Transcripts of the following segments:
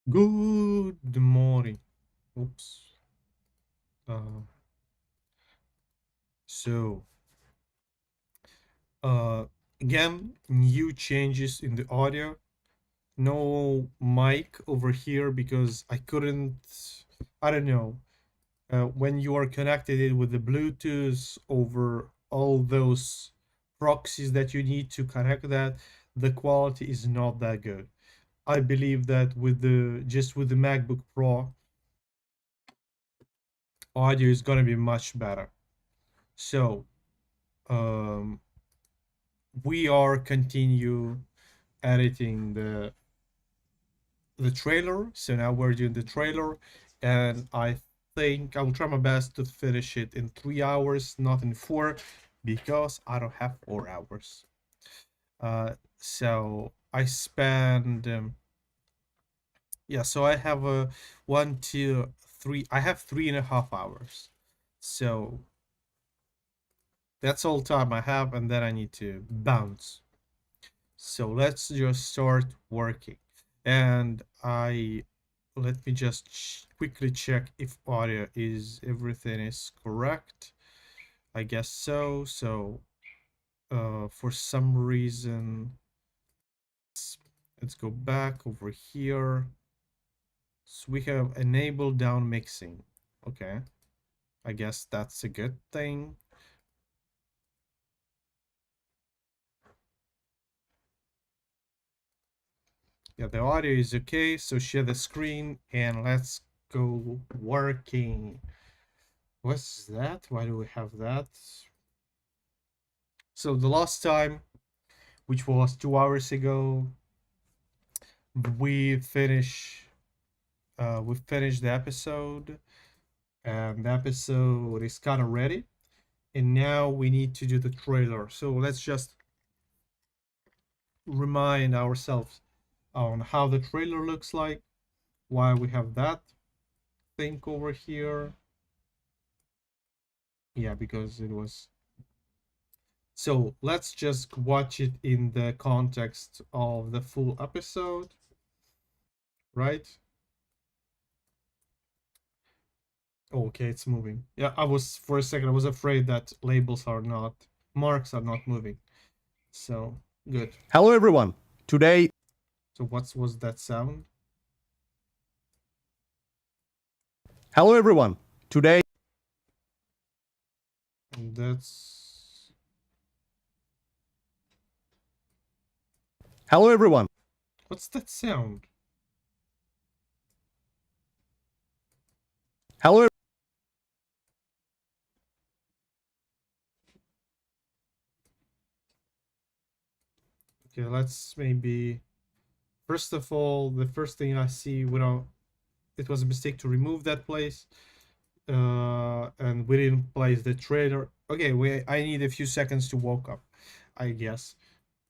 Good morning. Oops. Uh, so, uh, again, new changes in the audio. No mic over here because I couldn't. I don't know. When you are connected it with the Bluetooth over all those proxies that you need to connect that, the quality is not that good. I believe that with the MacBook Pro, audio is gonna be much better. So um, we are continue editing the trailer. So now we're doing the trailer, and I think I will try my best to finish it in 3 hours, not in four, because I don't have 4 hours. So I spend yeah. So I have a 1, 2, 3. I have 3.5 hours. So that's all time I have, and then I need to bounce. So let's just start working. And let me just quickly check if audio is everything is correct. I guess so. So for some reason, let's go back over here. So we have enabled down mixing. Okay. I guess that's a good thing. Yeah, the audio is okay. So share the screen and let's go working. What's that? Why do we have that? So the last time, which was 2 hours ago, we finish we finished the episode, and the episode is kind of ready. And now we need to do the trailer. So let's just remind ourselves on how the trailer looks like, why we have that thing over here. Yeah, because it was. So let's just watch it in the context of the full episode, right? Oh, okay, it's moving. Yeah, I was for a second I was afraid that marks are not moving. So good. Hello everyone. Today So what was that sound? Hello everyone. Today And that's Hello everyone. what's that sound? Hello Okay, let's maybe first of all, the first thing I see without it was a mistake to remove that place. And we didn't place the trailer. Okay, I need a few seconds to woke up, I guess.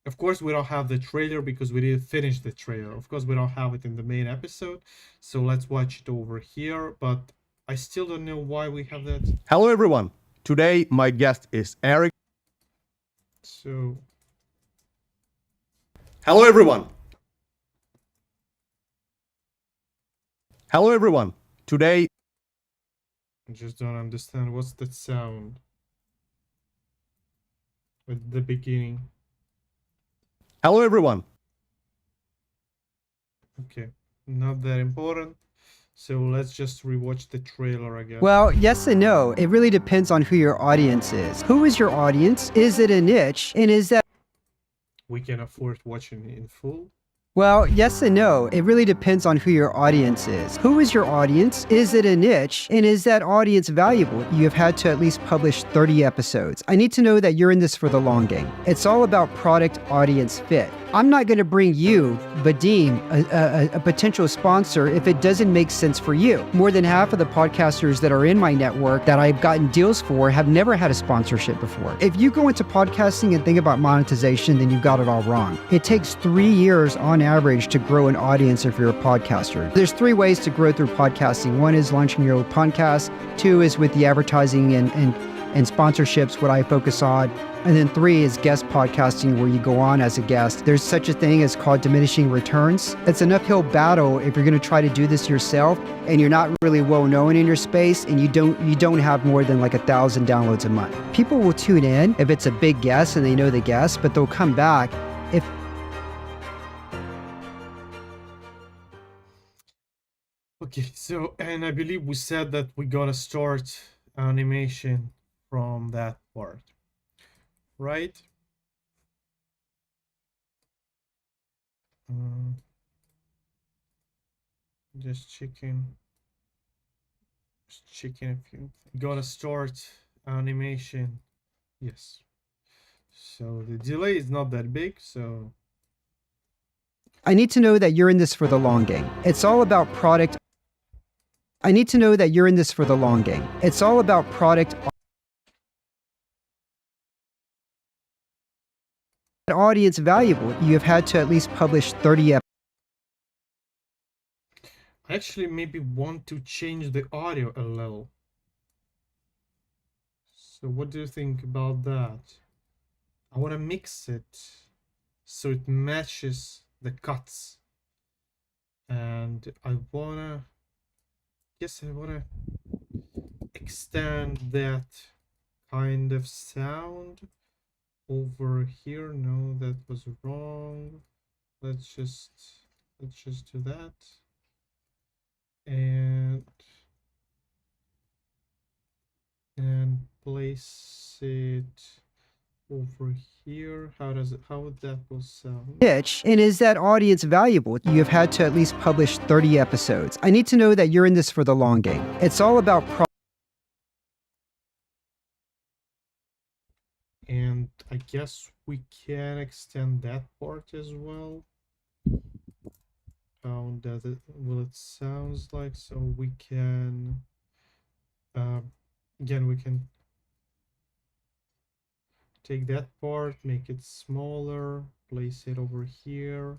Of course, we don't have the trailer because we didn't finish the trailer. Of course, we don't have it in the main episode. So let's watch it over here. But I still don't know why we have that. Hello everyone. Today my guest is Erik. So Hello everyone. Hello everyone. Today I just don't understand what's that sound at the beginning. Hello everyone. Okay, not that important. So let's just rewatch the trailer again. Well, yes and no. It really depends on who your audience is. Who is your audience? Is it a niche? And is that We can afford watching it in full. Well, yes and no. It really depends on who your audience is. Who is your audience? Is it a niche? And is that audience valuable? You have had to at least publish 30 episodes. I need to know that you're in this for the long game. It's all about product audience fit. I'm not going to bring you, Vadim, a potential sponsor if it doesn't make sense for you. More than half of the podcasters that are in my network that I've gotten deals for have never had a sponsorship before. If you go into podcasting and think about monetization, then you've got it all wrong. It takes 3 years on average to grow an audience if you're a podcaster. There's 3 ways to grow through podcasting. One is launching your own podcast. 2 is with the advertising and and sponsorships, what I focus on. And then 3 is guest podcasting, where you go on as a guest. There's such a thing as called diminishing returns. It's an uphill battle if you're going to try to do this yourself and you're not really well known in your space and you don't have more than like 1,000 downloads a month. People will tune in if it's a big guest and they know the guest, but they'll come back if Okay, so, and I believe we said that we gotta start animation from that part, right? Um, just checking if you gotta start animation. Yes. So the delay is not that big, so I need to know that you're in this for the long game. It's all about product. I need to know that you're in this for the long game. It's all about product. Audience valuable. You have had to at least publish 30 episodes. I actually maybe want to change the audio a little. So what do you think about that? I want to mix it so it matches the cuts. And I wanna extend that kind of sound over here. No, that was wrong. Let's just do that. And place it over here. How would that will sound? Pitch, and is that audience valuable? You have had to at least publish 30 episodes. I need to know that you're in this for the long game. It's all about And I guess we can extend that part as well. How does it will it sounds like? So we can again, we can take that part, make it smaller, place it over here.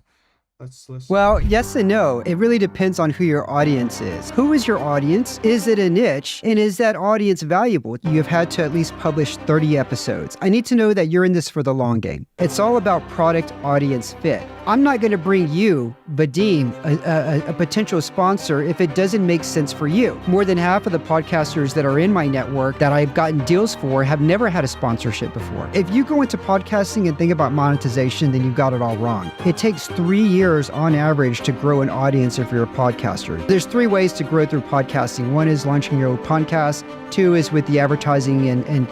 Let's Well, yes and no. It really depends on who your audience is. Who is your audience? Is it a niche? And is that audience valuable? You have had to at least publish 30 episodes. I need to know that you're in this for the long game. It's all about product audience fit. I'm not going to bring you, Vadim, a potential sponsor if it doesn't make sense for you. More than half of the podcasters that are in my network that I've gotten deals for have never had a sponsorship before. If you go into podcasting and think about monetization, then you've got it all wrong. It takes 3 years on average to grow an audience if you're a podcaster. There's 3 ways to grow through podcasting. 1 is launching your own podcast. 2 is with the advertising and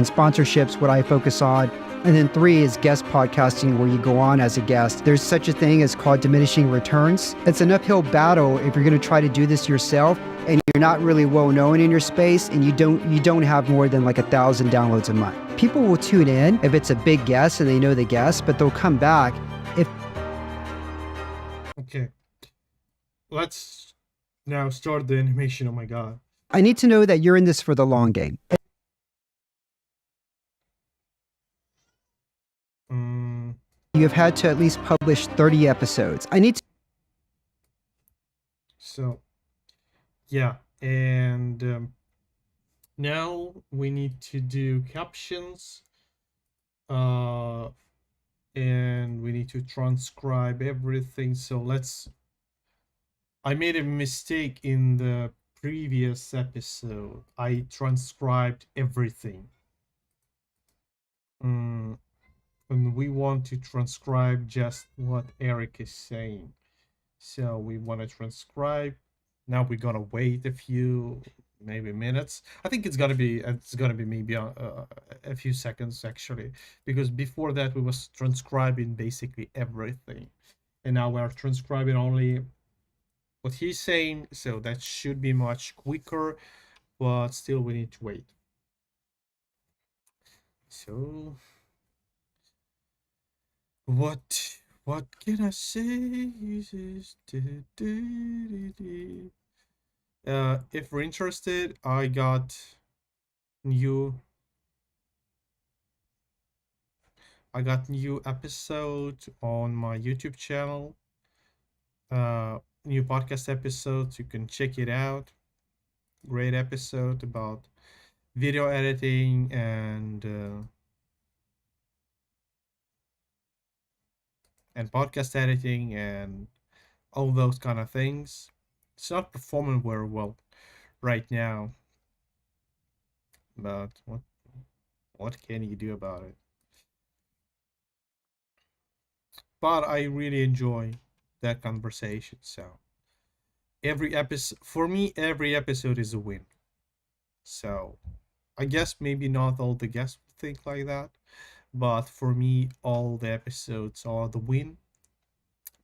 sponsorships, what I focus on. And then 3 is guest podcasting, where you go on as a guest. There's such a thing as called diminishing returns. It's an uphill battle if you're going to try to do this yourself and you're not really well known in your space and you don't have more than like 1,000 downloads a month. People will tune in if it's a big guest and they know the guest, but they'll come back if. Okay. Let's now start the animation. Oh my god. I need to know that you're in this for the long game. You have had to at least publish 30 episodes. I need to. So, yeah, and now we need to do captions, and we need to transcribe everything. So I made a mistake in the previous episode. I transcribed everything. And we want to transcribe just what Erik is saying. So we want to transcribe. Now we're gonna wait a few maybe minutes. I think it's gonna be maybe a few seconds actually, because before that we was transcribing basically everything, and now we're transcribing only what he's saying. So that should be much quicker, but still we need to wait. So what can I say? If we're interested, I got new episode on my YouTube channel. New podcast episodes, you can check it out. Great episode about video editing and podcast editing and all those kind of things. It's not performing very well right now, but what can you do about it? But I really enjoy that conversation. So every episode for me, every episode is a win. So I guess maybe not all the guests would think like that, but for me, all the episodes are the win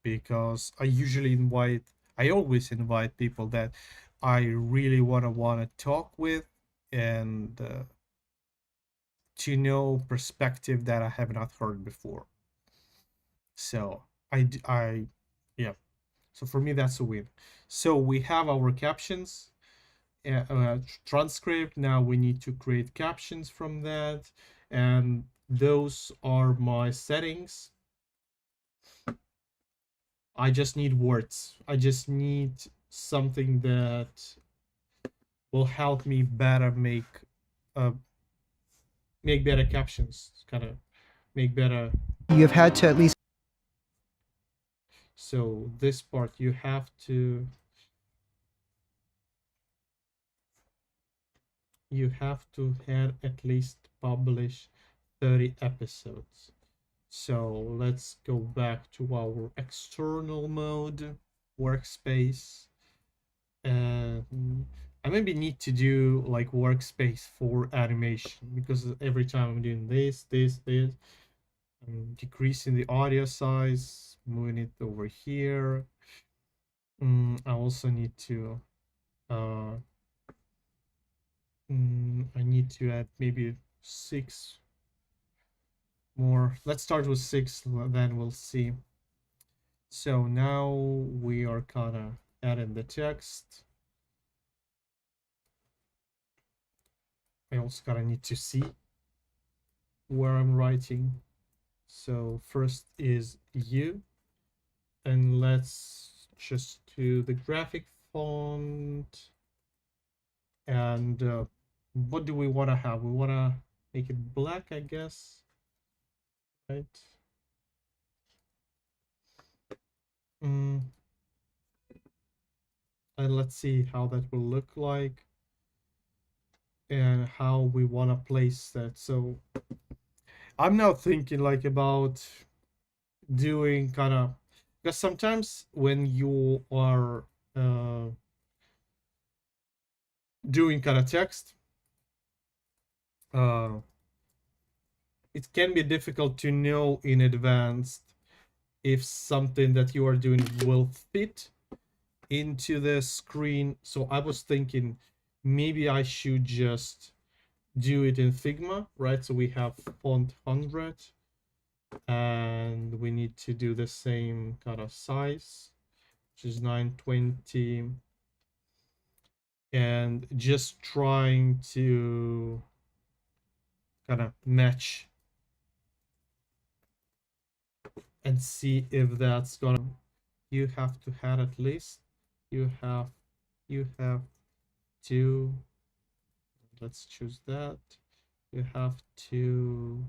because I always invite people that I really wanna talk with and to know perspective that I have not heard before. So I yeah. So for me, that's a win. So we have our captions, transcript. Now we need to create captions from that, and those are my settings. I just need words. I just need something that will help me better uh make better captions, kind of make better. You have had to at least So this part you have to had at least publish 30 episodes. So let's go back to our external mode workspace, and I maybe need to do like workspace for animation because every time I'm doing this, I'm decreasing the audio size, moving it over here. I also need to uh, I need to add maybe 6 more. Let's start with 6, then we'll see. So now we are kind of adding the text. I also kind of need to see where I'm writing. So first is you, and let's just do the graphic font. And what do we want to have? We want to make it black, I guess, right? Mm, and let's see how that will look like and how we want to place that. So I'm now thinking like about doing kind of, because sometimes when you are uh, doing kind of text, uh, it can be difficult to know in advance if something that you are doing will fit into the screen. So I was thinking maybe I should just do it in Figma, right? So we have font 100 and we need to do the same kind of size, which is 920, and just trying to kind of match and see if that's gonna. You have to have at least you have you have to, let's choose that. You have to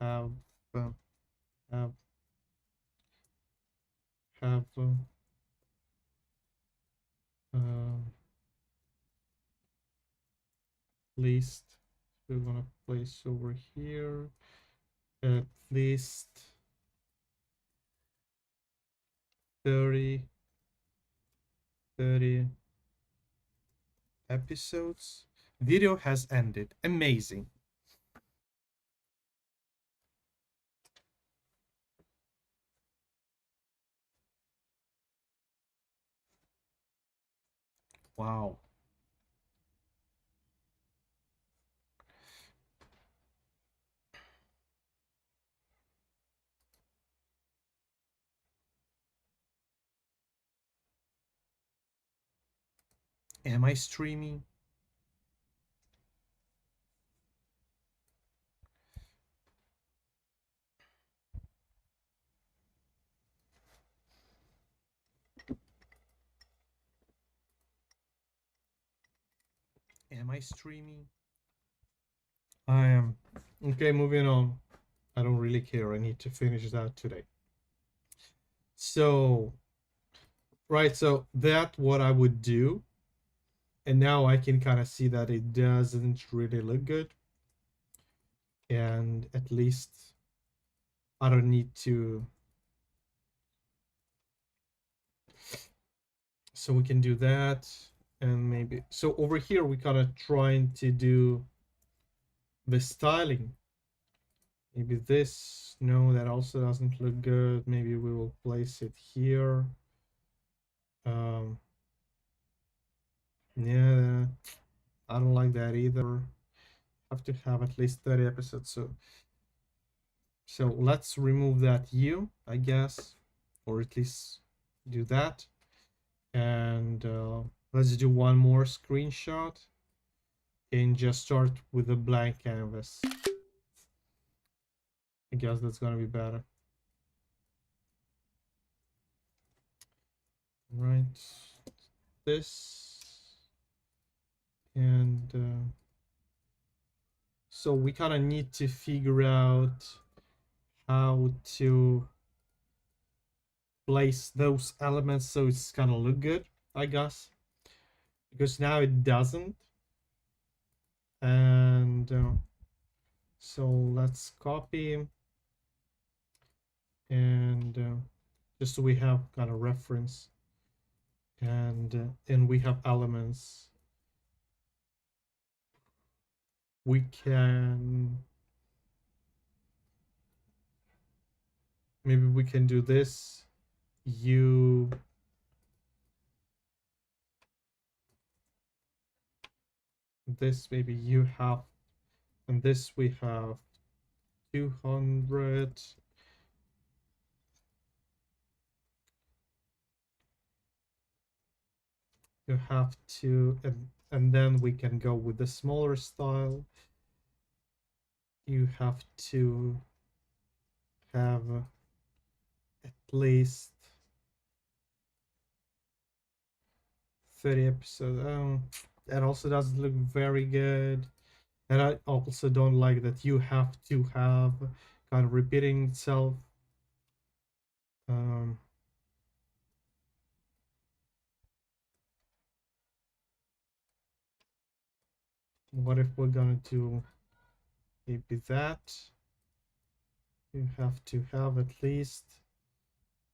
have uh, have have uh, least, we want to place over here at least 30 30 episodes. Video has ended. Amazing. Wow. Am I streaming? Am I I streaming? I am. Okay, moving on. I don't really care. I need to finish that today. So, right, so that what I would do. And now I can kind of see that it doesn't really look good. And at least I don't need to. So we can do that. And maybe, so over here, we kind of trying to do the styling. Maybe this, no, that also doesn't look good. Maybe we will place it here. Yeah, I don't like that either. Have to have at least 30 episodes. So let's remove that U, I guess, or at least do that. And let's do one more screenshot and just start with a blank canvas. I guess that's gonna be better. Right, this, and so we kind of need to figure out how to place those elements so it's gonna look good, I guess, because now it doesn't. And so let's copy, and just so we have kind of reference, and we have elements. We can, maybe we can do this. You, this maybe you have, and this we have 200. You have to, and then we can go with the smaller style. You have to have at least 30 episodes. That also doesn't look very good. And I also don't like that you have to have kind of repeating itself. What if we're gonna do maybe that? You have to have at least,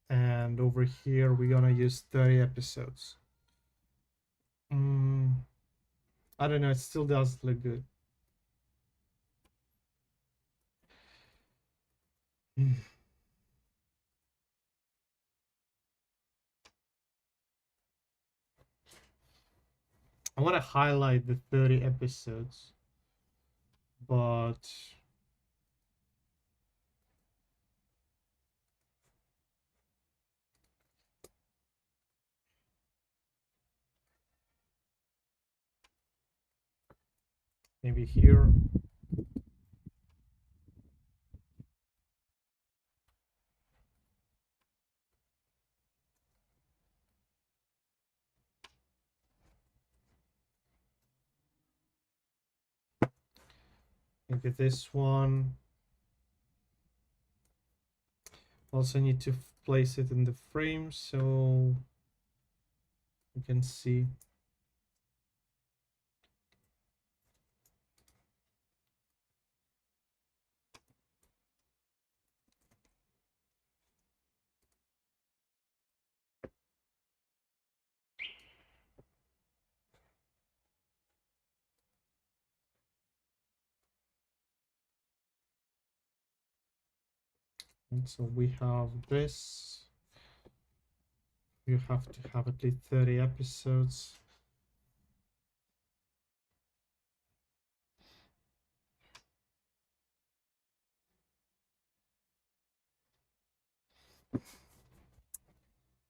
and over here we're gonna use 30 episodes. I don't know, it still does look good. I want to highlight the 30 episodes, but maybe here. Maybe this one. Also need to place it in the frame so you can see. And so we have this. You have to have at least 30 episodes.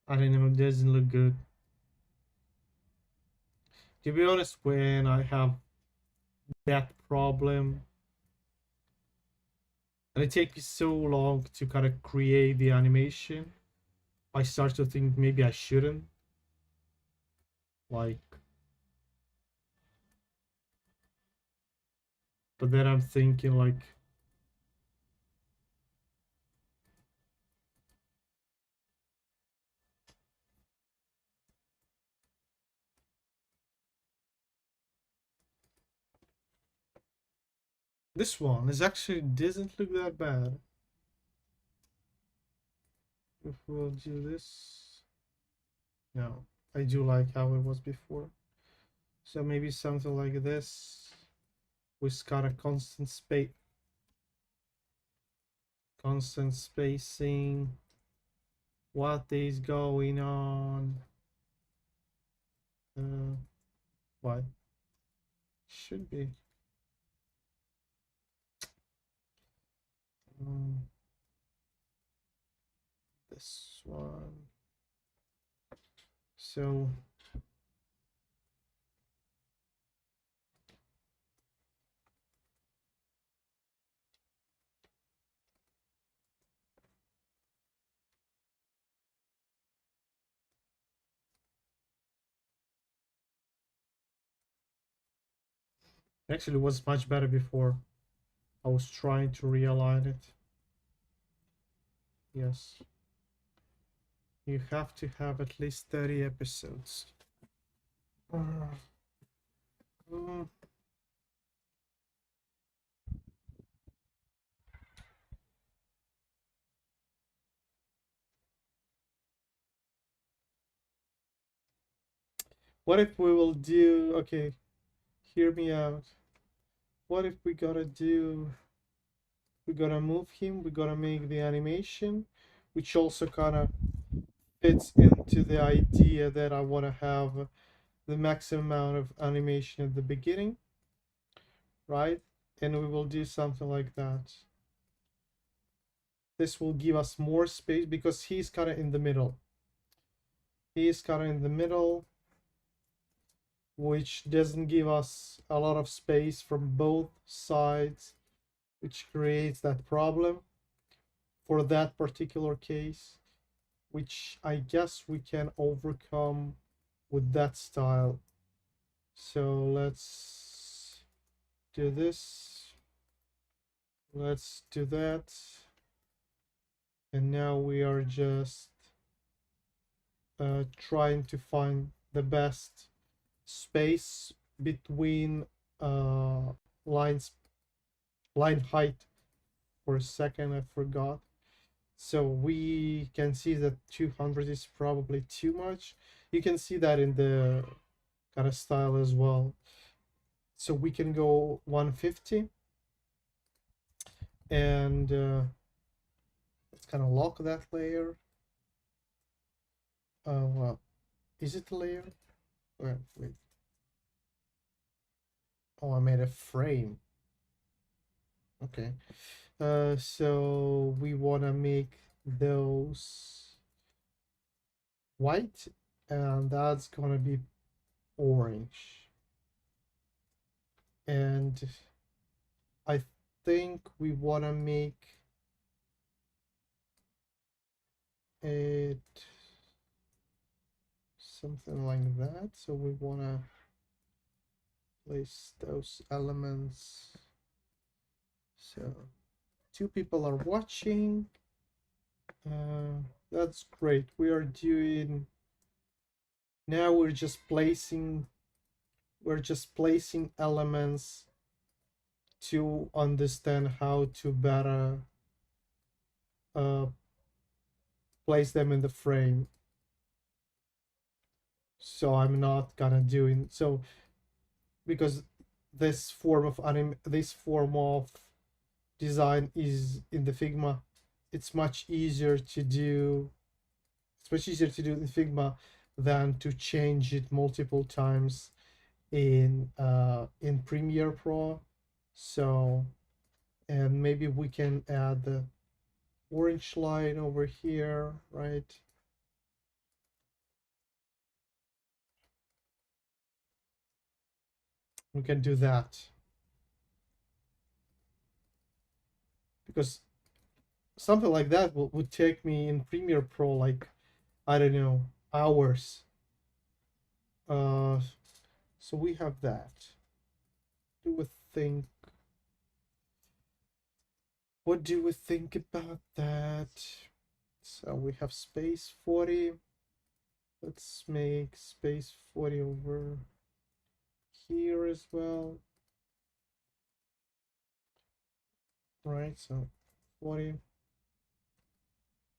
I don't know, it doesn't look good. To be honest, when I have that problem, and it takes me so long to kind of create the animation, I start to think maybe I shouldn't. Like, But then I'm thinking like, this one is actually doesn't look that bad. If we'll do this, no, I do like how it was before. So maybe something like this. We've got a constant spacing. What is going on? What should be? Um, this one. So actually it was much better before. I was trying to realign it. Yes. You have to have at least 30 episodes. Mm, what if we will do, okay, hear me out. What if we gotta move him, we gotta make the animation, which also kind of fits into the idea that I want to have the maximum amount of animation at the beginning, right? And we will do something like that. This will give us more space because he's kind of in the middle. He's kind of in the middle, which doesn't give us a lot of space from both sides, which creates that problem for that particular case, which I guess we can overcome with that style. So let's do this. Let's do that. And now we are just trying to find the best space between line height. For a second I forgot. So we can see that 200 is probably too much. You can see that in the kind of style as well. So we can go 150 and let's kind of lock that layer. Well, is it a layer? Wait. Oh, I made a frame. Okay. So we want to make those white, and that's gonna be orange. And I think we want to make it something like that. So we want to place those elements. So 2 people are watching. That's great. We are doing now. We're just placing elements to understand how to better uh, place them in the frame. So I'm not gonna doing so because this form of design is in the Figma. It's much easier to do. It's much easier to do in Figma than to change it multiple times in Premiere Pro. So, and maybe we can add the orange line over here, right? We can do that because something like that would take me in Premiere Pro like, I don't know, hours. So we have that. Do we think What do we think about that? So we have space 40. Let's make space 40 over here as well. Right, so 40.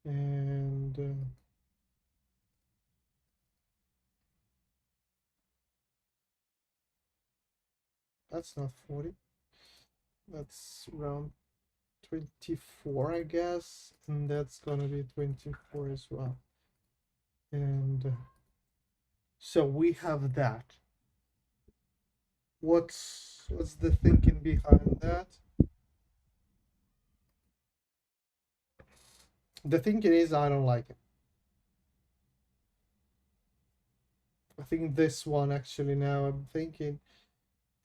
And that's not 40. That's around 24, I guess. And that's gonna be 24 as well. And so we have that. What's the thinking behind that? The thinking is I don't like it. I think this one actually, now I'm thinking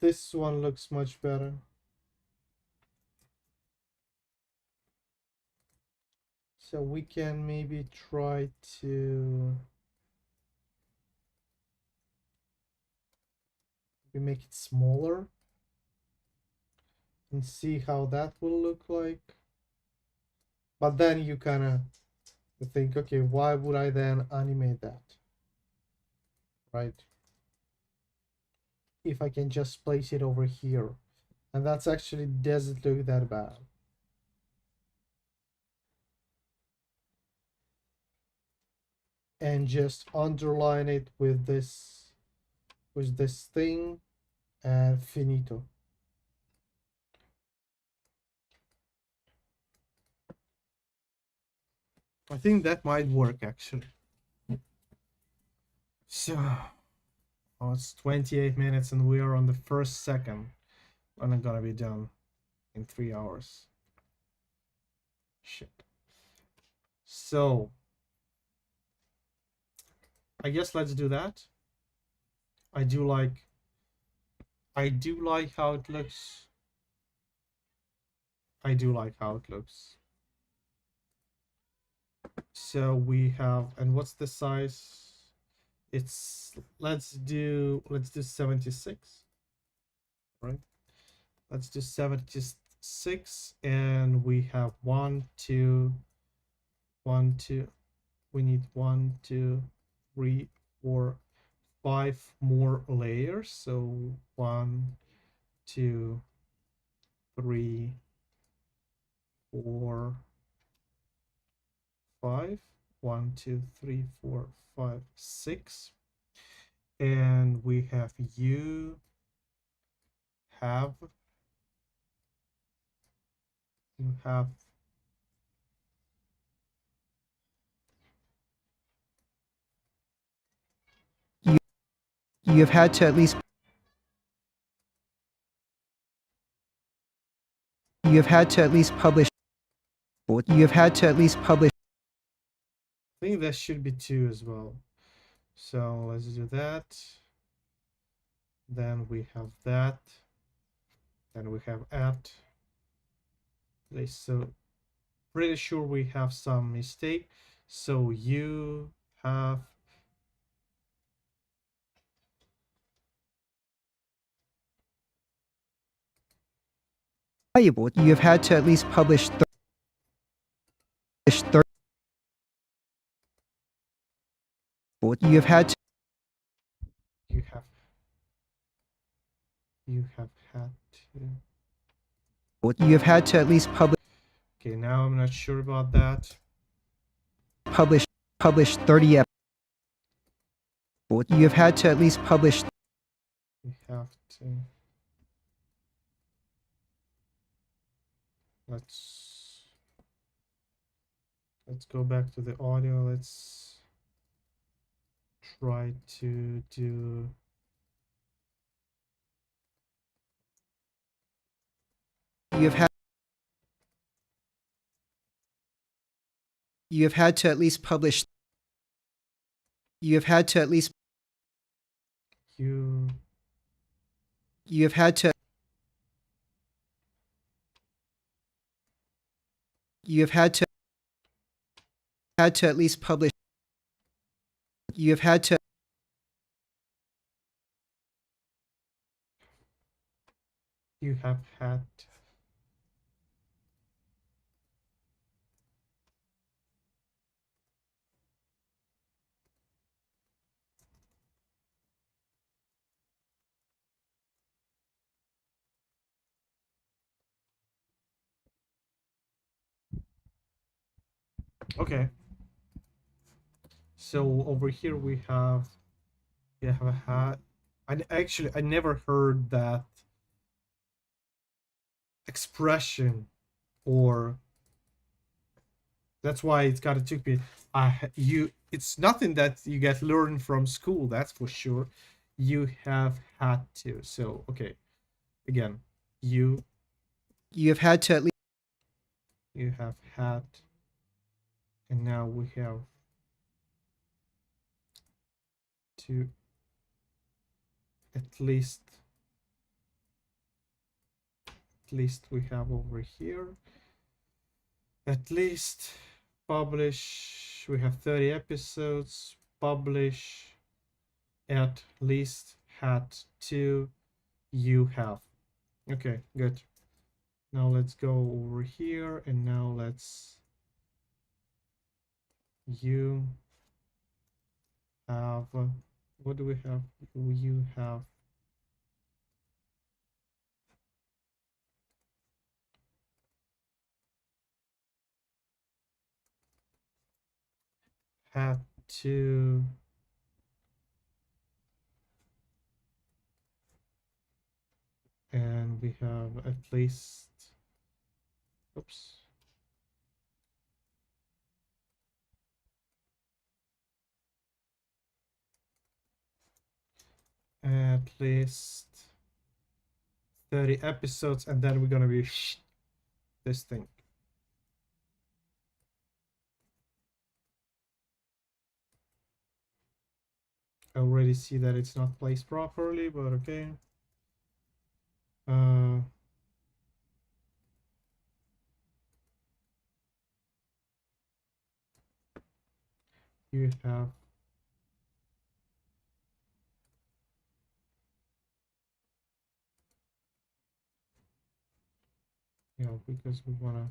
this one looks much better. So we can maybe try to make it smaller and see how that will look like. But then you kind of think, okay, why would I then animate that? Right? If I can just place it over here. And that's actually doesn't look that bad. And just underline it with this thing and finito. I think that might work actually. So oh, it's 28 minutes and we are on the first second. And I'm gonna be done in 3 hours. Shit. So I guess let's do that. I do like how it looks. I do like how it looks. So we have, and what's the size? It's let's do 76. Right? Let's do 76 and we have 1 2 1 2, we need 1 2 3 4 5 more layers. So 1 2 3 4 5 1 2 3 4 5 6, and we have you have You have had to at least publish. You have had to at least publish. I think that should be 2 as well. So let's do that. Then we have that. Then we have at. So pretty sure we have some mistake. So you have Valuable. You have had to at least publish 30. You have had to. you have had to. You have had to at least publish. Okay, now I'm not sure about that. Publish 30 episodes. You have had to at least publish. We have to. Let's go back to the audio. Let's try to do. You have had. You have had to at least publish. You have had to at least. You You have had to. You have had to. At least publish. You have had to. you have had Okay. So over here we have a hat. I never heard that expression, or that's why it's gotta took me. It's nothing that you get learned from school, that's for sure. You have had to. So okay, again, you You have had to at least you have had, and now we have to at least we have over here at least publish. We have 30 episodes. Publish at least had to. You have. Okay, good. Now let's go over here, and now let's you have what do we have? You have had to. And we have at least, oops, at least 30 episodes, and then we're gonna be this thing. I already see that it's not placed properly, but okay. Uh, you have because we wanna.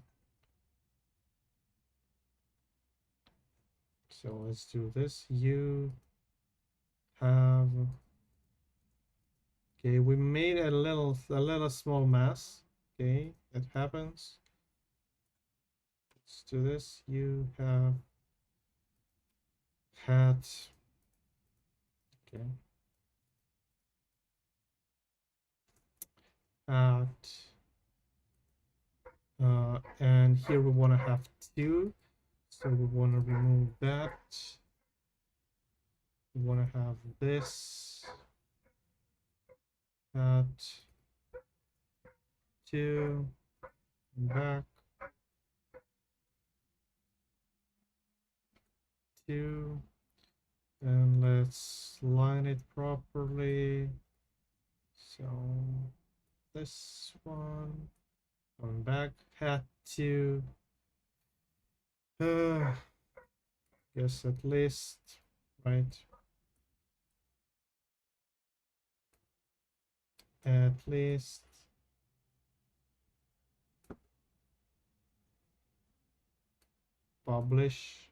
So let's do this. You have. Okay, we made a little small mess. Okay, it happens. Let's do this. You have had. Okay. At. And here we want to have 2. So we want to remove that. We want to have this at 2 back 2, and let's line it properly. So this one going back hat 2. Guess at least, right? At least publish.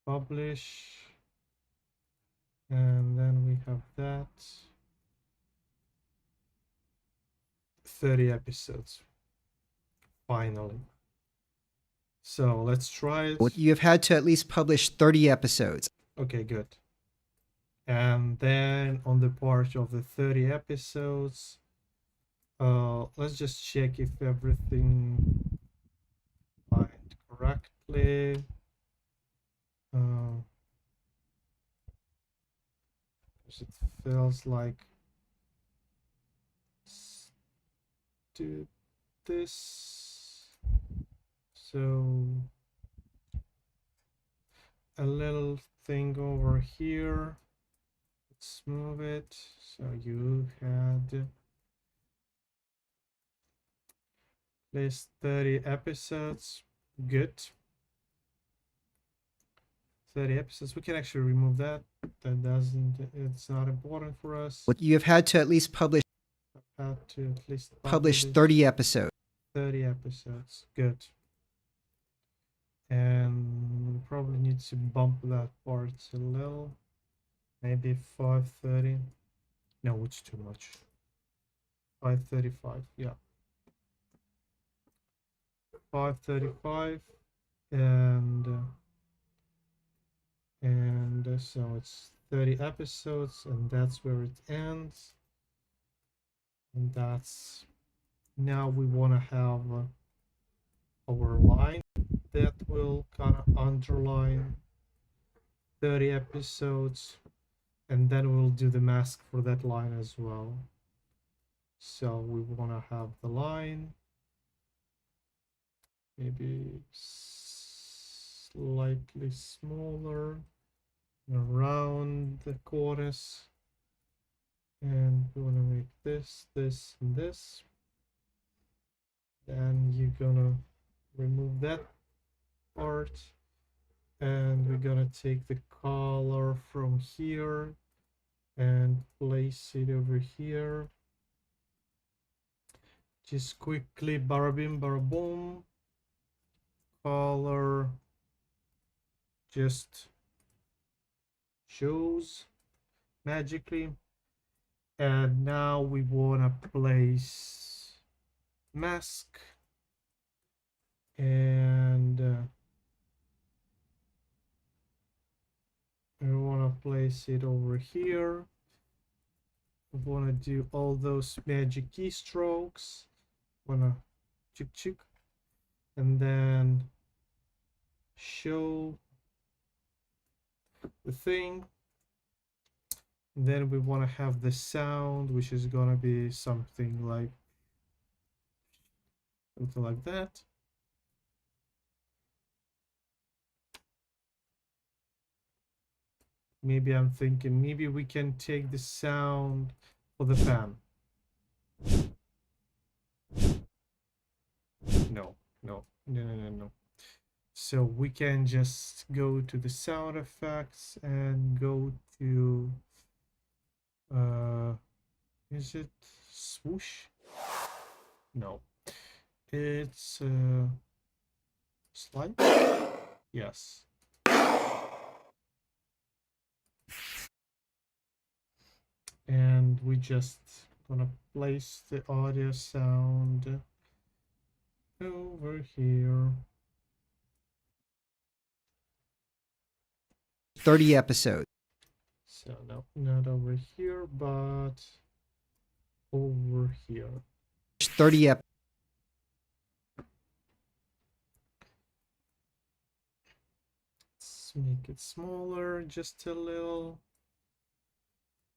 Publish. And then we have that. 30 episodes. Finally. So let's try it. you have had to at least publish 30 episodes. Okay, good. And then on the part of the 30 episodes, let's just check if everything lined correctly. Because it feels like do this. So a little thing over here. Let's move it. So you had list 30 episodes. Good. 30 episodes. We can actually remove that. That doesn't, it's not important for us. You have had to at least publish Had to at least publish 30 episodes. 30 episodes. Good. And we probably need to bump that part a little. Maybe 5:30. No, it's too much. 5:35. Yeah. 5:35, and so it's 30 episodes, and that's where it ends. And that's now we want to have our line that will kind of underline 30 episodes, and then we'll do the mask for that line as well. So we want to have the line maybe slightly smaller around the corners, and we want to make this, and this. And you're gonna remove that part, and we're gonna take the color from here and place it over here. Just quickly, bada bim, bada boom. Color just shows magically. And now we want to place mask, and we want to place it over here. We want to do all those magic keystrokes. Want to chick, and then show the thing. Then we want to have the sound, which is gonna be something like that. Maybe I'm thinking maybe we can take the sound for the fan. No. So we can just go to the sound effects and go to is it swoosh? No, it's slide. Yes. And we just gonna place the audio sound over here. 30 episodes. So no, not over here, but over here. 30 episodes. Let's make it smaller, just a little.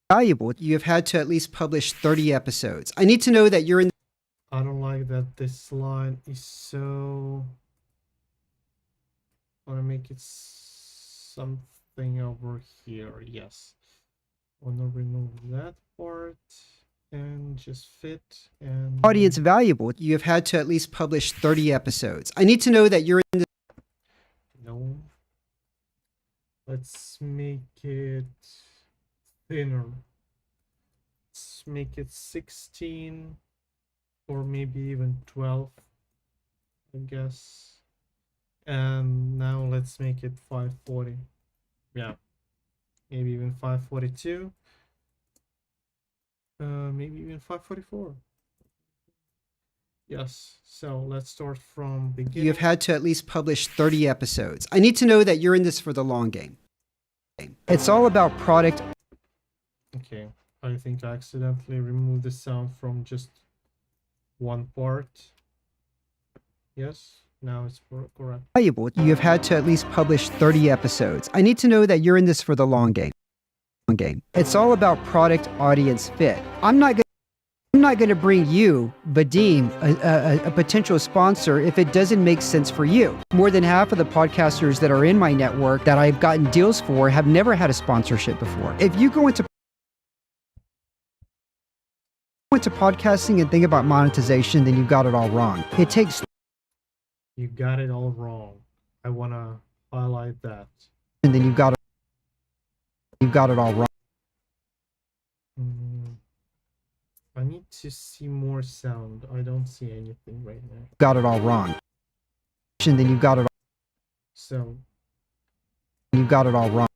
Valuable. You have had to at least publish 30 episodes. I need to know that you're in. I don't like that this line is so. I want to make it something over here. Yes. I want to remove that part and just fit. And Audience valuable. You have had to at least publish 30 episodes. I need to know that you're in. no. Let's make it thinner. Let's make it 16 or maybe even 12, I guess. And now let's make it 540. Yeah, maybe even 542. Maybe even 544. Yes, so let's start from beginning. You have had to at least publish 30 episodes. I need to know that you're in this for the long game. It's all about product. Okay, I think I accidentally removed the sound from just one part. Yes, now it's correct. Valuable. You have had to at least publish 30 episodes. I need to know that you're in this for the long game. It's all about product audience fit. I'm not going to bring you, Vadim, a potential sponsor if it doesn't make sense for you. More than half of the podcasters that are in my network that I've gotten deals for have never had a sponsorship before. If you go into podcasting and think about monetization, then you've got it all wrong. It takes. You got it all wrong. I want to highlight that. And then you've got it all wrong. I need to see more sound. I don't see anything right now. Got it all wrong. And then you've got it all. So You've got it all wrong.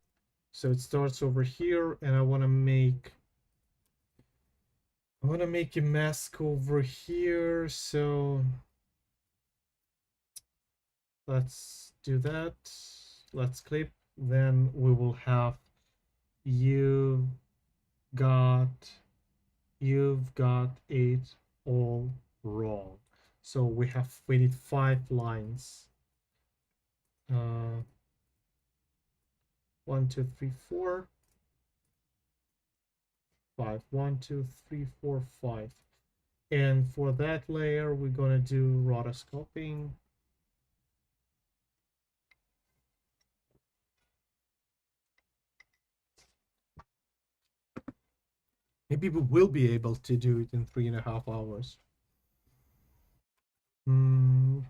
So it starts over here, and I want to make a mask over here. So let's do that. Let's clip. Then we will have you got you've got it all wrong. So we need 5 lines. 1 2 3 4 5. 1 2 3 4 5. And for that layer we're gonna do rotoscoping. Maybe we will be able to do it in 3.5 hours. Mm.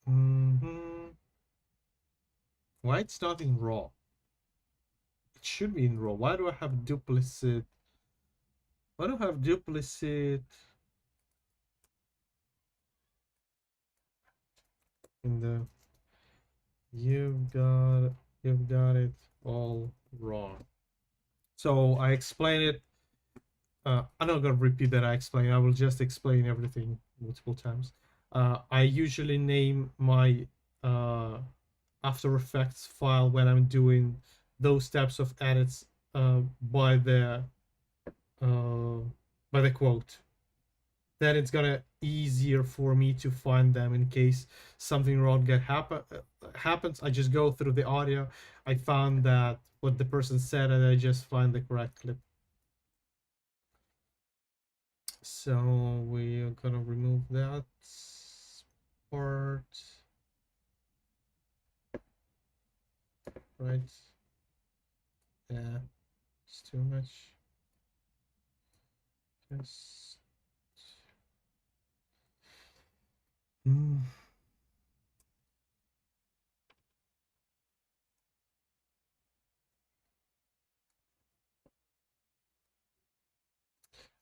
Mm-hmm. Why it's not in raw? It should be in raw. Why do I have duplicate? Why do I have duplicate in the you've got it all wrong. So I explain it. I'm not gonna repeat that I explain. I will just explain everything multiple times. I usually name my After Effects file when I'm doing those types of edits by the quote. Then it's gonna easier for me to find them in case something wrong happens. I just go through the audio. I found that what the person said, and I just find the correct clip. So we're gonna remove that part, right? Yeah, it's too much. Just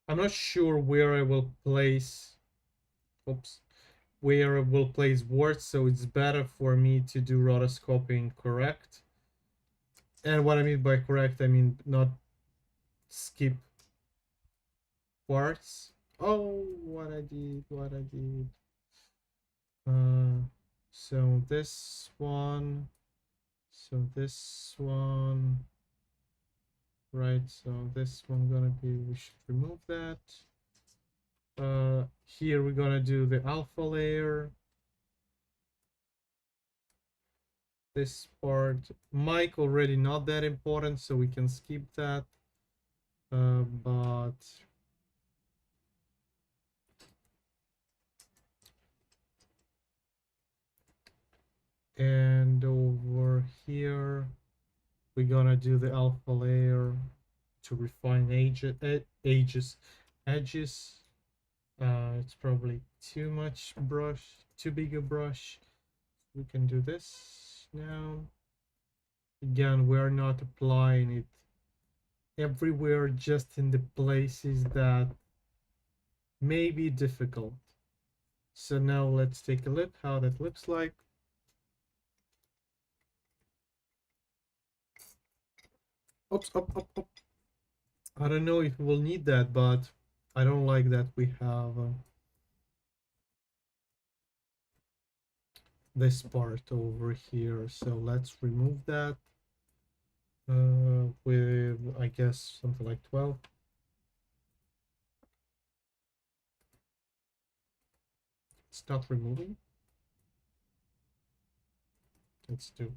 I'm not sure where I will place. Oops. Where I will place words, so it's better for me to do rotoscoping correct. And what I mean by correct, I mean not skip parts. Oh, what I did. Uh, so this one, right? So this one gonna be. We should remove that. Here we're gonna do the alpha layer. This part, mic already not that important, so we can skip that. But and over here we're gonna do the alpha layer to refine edges. It's probably too much brush, too big a brush. We can do this now. Again, we're not applying it everywhere, just in the places that may be difficult. So now let's take a look how that looks like. Oops, up. I don't know if we'll need that, but I don't like that we have this part over here. So let's remove that with, I guess, something like 12. Stop removing. Let's do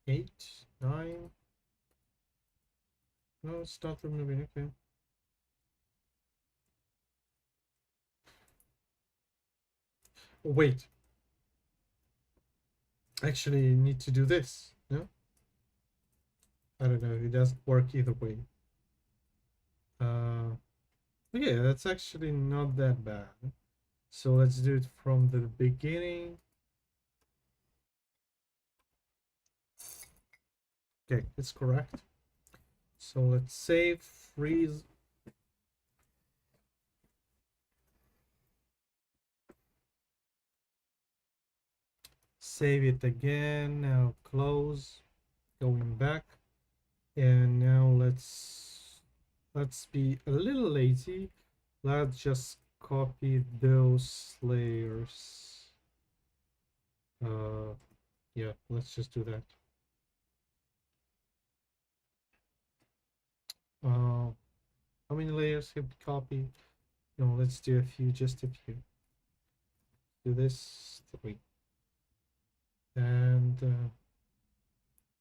8, 9. No, stop removing. Okay. Oh, wait. Actually, you need to do this. No? I don't know. It doesn't work either way. Yeah, that's actually not that bad. So let's do it from the beginning. Okay, it's correct. So let's save, freeze. save it again. Now close, going back, and now let's be a little lazy. Let's just copy those layers. Yeah, let's just do that. How many layers have we copied? No, let's do a few, just a few. Do this 3, and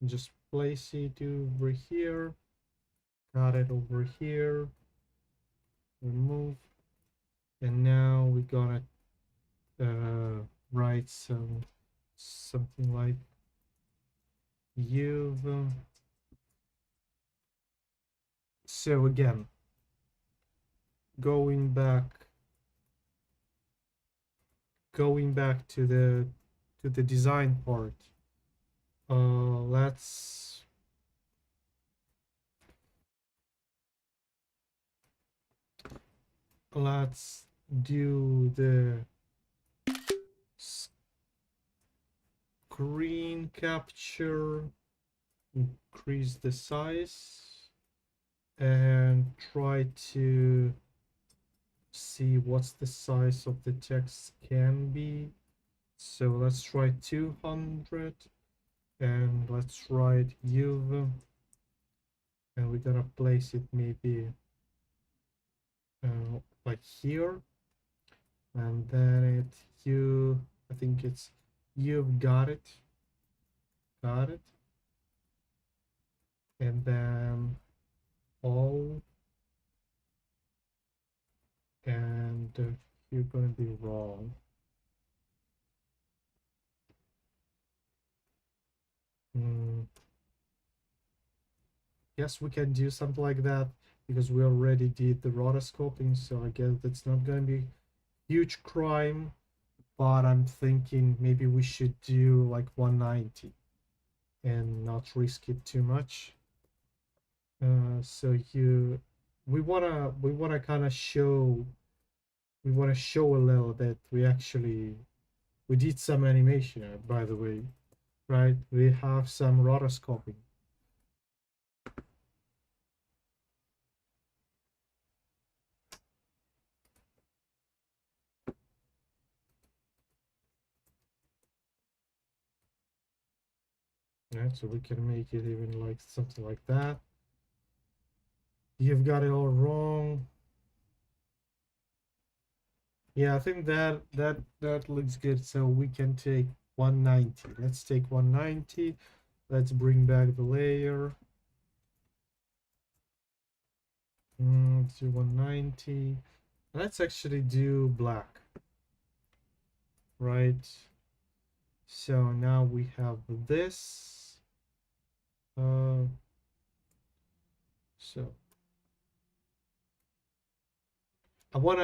just place it over here. Got it over here. Remove, and now we're gonna write something like you've. So again, going back to the design part. Let's do the screen capture, increase the size, and try to see what's the size of the text can be. So let's try 200, and let's write you've, and we're gonna place it maybe like here, and then I think it's you've got it, and then all, and you're gonna be wrong. Yes, we can do something like that because we already did the rotoscoping, so I guess that's not gonna be huge crime, but I'm thinking maybe we should do like 190 and not risk it too much. So we wanna kind of show, we want to show a little that we did some animation, by the way, right? We have some rotoscoping. Yeah, so we can make it even like something like that. You've got it all wrong. Yeah, I think that looks good. So we can take 190. Let's take 190. Let's bring back the layer. Let's do 190. Let's actually do black, right? So now we have this. So I want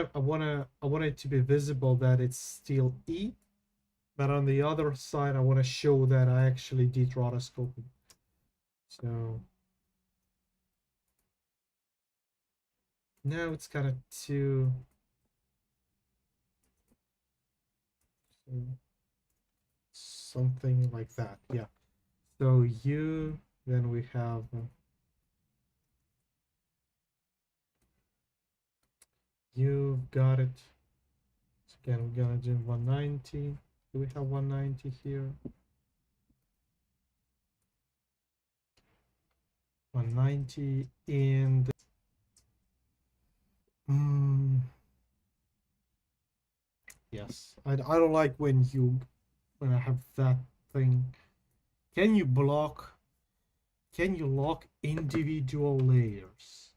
it to be visible that it's still E, but on the other side I want to show that I actually did rotoscoping. So now it's kind of too. So something like that, yeah. So then we have you've got it. So again, we're gonna do 190. Do we have 190 here? 190, and yes, I don't like when I have that thing. Can you lock individual layers?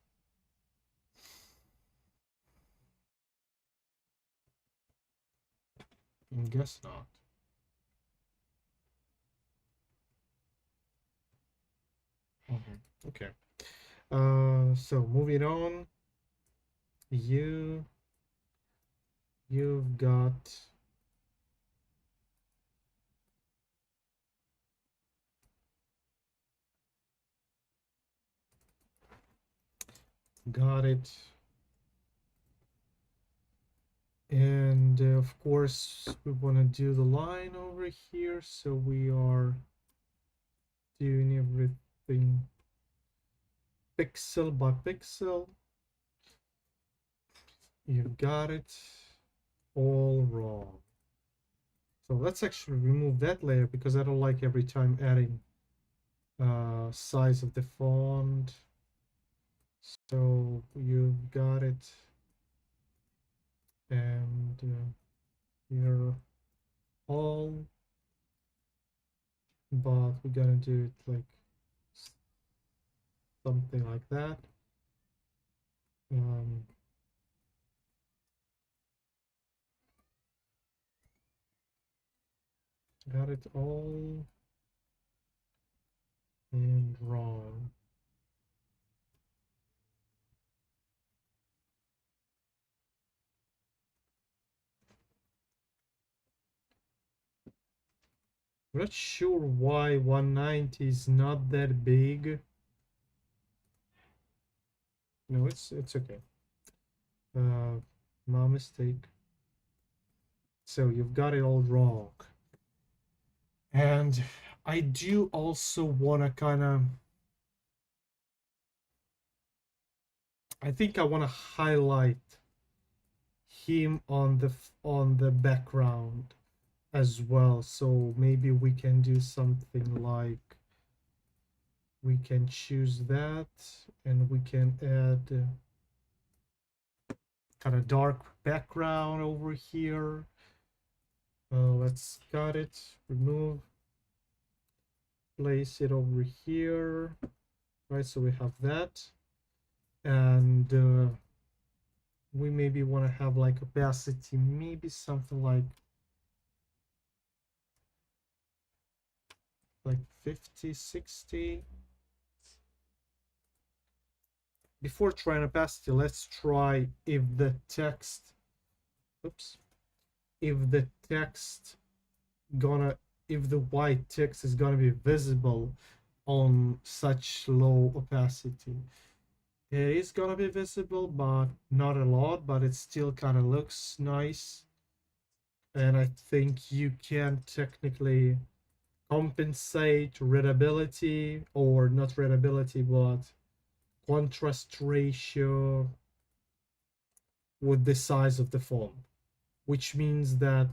I guess not. Okay. So moving on, you've got it. And of course we want to do the line over here, so we are doing everything pixel by pixel. You've got it all wrong. So let's actually remove that layer because I don't like every time adding size of the font. So you've got it, and here all, but we're gonna do it like something like that. Got it all and wrong. I'm not sure why 190 is not that big. No, it's okay. My mistake. So you've got it all wrong. And I do also want to kind of, I think I want to highlight him on the background as well. So maybe we can do something like, we can choose that and we can add kind of dark background over here. Let's cut it, remove, place it over here, right? So we have that, and we maybe want to have like opacity, maybe something like 50, 60. Before trying opacity, let's try if the text, oops, if the text gonna, if the white text is gonna be visible on such low opacity. It is gonna be visible, but not a lot, but it still kind of looks nice. And I think you can technically compensate readability, or not readability, but contrast ratio with the size of the font, which means that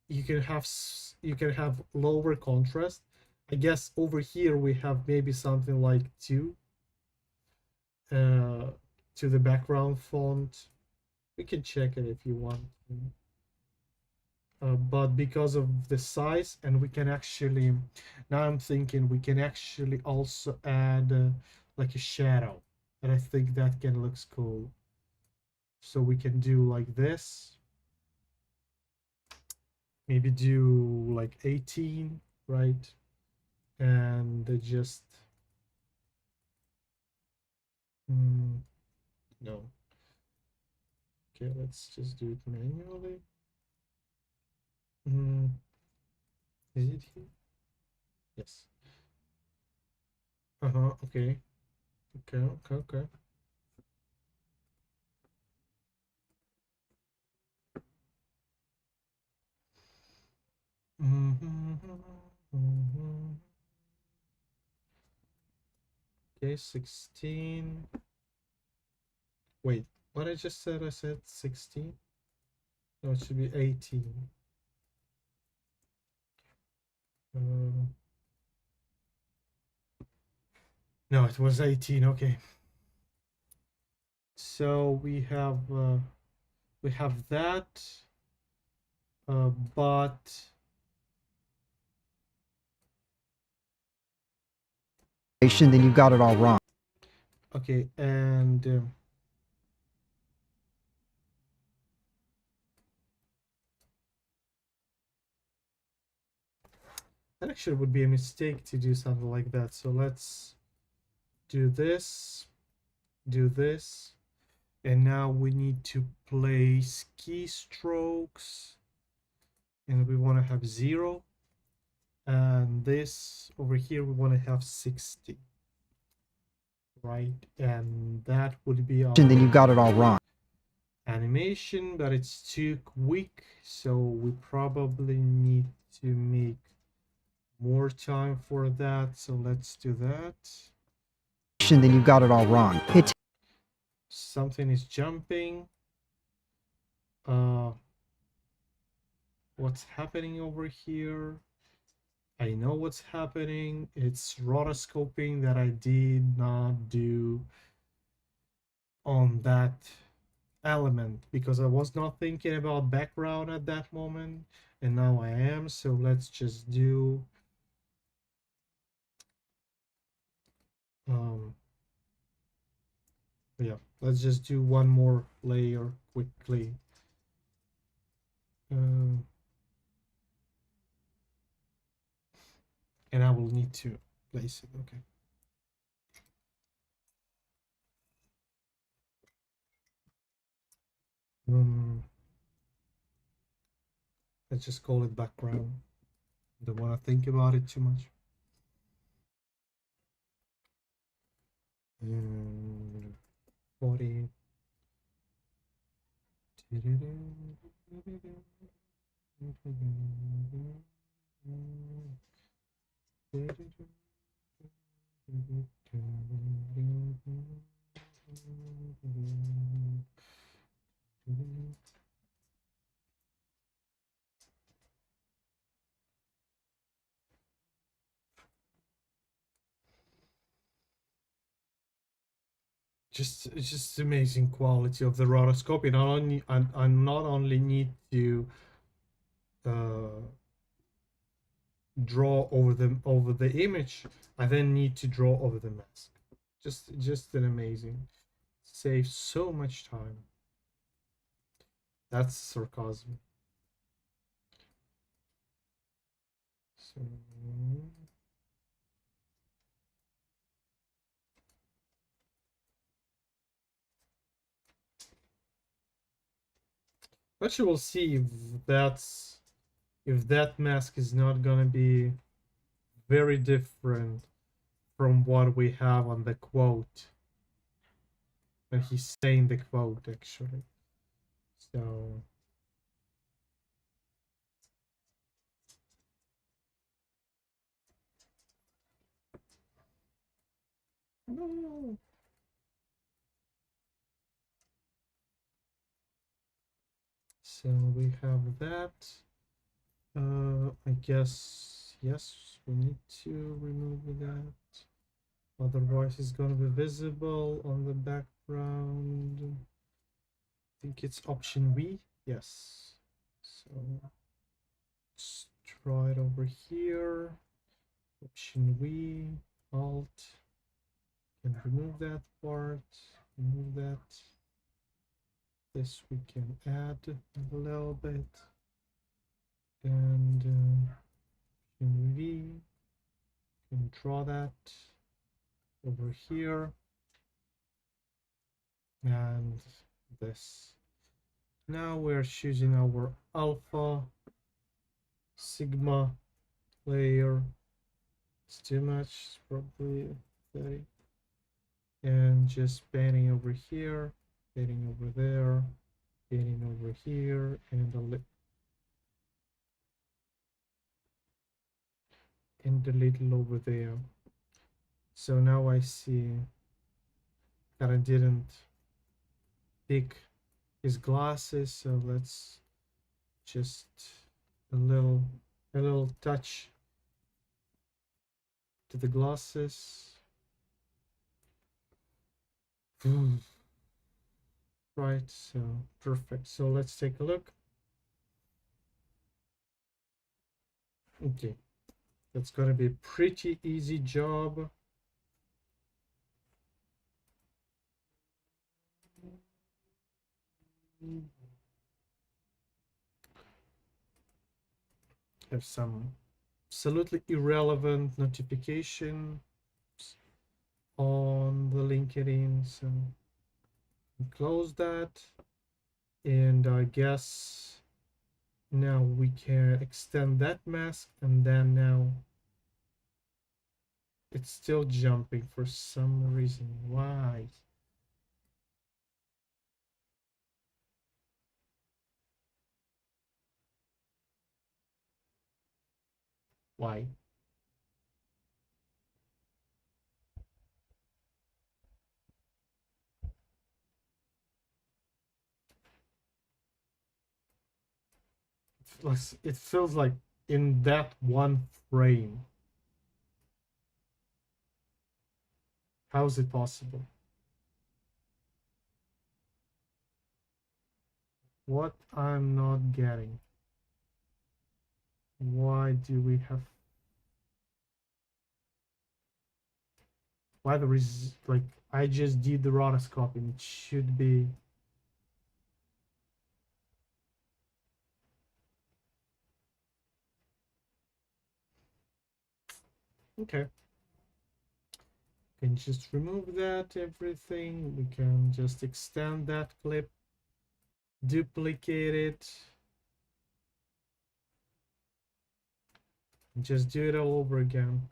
you can have lower contrast. I guess over here we have maybe something like 2 to the background font. We can check it if you want. But because of the size, and we can actually, now I'm thinking we can actually also add like a shadow, and I think that can looks cool. So we can do like this, maybe do like 18, right? And just no. Okay, let's just do it manually. Is it here? Yes. Okay. Okay. Okay, 16. Wait, what I just said? I said 16? No, it should be 18. No, it was 18. Okay. So we have that, but Then you've got it all wrong. okay, and that actually would be a mistake to do something like that. So let's do this, and now we need to place keystrokes, and we want to have 0, and this over here we want to have 60, right? And that would be our, Then you've got it all wrong. animation, but it's too quick, so we probably need to make more time for that. So let's do that. then you've got it all wrong. Something is jumping. Uh, what's happening over here? I know what's happening. It's rotoscoping that I did not do on that element because I was not thinking about background at that moment, and now I am. So let's just do yeah, let's just do one more layer quickly. And I will need to place it. Okay. Let's just call it background. Don't want to think about it too much. And 40. It's just amazing quality of the rotoscoping. I not only need to uh, draw over the image, I then need to draw over the mask. Just an amazing. Saves so much time. That's sarcasm. So but you will see if that mask is not gonna be very different from what we have on the quote when he's saying the quote actually. So no. So we have that. I guess yes, we need to remove that. Otherwise, it's gonna be visible on the background. I think it's option V. Yes. So let's try it over here. Option V, Alt, and remove that part. Remove that. This we can add a little bit. And option V, can draw that over here. And this. Now we're choosing our alpha, sigma layer. It's too much, it's probably 30. And just painting over here, painting over there, painting over here, and a little over there. So now I see that I didn't pick his glasses, so let's just a little touch to the glasses. Right, so perfect. So let's take a look. Okay, that's gonna be a pretty easy job. Have some absolutely irrelevant notifications on the LinkedIn, so close that. And I guess now we can extend that mask, and then now it's still jumping for some reason. Why? Why? It feels like in that one frame. How is it possible? What I'm not getting. Why do we have... Why there is like I just did the rotoscoping. It should be... Okay. Can just remove that, everything. We can just extend that clip, duplicate it, and just do it all over again.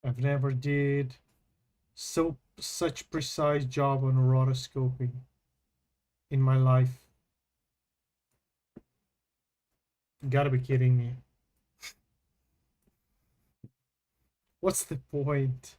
I've never did such precise job on rotoscoping in my life. You gotta be kidding me. What's the point?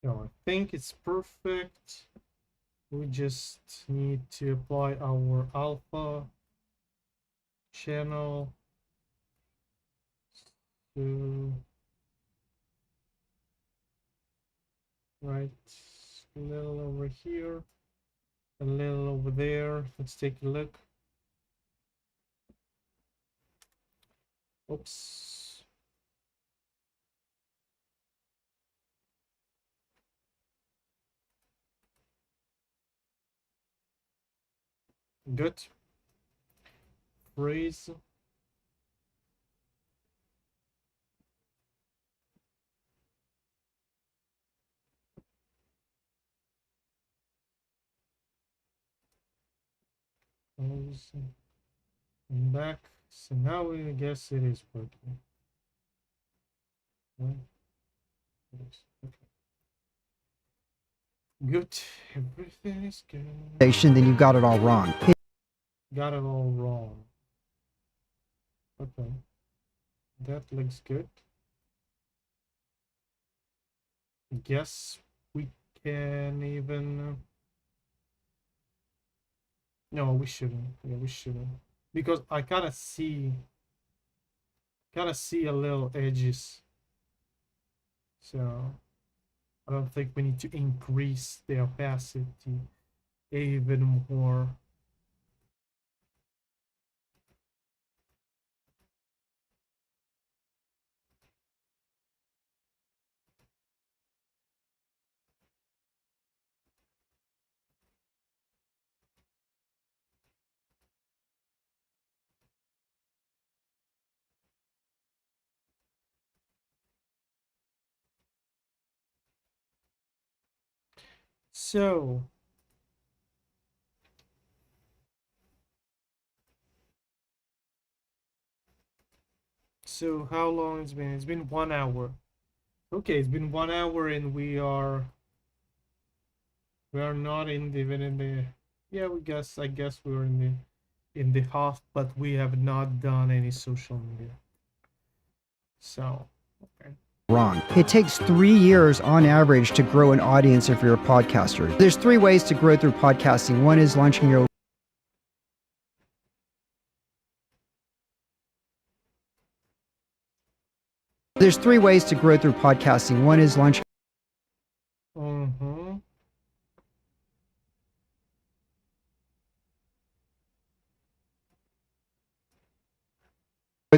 So I think it's perfect. We just need to apply our alpha channel to right a little over here, a little over there. Let's take a look. Oops. Good. Freeze. Close. And back. So now I guess it is working. Right? Yes. Okay. Good. Everything is good. Then you've got it all wrong. Got it all wrong. Okay. That looks good. Guess we can even. No, we shouldn't. Yeah, we shouldn't. Because I kind of see a little edges. So I don't think we need to increase the opacity even more. So how long it's been? It's been 1 hour. Okay, it's been 1 hour and we are not in the even in the yeah, I guess we're in the half, but we have not done any social media. So okay. Wrong. It takes 3 years on average to grow an audience if you're a podcaster. There's 3 ways to grow through podcasting. One is launching your There's 3 ways to grow through podcasting. One is launching Mm-hmm.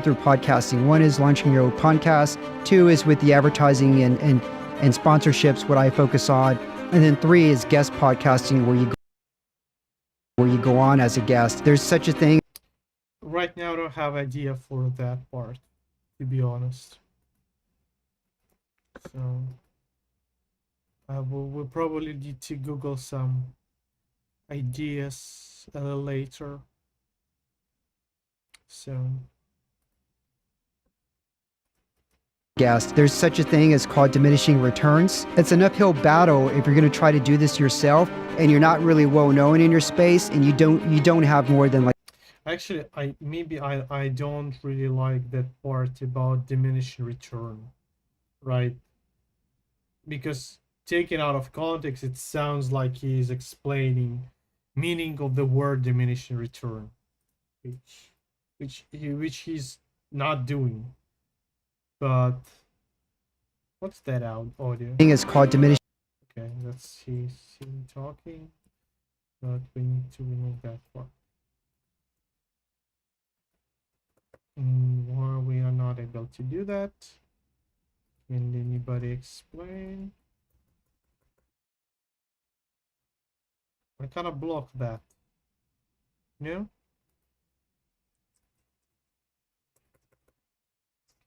through podcasting. One is launching your own podcast. Two is with the advertising and sponsorships, what I focus on. And then 3 is guest podcasting, where you go on as a guest. There's such a thing. Right now I don't have idea for that part, to be honest. So we'll probably need to Google some ideas a little later. So Guest. There's such a thing as called diminishing returns. It's an uphill battle if you're going to try to do this yourself and you're not really well known in your space and you don't have more than like actually I don't really like that part about diminishing return, right? Because taken out of context it sounds like he's explaining meaning of the word diminishing return, which he's not doing. But what's that audio? thing is called diminishing. Okay, that's him talking, but we need to remove that part. Why we are not able to do that? Can anybody explain? I kind of block that. No?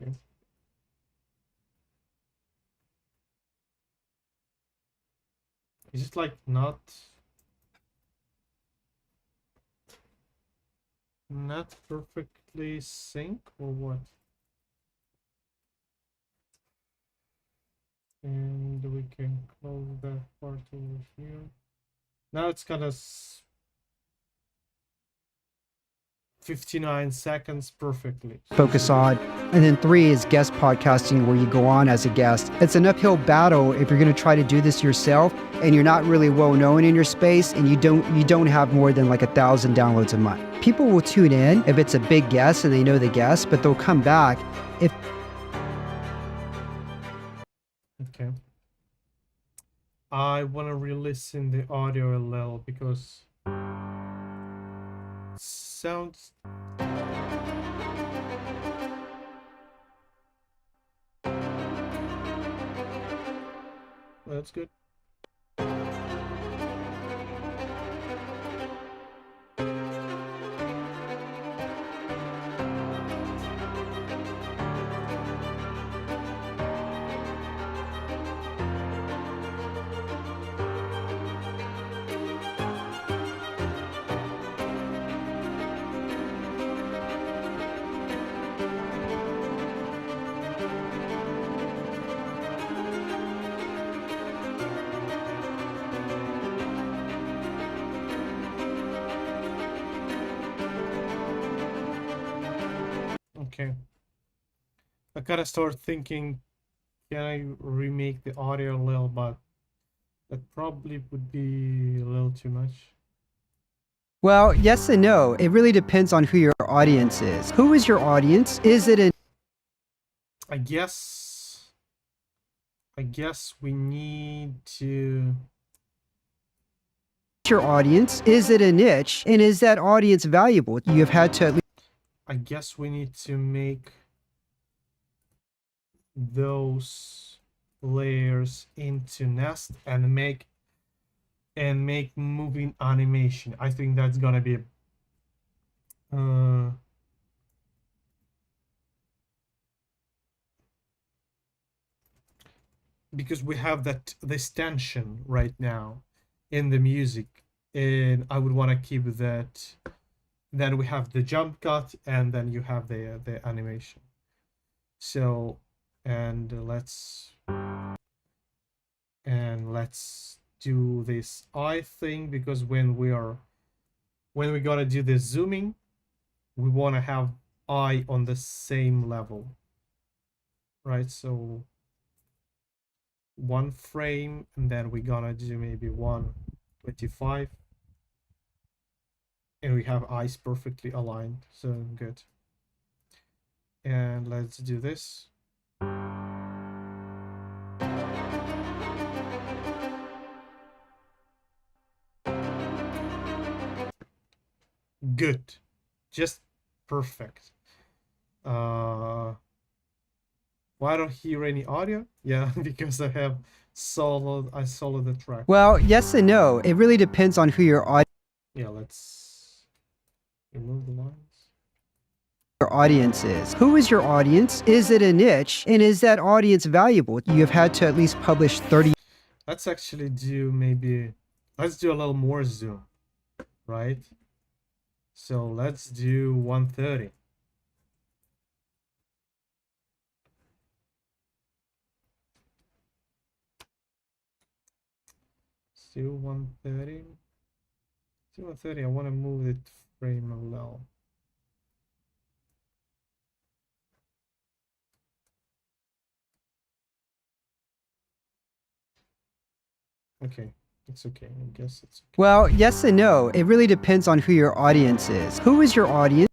Okay. Is it like not perfectly sync or what? And we can close that part over here. Now it's kind of 59 seconds perfectly. Focus on. And then 3 is guest podcasting, where you go on as a guest. It's an uphill battle if you're going to try to do this yourself and you're not really well known in your space and you don't have more than like 1,000 downloads a month. People will tune in if it's a big guest and they know the guest, but they'll come back if Okay. I want to re-listen the audio a little because it sounds that's good. Okay. I gotta start thinking, can I remake the audio a little, but that probably would be a little too much. Well, yes and no. It really depends on who your audience is. Who is your audience? Is it an I guess we need to. your audience? Is it a niche? And is that audience valuable? You have had to at least I guess we need to make those layers into nest and make moving animation. I think that's gonna be because we have this tension right now in the music, and I would want to keep that. Then we have the jump cut, and then you have the animation. So, and let's do this eye thing, because when we gotta do the zooming, we want to have eye on the same level, right? So one frame, and then we're gonna do maybe 125, and we have eyes perfectly aligned, so good. And let's do this. Good, just perfect. Why I don't hear any audio? Yeah, because I soloed the track. Well, yes and no. It really depends on who your Yeah, let's remove the lines. audience is. Who is your audience? Is it a niche? And is that audience valuable? You have had to at least publish 30. Let's actually do let's do a little more zoom, right? So let's do 130. Let's do 130. Do 130. I want to move the frame a little. Okay, it's okay. I guess it's okay. Well, yes and no. It really depends on who your audience is. Who is your audience?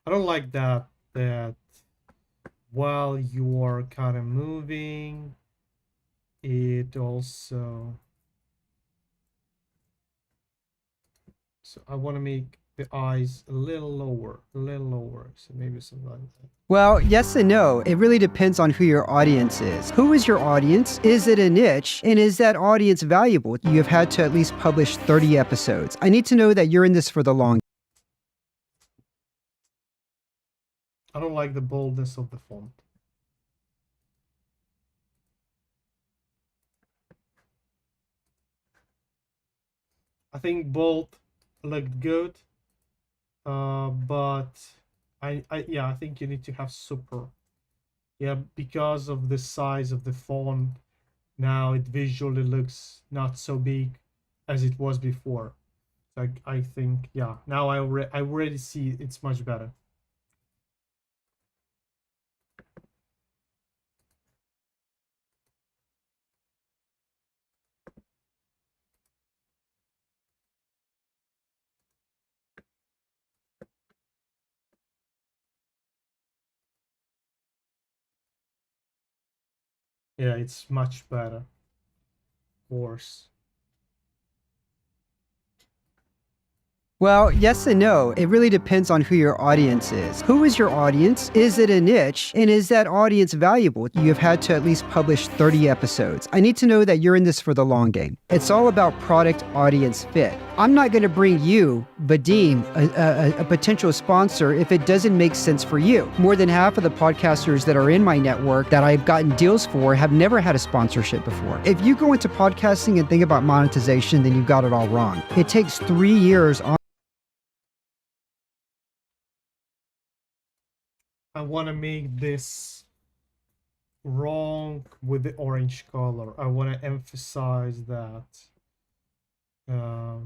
I don't like that while you are kind of moving, it also. So I want to make the eyes a little lower, so maybe something like that. Well, yes and no. It really depends on who your audience is. Who is your audience? Is it a niche? And is that audience valuable? You have had to at least publish 30 episodes. I need to know that you're in this for the long. I don't like the boldness of the font. I think bold looked good, but yeah, I think you need to have super. Yeah, because of the size of the font, now it visually looks not so big as it was before. Like, I think, yeah, now I already see it's much better. Yeah, it's much better, of course. Well, yes and no. It really depends on who your audience is. Who is your audience? Is it a niche? And is that audience valuable? You have had to at least publish 30 episodes. I need to know that you're in this for the long game. It's all about product audience fit. I'm not going to bring you, Vadim, a potential sponsor if it doesn't make sense for you. More than half of the podcasters that are in my network that I've gotten deals for have never had a sponsorship before. If you go into podcasting and think about monetization, then you've got it all wrong. It takes 3 years on. I want to make this wrong with the orange color. I want to emphasize that. I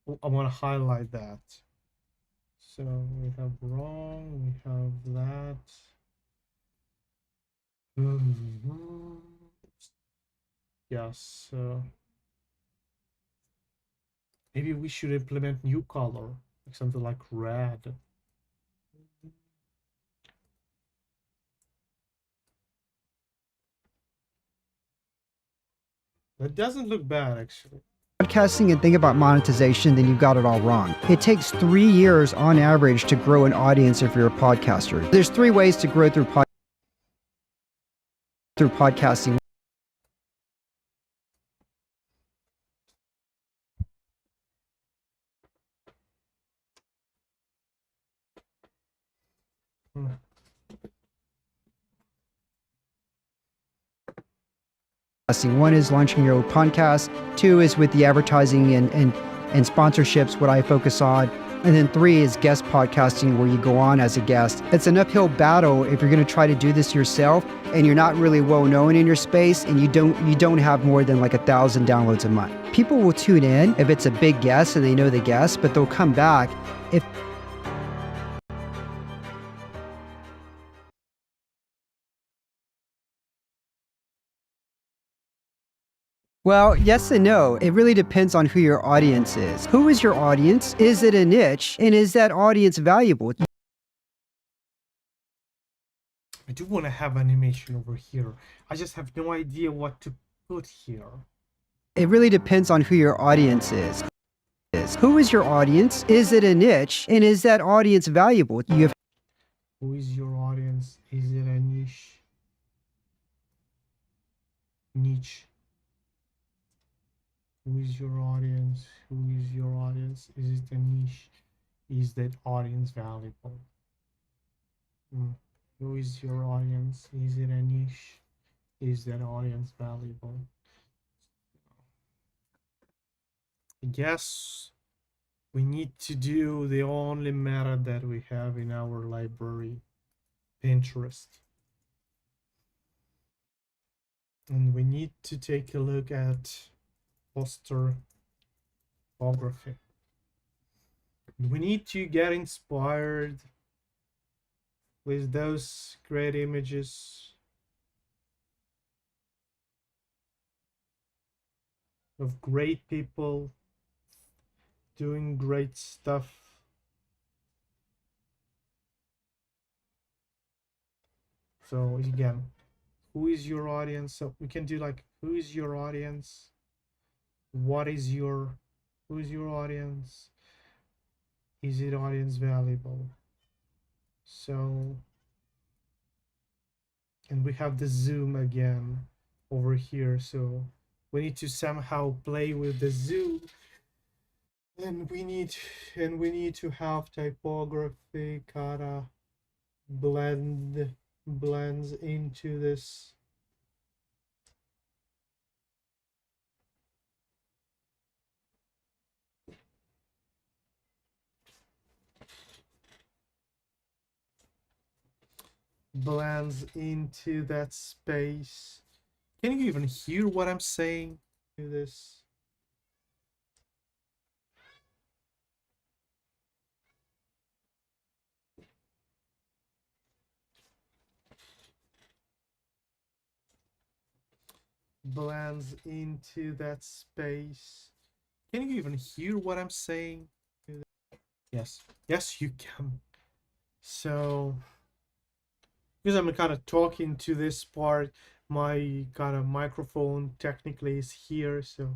want to highlight that. So we have wrong, we have that. Yes, maybe we should implement new color, like something like red. That doesn't look bad, actually. Podcasting and think about monetization, then you've got it all wrong. It takes 3 years on average to grow an audience if you're a podcaster. There's 3 ways to grow through podcasting. Hmm. One is launching your own podcast. 2 is with the advertising and sponsorships, what I focus on. And then 3 is guest podcasting, where you go on as a guest. It's an uphill battle if you're going to try to do this yourself and you're not really well known in your space and you don't have more than like 1,000 downloads a month. People will tune in if it's a big guest and they know the guest, but they'll come back if Well, yes and no. It really depends on who your audience is. Who is your audience? Is it a niche? And is that audience valuable? I do want to have animation over here. I just have no idea what to put here. It really depends on who your audience is. Who is your audience? Is it a niche? And is that audience valuable? You have Who is your audience? Is it a niche? Niche. Who is your audience? Who is your audience? Is it a niche? Is that audience valuable? Who is your audience? Is it a niche? Is that audience valuable? I guess we need to do the only meta that we have in our library, Pinterest. And we need to take a look at poster photography. We need to get inspired with those great images of great people doing great stuff. So again, who is your audience? So we can do like, who is your audience? What is your, who is your audience? Is it audience valuable? So, and we have the zoom again over here. So we need to somehow play with the zoom. And we need to have typography kinda blends into this. Blends into that space. Can you even hear what I'm saying? Do this. Blends into that space. Can you even hear what I'm saying? Yes, yes, you can. So, because I'm kind of talking to this part, my kind of microphone technically is here. So,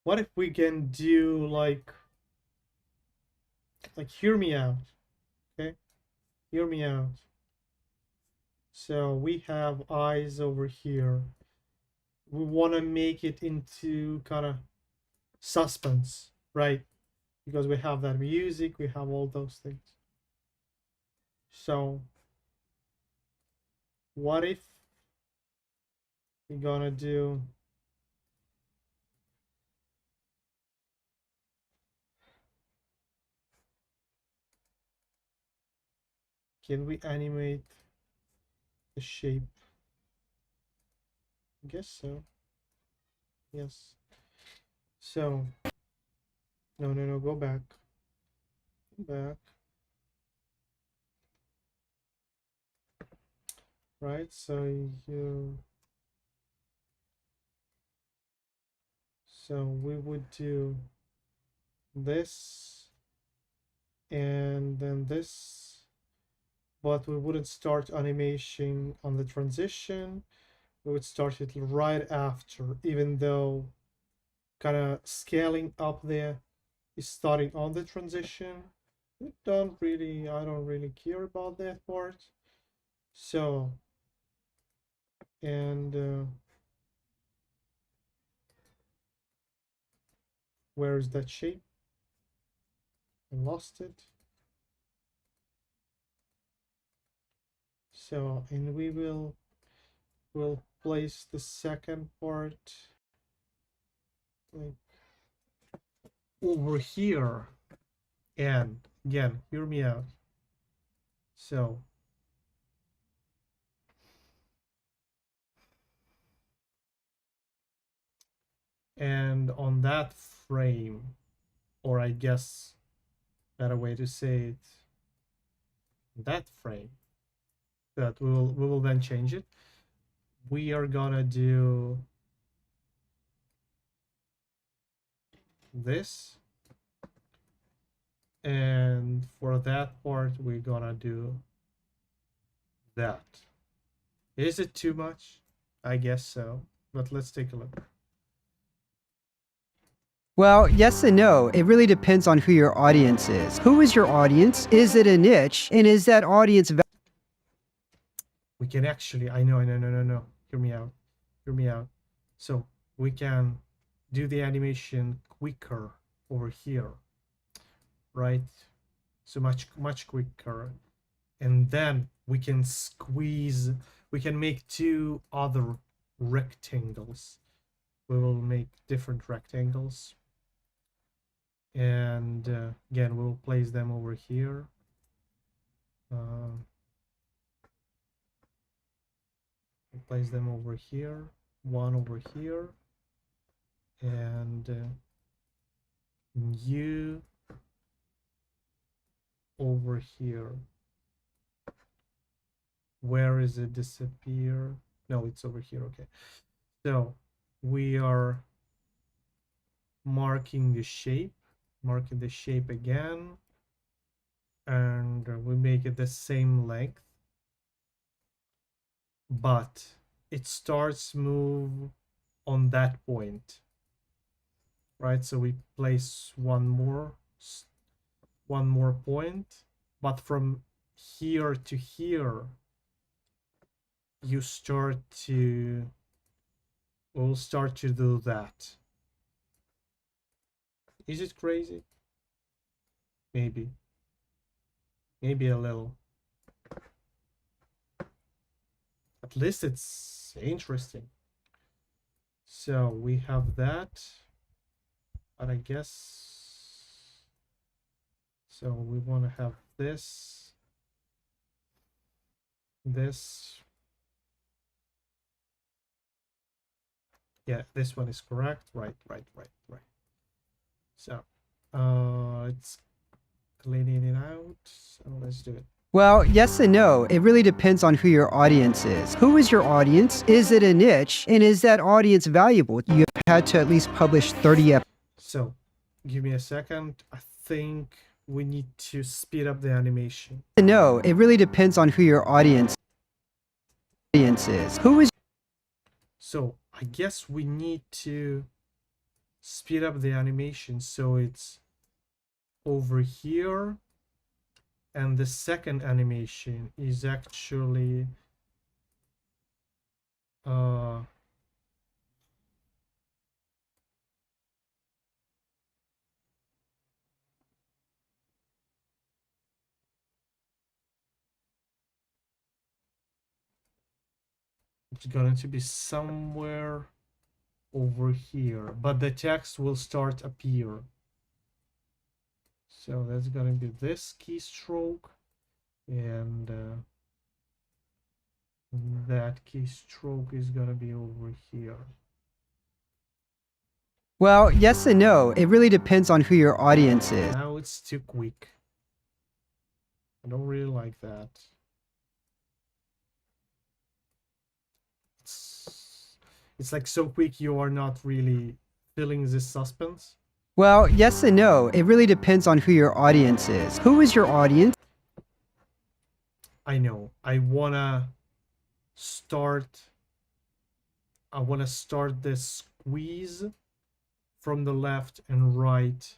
what if we can do like hear me out, okay? Hear me out. So we have eyes over here. We want to make it into kind of suspense, right? Because we have that music, we have all those things. So what if we're gonna do can we animate the shape? I guess so. Yes. So no, go back. Go back. Right, so we would do this and then this, but we wouldn't start animation on the transition. We would start it right after, even though kind of scaling up there is starting on the transition. I don't really care about that part. So, and where is that shape? I lost it. So, and we'll place the second part like over here. And again, hear me out. So, and on that frame, or I guess better way to say it, that frame, that we will then change it. We are gonna do this, and for that part we're gonna do that. Is it too much? I guess so, but let's take a look. Well, yes and no. It really depends on who your audience is. Who is your audience? Is it a niche? And is that audience We can actually, I know, no, hear me out, hear me out. So we can do the animation quicker over here, right? So much quicker, and then we can squeeze, we can make two other rectangles. We will make different rectangles, and again we'll place them over here. We'll place them over here, one over here, and you over here. Where is it disappear? No, it's over here. Okay, so we are marking the shape again, and we make it the same length, but it starts move on that point, right? So we place one more point, but from here to here you start to we'll start to do that. Is it crazy? Maybe a little. At least it's interesting. So we have that, but I guess so we want to have this, yeah, this one is correct. Right. So it's cleaning it out, so let's do it. Well, yes and no. It really depends on who your audience is. Who is your audience? Is it a niche? And is that audience valuable? You have had to at least publish 30 episodes. So give me a second. I think we need to speed up the animation. No, it really depends on who your audience is. Who is So I guess we need to speed up the animation so it's over here, and the second animation is actually It's going to be somewhere over here, but the text will start appear. So that's going to be this keystroke, and that keystroke is going to be over here. Well, yes and no. It really depends on who your audience is. Now it's too quick. I don't really like that. It's like so quick you are not really feeling this suspense. Well, yes and no. It really depends on who your audience is. Who is your audience? I know. I wanna start this squeeze from the left and right.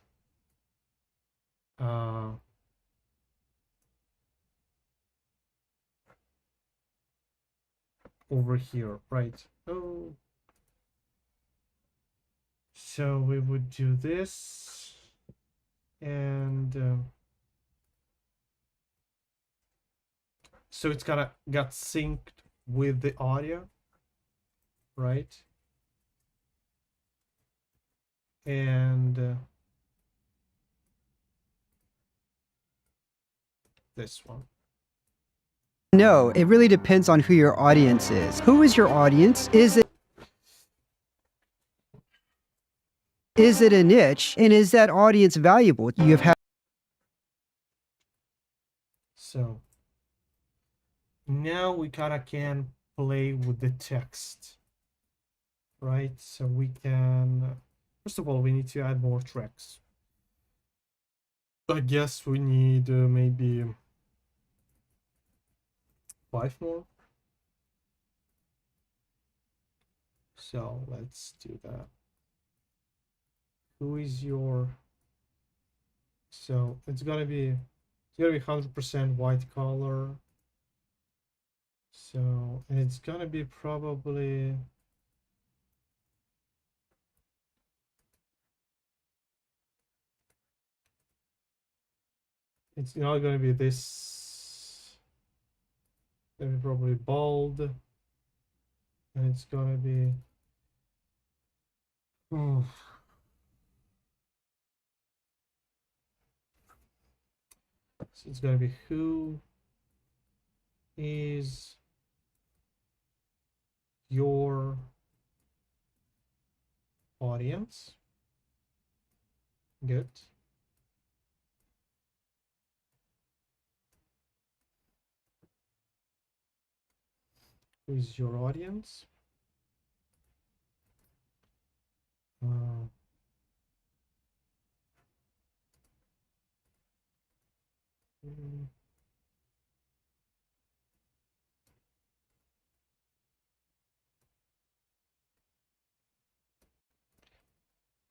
Over here, right? Oh. So we would do this, and so it's got synced with the audio, right? And this one. No, it really depends on who your audience is. Who is your audience? Is it a niche? And is that audience valuable? You have had. So now we kind of can play with the text, right? So we can, first of all, we need to add more tracks. I guess we need maybe 5 more. So let's do that. Who is your, so it's gonna be 100% white color. So, and it's gonna be probably it's not gonna be this, gonna be probably bold, and it's gonna be so it's gonna be who is your audience. Good. Who is your audience?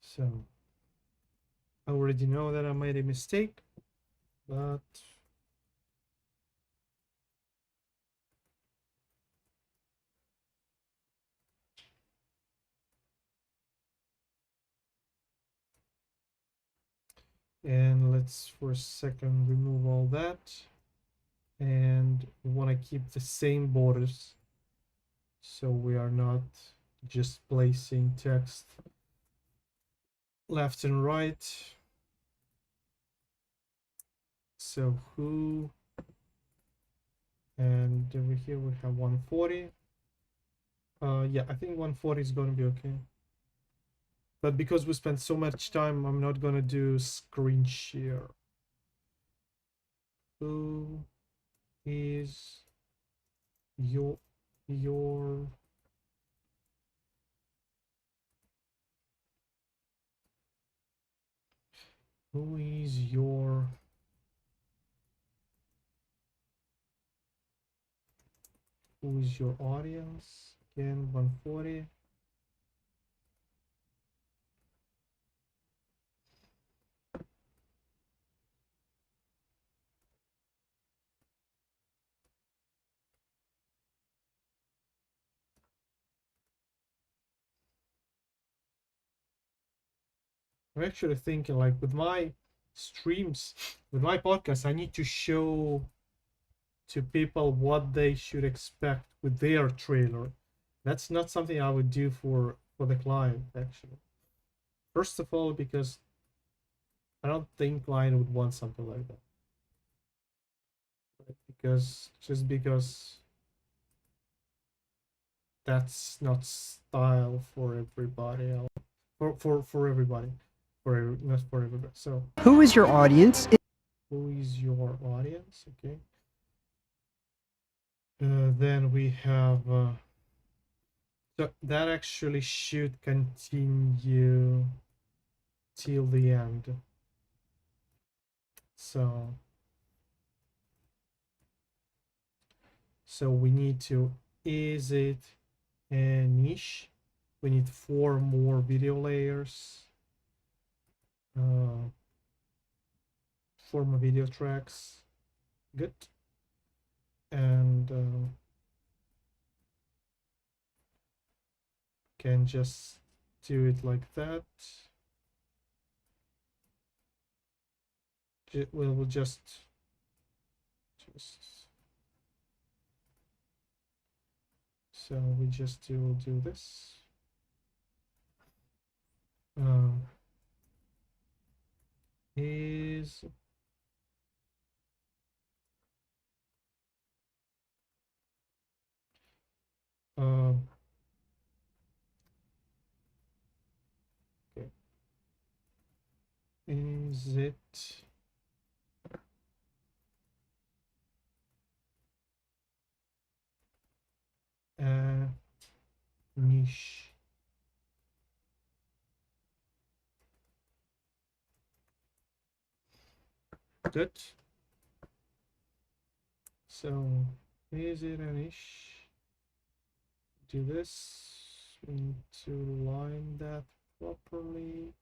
So I already know that I made a mistake, but and let's for a second remove all that, and we want to keep the same borders so we are not just placing text left and right. So who, and over here we have 140. Yeah, I think 140 is going to be okay. But because we spent so much time, I'm not going to do screen share. Who is your who is your who is your audience? Again, 140. I'm actually thinking, like, with my streams, with my podcast, I need to show to people what they should expect with their trailer. That's not something I would do for the client, actually. First of all, because I don't think client would want something like that. Right? Because that's not style for everybody else. For everybody. Not for everybody. So Who is your audience? who is your audience? Okay. Then we have so that actually should continue till the end. So we need to, is it a niche? We need 4 more video layers, 4 more video tracks. Good. And can just do it like that. We'll just so we just do this. Is okay. Is it a niche? Good. So is it a niche? Do this. We need to line that properly.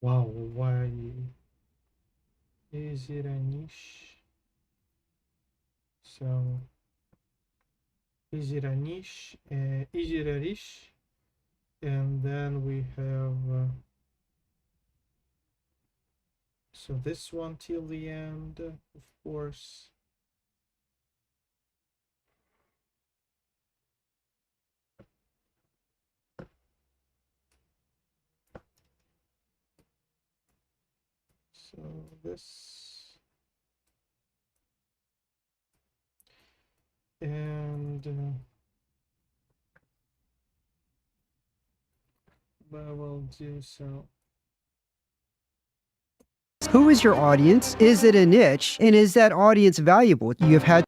Wow, why is it a niche? So is it a niche? Is it a niche? And then we have so this one till the end, of course. So this and but we'll do so. Who is your audience? Is it a niche? And is that audience valuable? You have had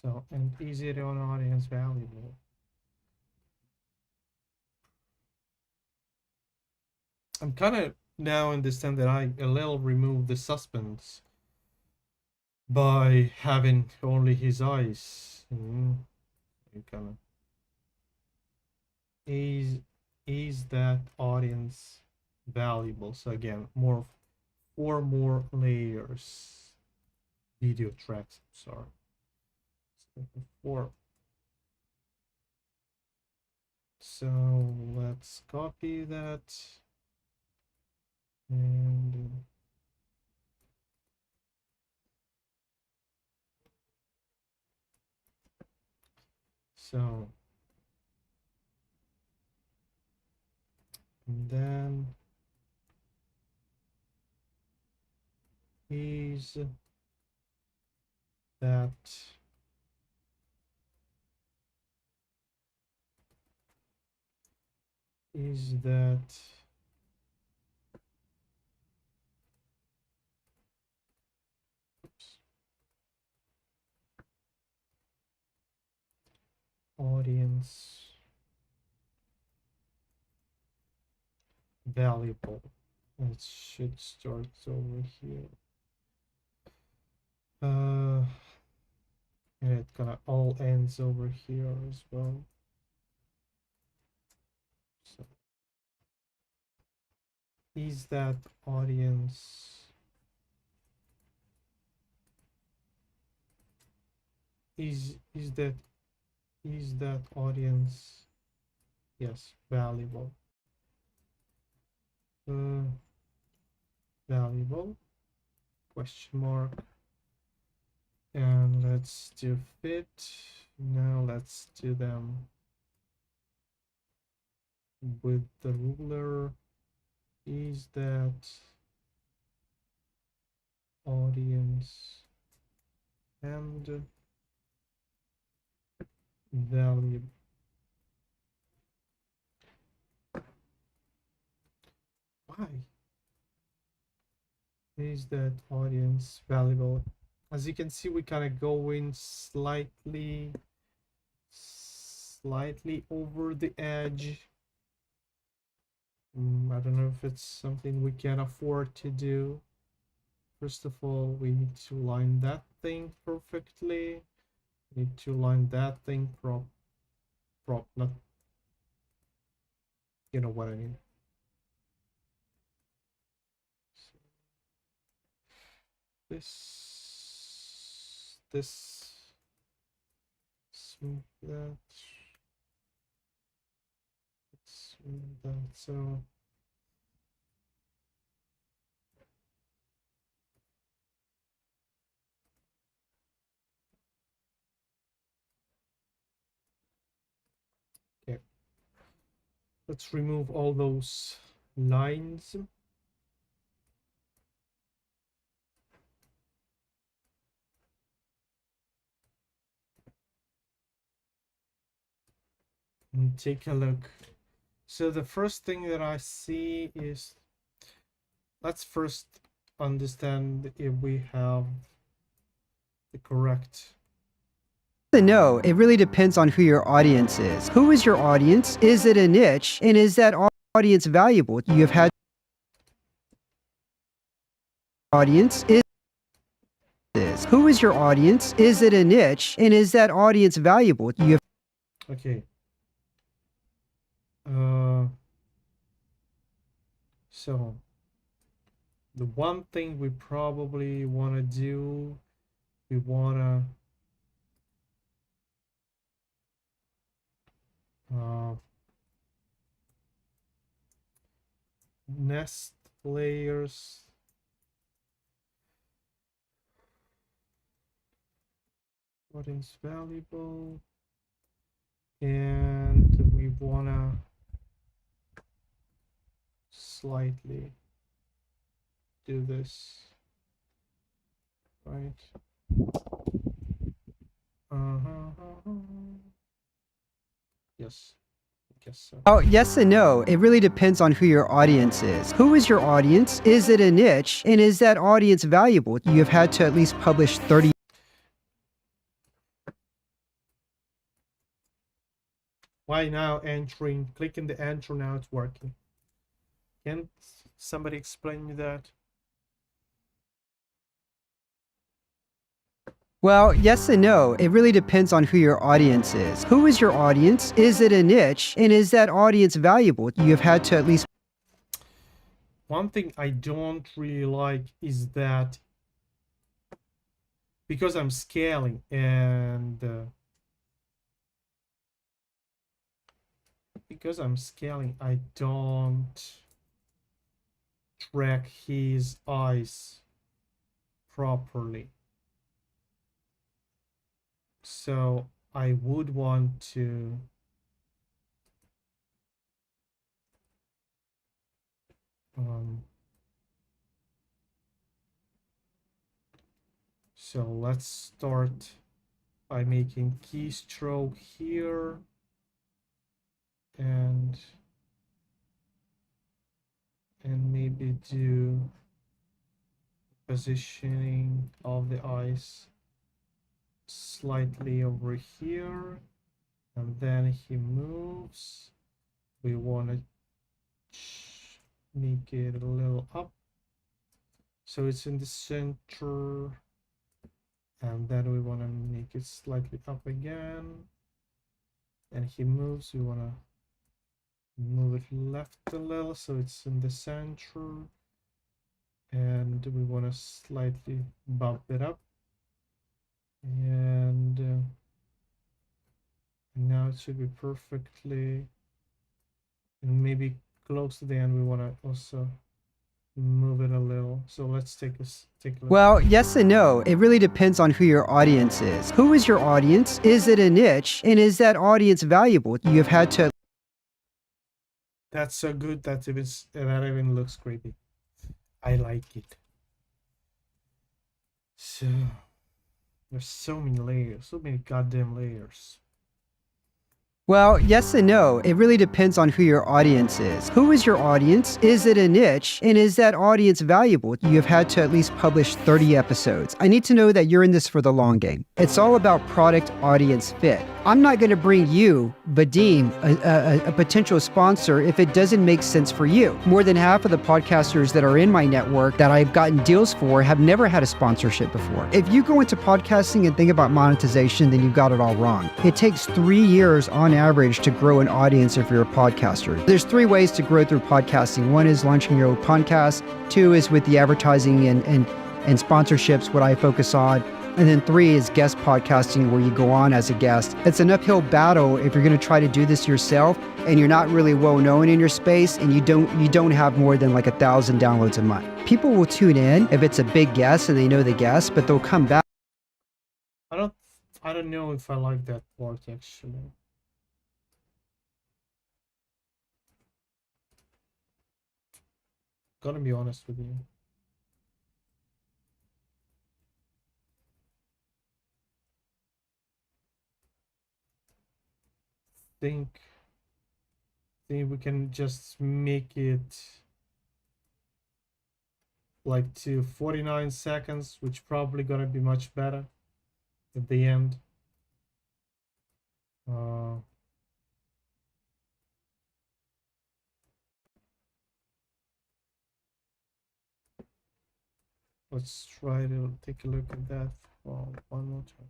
So, and is it an audience valuable? I'm kind of now understand that I a little remove the suspense by having only his eyes. Kind of is that audience valuable? So again, 4 more layers, video tracks. Sorry, so 4. So let's copy that and so and then is that audience valuable? It should start over here. And it kind of all ends over here as well. is that audience is that audience, yes, valuable? Valuable, question mark. And let's do fit. Now let's do them with the ruler. Is that audience and value? Why is that audience valuable? As you can see, we kind of go in slightly over the edge. I don't know if it's something we can afford to do. First of all, we need to line that thing perfectly. We need to line that thing not, you know what I mean. So this smooth that, smooth that. So okay, let's remove all those lines. And take a look. So the first thing that I see is, let's first understand if we have the correct. No, it really depends on who your audience is. Who is your audience? Is it a niche? And is that audience valuable? You have had audience is. Who is your audience? Is it a niche? And is that audience valuable? You have Okay. So the one thing we probably want to do, we want to nest layers. What is valuable? And we want to slightly do this, right? Yes, I guess so. Oh, yes and no. It really depends on who your audience is. Who is your audience? Is it a niche? And is that audience valuable? You have had to at least publish 30. Why now entering? Clicking the enter, now it's working. Can somebody explain me that? Well, yes and no. It really depends on who your audience is. Who is your audience? Is it a niche? And is that audience valuable? You have had to at least. One thing I don't really like is that because I'm scaling and I don't track his eyes properly. So I would want to so let's start by making keystroke here and maybe do positioning of the eyes slightly over here, and then he moves. We want to make it a little up so it's in the center, and then we want to make it slightly up again, and he moves. We want to Move it left a little so it's in the center. And we want to slightly bump it up. And now it should be perfectly. And maybe close to the end, we want to also move it a little. So let's take a look. Well, yes and no. It really depends on who your audience is. Who is your audience? Is it a niche? And is that audience valuable? You have had to. That's so good that even looks creepy. I like it. So there's so many layers, so many goddamn layers. Well, yes and no. It really depends on who your audience is. Who is your audience? Is it a niche? And is that audience valuable? You have had to at least publish 30 episodes. I need to know that you're in this for the long game. It's all about product audience fit. I'm not going to bring you, Vadim, a potential sponsor if it doesn't make sense for you. More than half of the podcasters that are in my network that I've gotten deals for have never had a sponsorship before. If you go into podcasting and think about monetization, then you've got it all wrong. It takes 3 years on average to grow an audience if you're a podcaster. There's 3 ways to grow through podcasting. 1 is launching your own podcast. 2 is with the advertising and sponsorships, what I focus on. And then 3 is guest podcasting, where you go on as a guest. It's an uphill battle if you're going to try to do this yourself and you're not really well known in your space and you don't have more than like 1,000 downloads a month. People will tune in if it's a big guest and they know the guest, but they'll come back. I don't know if I like that part actually. Gotta be honest with you. Think we can just make it like to 49 seconds, which probably gonna be much better at the end. Let's try to take a look at that one more time.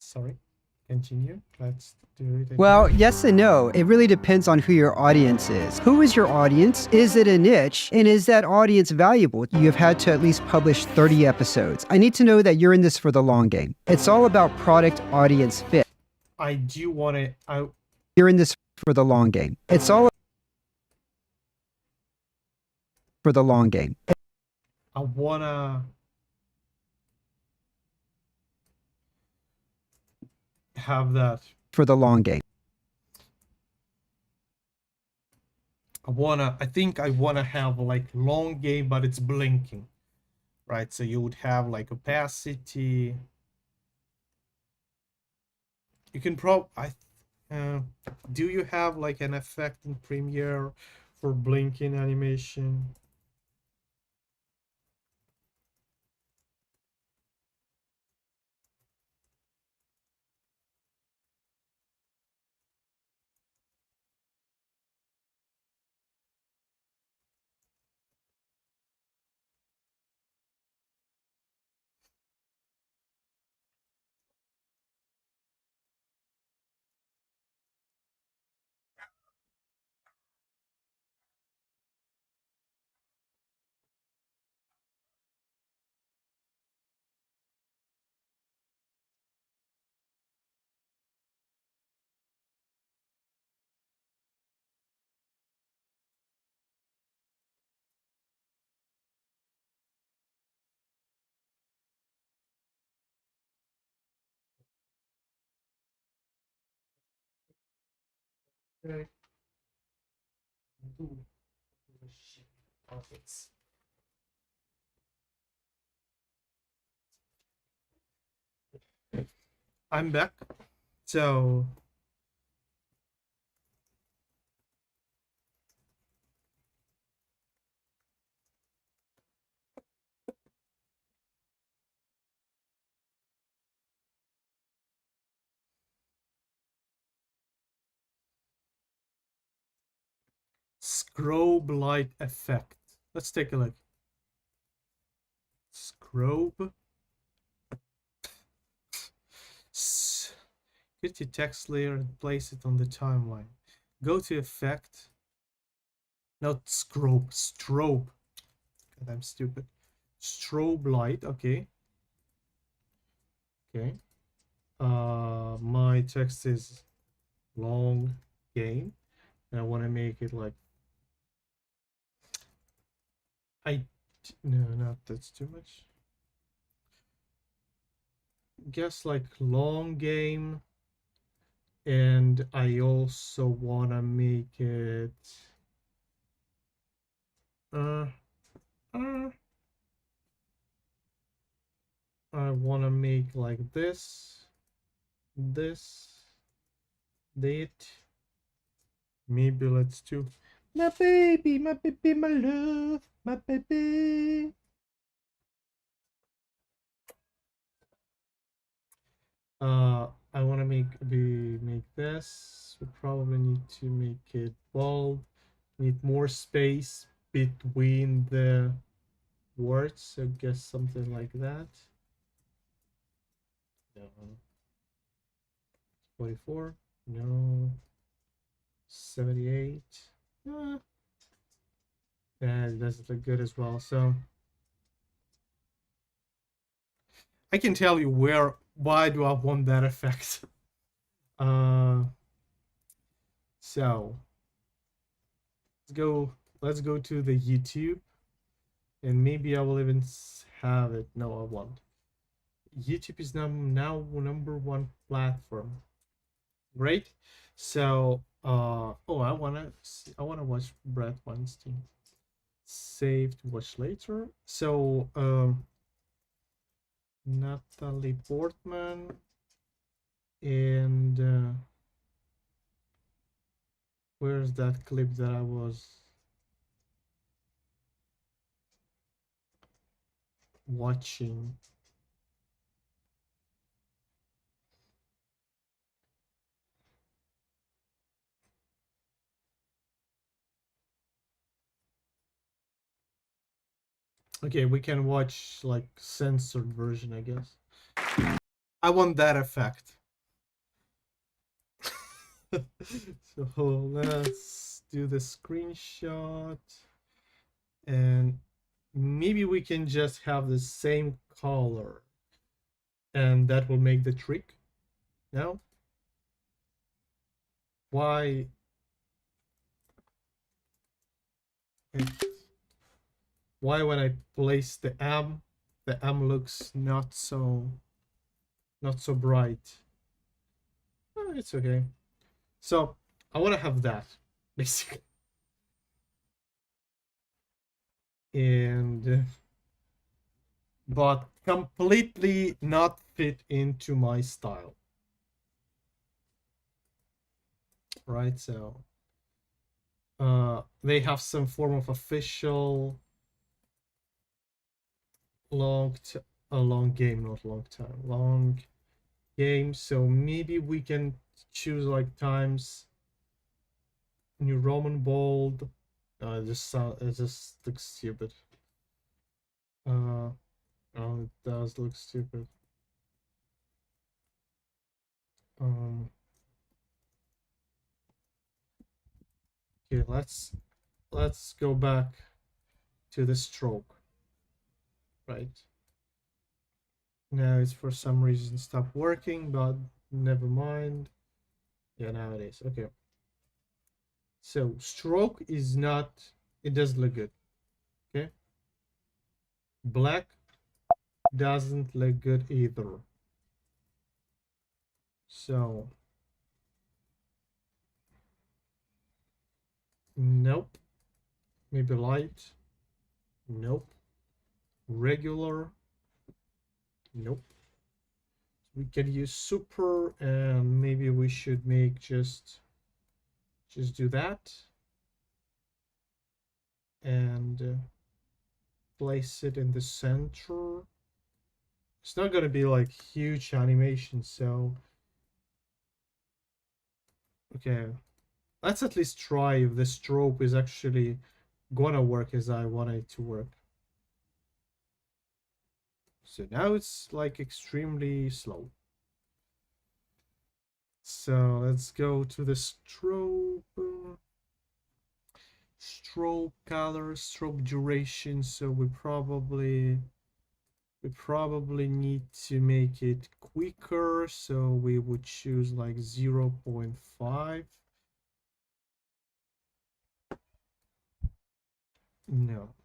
Sorry, continue. Let's do it again. Well, yes and no. It really depends on who your audience is. Who is your audience? Is it a niche? And is that audience valuable? You have had to at least publish 30 episodes. I need to know that you're in this for the long game. It's all about product audience fit. I do want to. You're in this for the long game. It's all for the long game. I wanna have that. For the long game. I think I wanna have like long game, but it's blinking, right? So you would have like opacity. You can do you have like an effect in Premiere for blinking animation? Okay. I'm back. So strobe light effect. Let's take a look. Strobe. Get your text layer and place it on the timeline. Go to effect. Not strobe. Strobe. God, I'm stupid. Strobe light. Okay. Okay. My text is long game. And I want to make it like no, not that's too much. Guess like long game, and I also want to make it I want to make like this that. Maybe let's do my baby, my love, my baby. I want to make this. We probably need to make it bold. Need more space between the words. So guess something like that. 44. No. 78. That doesn't look good as well. So I can tell you why do I want that effect. So let's go to the YouTube, and maybe I will even have it. No, I won't. YouTube is now number one platform. Great. So oh, I wanna watch Brett Weinstein. Save to watch later. So Natalie Portman and where's that clip that I was watching? Okay, we can watch like censored version, I guess. I want that effect. So let's do the screenshot, and maybe we can just have the same color, and that will make the trick. No? Why? Why when I place the M looks not so bright? Oh, it's okay. So I want to have that basically, and but completely not fit into my style, right? So they have some form of official long game, not long time, long game. So maybe we can choose like times New Roman bold. It just looks stupid. Oh, it does look stupid. Okay, let's go back to the stroke. Right now it's for some reason stopped working, but never mind. Yeah, now it is. Okay, so stroke is not, it doesn't look good. Okay, black doesn't look good either. So nope. Maybe light. Nope. Regular. Nope. We can use super, and maybe we should make just do that and place it in the center. It's not going to be like huge animation, so okay, Let's at least try if the strobe is actually gonna work as I want it to work. So now it's like extremely slow. So let's go to the strobe. Strobe color, strobe duration. So we probably need to make it quicker. So we would choose like 0.5. No.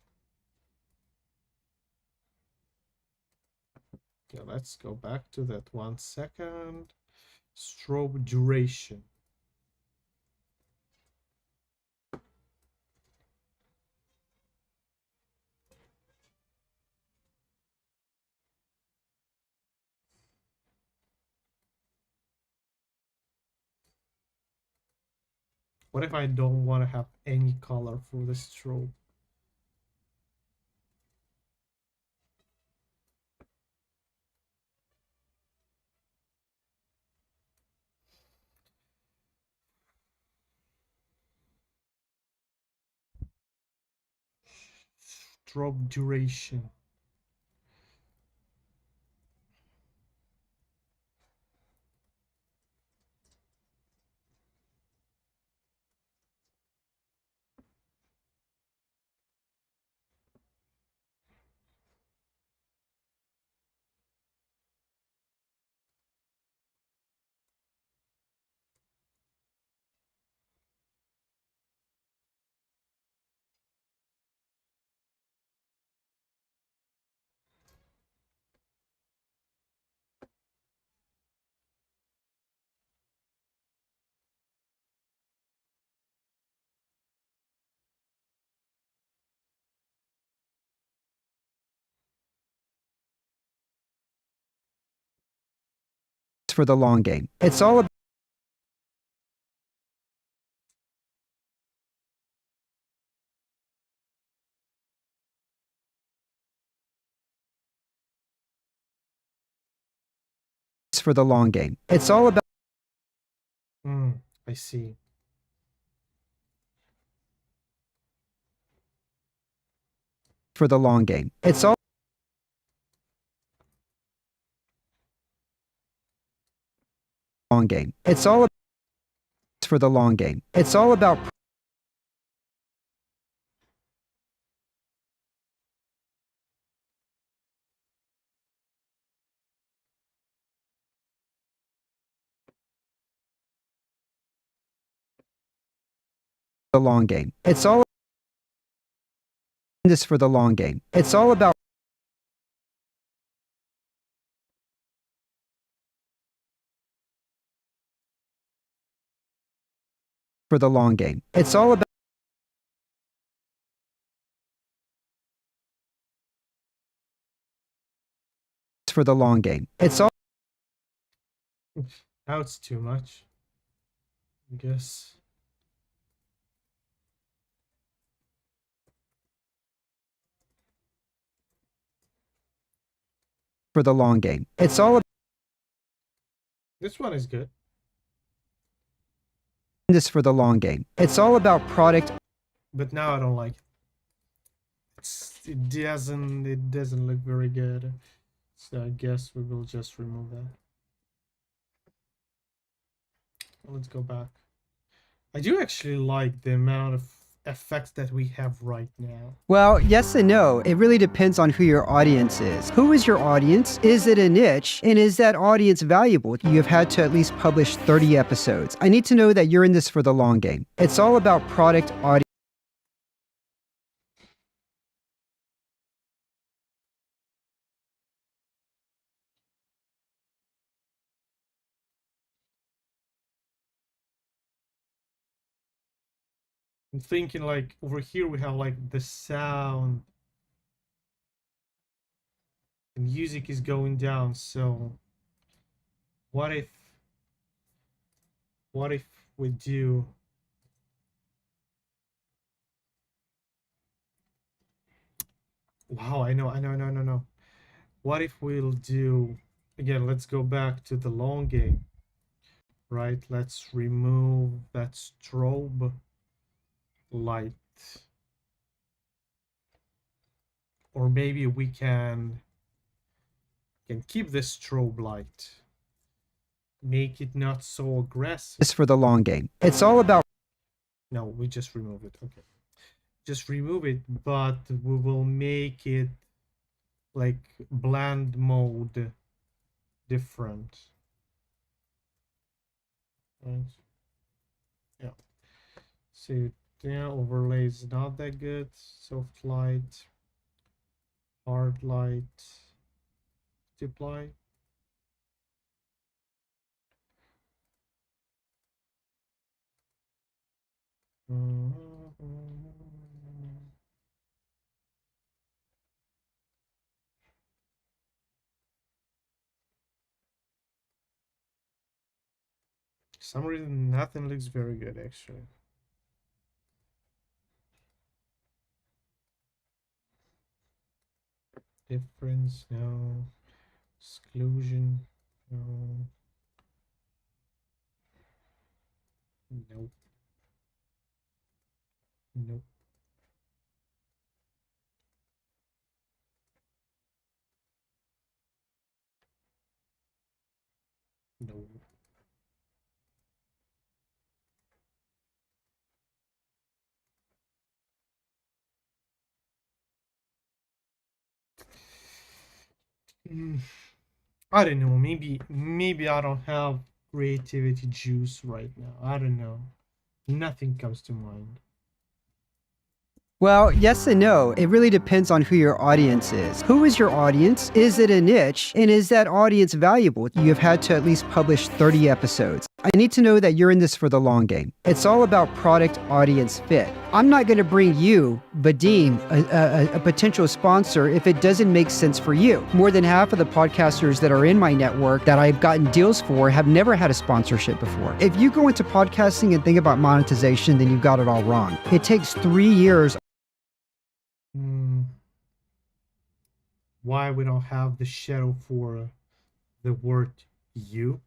Okay, let's go back to that 1 second. Strobe duration. What if I don't want to have any color for the strobe? Strobe duration. For the long game. It's all about for the long game. It's all about I see. for the long game. It's all long game. It's all for the long game. It's all about the long game. It's all this for the long game. It's all about for the long game. It's all about for the long game. It's all Now it's too much, I guess. for the long game. It's all This one is good. this for the long game. It's all about product But now I don't like it. It doesn't look very good. So I guess we will just remove that. Let's go back. I do actually like the amount of effects that we have right now. Well, yes and no. It really depends on who your audience is. Who is your audience? Is it a niche? And is that audience valuable? You have had to at least publish 30 episodes. I need to know that you're in this for the long game. It's all about product, audience. I'm thinking like over here we have like the sound. The music is going down, so what if we do wow, I know. What if we'll do again, let's go back to the long game. right? Let's remove that strobe light. Or maybe we can keep this strobe light. Make it not so aggressive. This for the long game. It's all about No, we just remove it. Okay. Just remove it, but we will make it like blend mode different. Right? Yeah. So yeah, overlay is not that good. Soft light, hard light, multiply. For some reason, nothing looks very good actually. Difference, no. Exclusion, no. Nope. Nope. No. I don't know. Maybe I don't have creativity juice right now. I don't know. Nothing comes to mind. Well, yes and no. It really depends on who your audience is. Who is your audience? Is it a niche? And is that audience valuable? You have had to at least publish 30 episodes. I need to know that you're in this for the long game. It's all about product audience fit. I'm not going to bring you, Vadim, a potential sponsor if it doesn't make sense for you. More than half of the podcasters that are in my network that I've gotten deals for have never had a sponsorship before. If you go into podcasting and think about monetization, then you've got it all wrong. It takes 3 years. Why we don't have the shadow for the word you?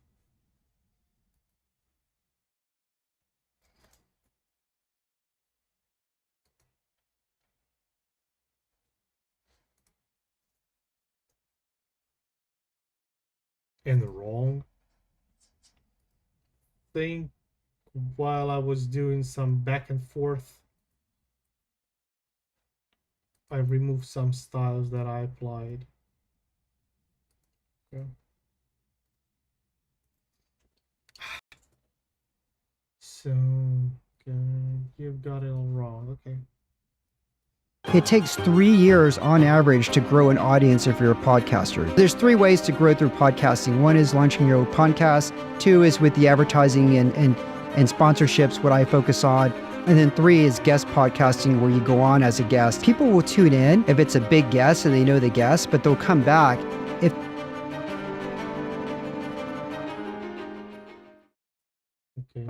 And the wrong thing while I was doing some back and forth. I removed some styles that I applied. Okay. So, you've got it all wrong. Okay. It takes 3 years on average to grow an audience if you're a podcaster. There's 3 ways to grow through podcasting. 1 is launching your own podcast. 2 is with the advertising and sponsorships, what I focus on. And then 3 is guest podcasting, where you go on as a guest. People will tune in if it's a big guest and they know the guest, but they'll come back if Okay.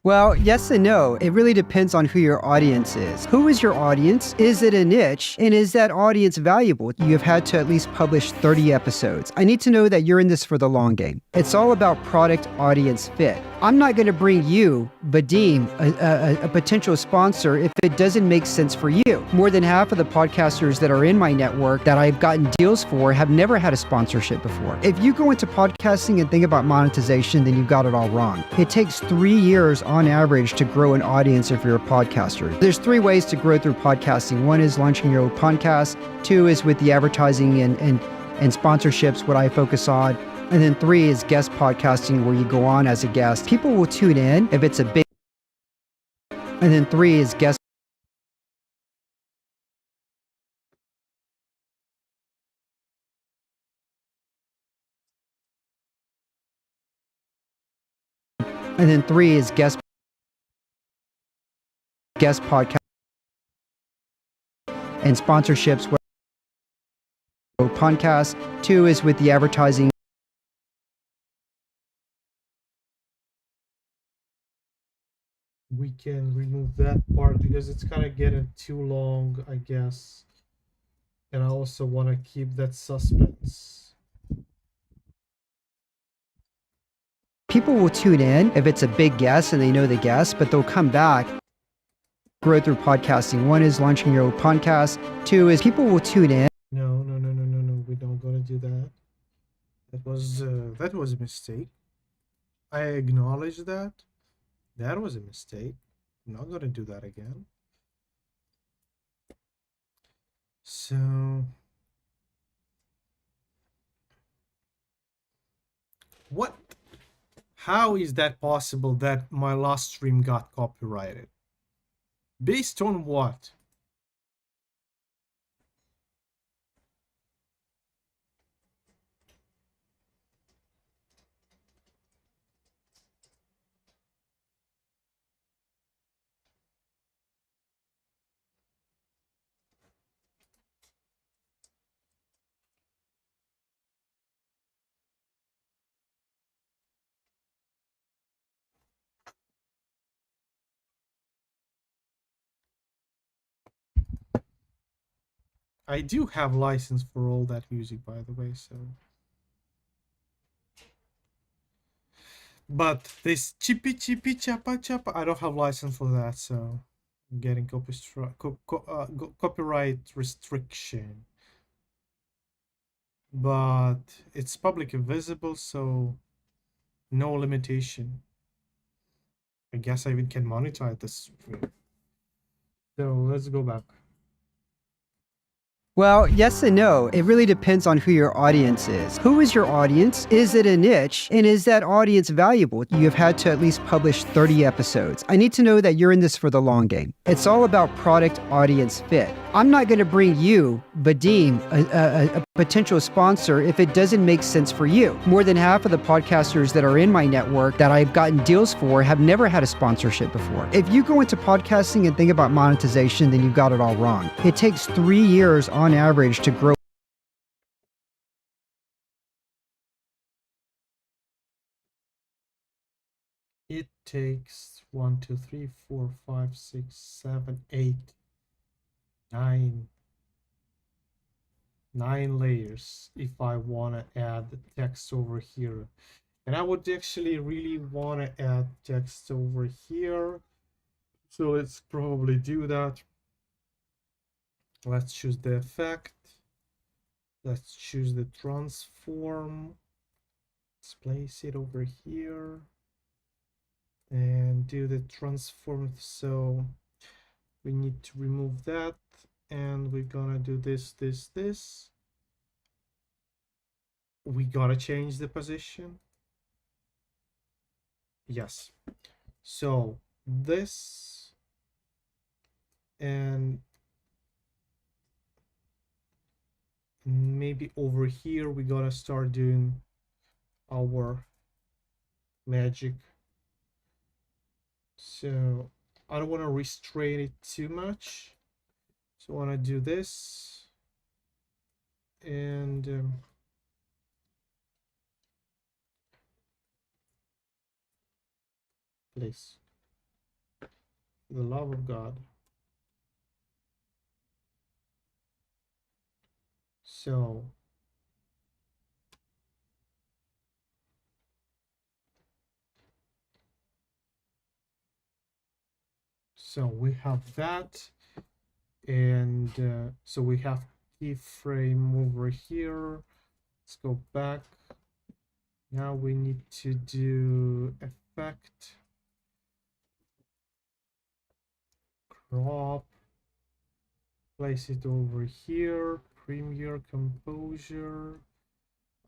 Well, yes and no. It really depends on who your audience is. Who is your audience? Is it a niche? And is that audience valuable? You have had to at least publish 30 episodes. I need to know that you're in this for the long game. It's all about product audience fit. I'm not going to bring you, Vadim, a potential sponsor if it doesn't make sense for you. More than half of the podcasters that are in my network that I've gotten deals for have never had a sponsorship before. If you go into podcasting and think about monetization, then you've got it all wrong. It takes 3 years on average to grow an audience if you're a podcaster. There's 3 ways to grow through podcasting. 1 is launching your own podcast. 2 is with the advertising and sponsorships, what I focus on. And then 3 is guest podcasting, where you go on as a guest. People will tune in if it's a big. And then 3 is guest. And then 3 is guest podcast and sponsorships, what podcast. 2 is with the advertising. We can remove that part because it's kind of getting too long, I guess. And I also want to keep that suspense. People will tune in if it's a big guest and they know the guest, but they'll come back. Growth through podcasting. One is launching your own podcast. Two is people will tune in. No, no, no, no, no, no. We don't gonna do that. That was a mistake. I acknowledge that. That was a mistake. I'm not gonna do that again. So what? How is that possible that my last stream got copyrighted? Based on what? I do have license for all that music, by the way, so. But this chippy chippy chappa chappa, I don't have license for that, so I'm getting copyright restriction. But it's publicly visible, so no limitation. I guess I even can monetize this. So let's go back. Well, yes and no. It really depends on who your audience is. Who is your audience? Is it a niche? And is that audience valuable? You have had to at least publish 30 episodes. I need to know that you're in this for the long game. It's all about product audience fit. I'm not going to bring you, Vadim, a potential sponsor if it doesn't make sense for you. More than half of the podcasters that are in my network that I've gotten deals for have never had a sponsorship before. If you go into podcasting and think about monetization, then you've got it all wrong. It takes 3 years on average to grow. It takes 1, 2, 3, 4, 5, 6, 7, 8, 9 layers if I want to add the text over here. And I would actually really want to add text over here. So let's probably do that. Let's choose the effect. Let's choose the transform. Let's place it over here and do the transform. So we need to remove that, and we're gonna do this. We gotta change the position. Yes. So this, and maybe over here we gotta start doing our magic. So I don't want to restrain it too much, so I want to do this, and please, for the love of God. So we have that, and so we have keyframe over here. Let's go back. Now we need to do effect, crop, place it over here, premiere composure.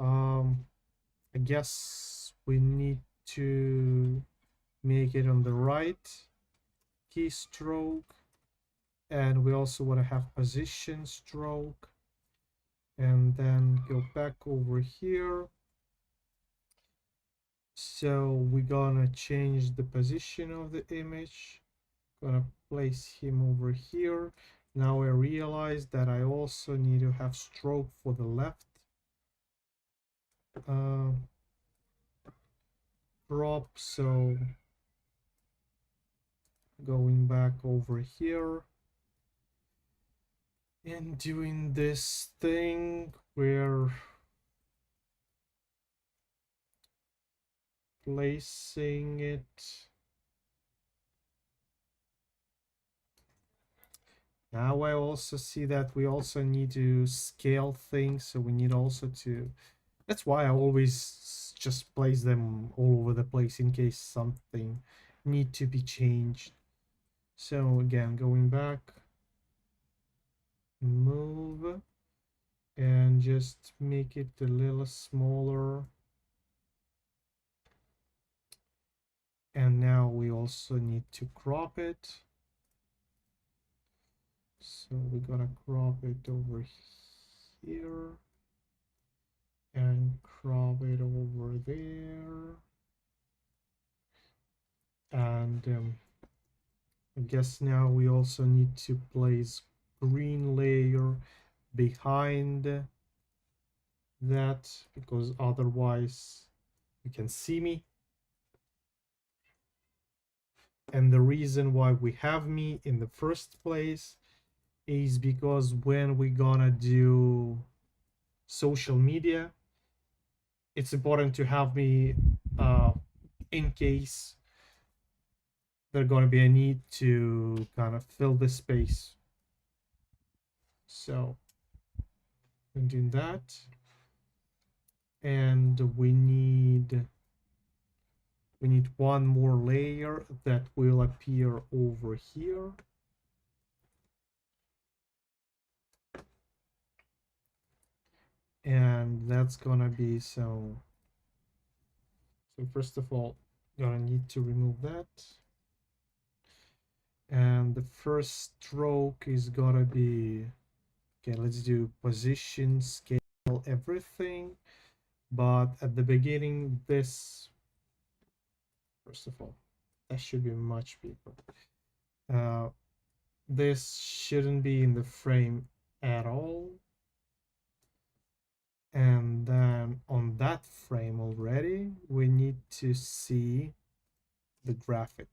I guess we need to make it on the right keystroke, and we also want to have position stroke, and then go back over here. So we're gonna change the position of the image, gonna place him over here. Now I realize that I also need to have stroke for the left. Crop, so going back over here, And doing this thing where placing it. Now I also see that we also need to scale things, so we need also to, that's why I always just place them all over the place in case something need to be changed. So again, going back, move, and just make it a little smaller. And now we also need to crop it. So we're gonna crop it over here and crop it over there. And I guess now we also need to place green layer behind that, because otherwise you can see me. And the reason why we have me in the first place is because when we're gonna do social media, it's important to have me in case there's gonna be a need to kind of fill the space. So I'm doing that. And we need one more layer that will appear over here. And that's gonna be so first of all, gonna need to remove that. And the first stroke is gonna be, okay, let's do position, scale, everything. But at the beginning, this, first of all, that should be much bigger. This shouldn't be in the frame at all. And then on that frame already, we need to see the graphic.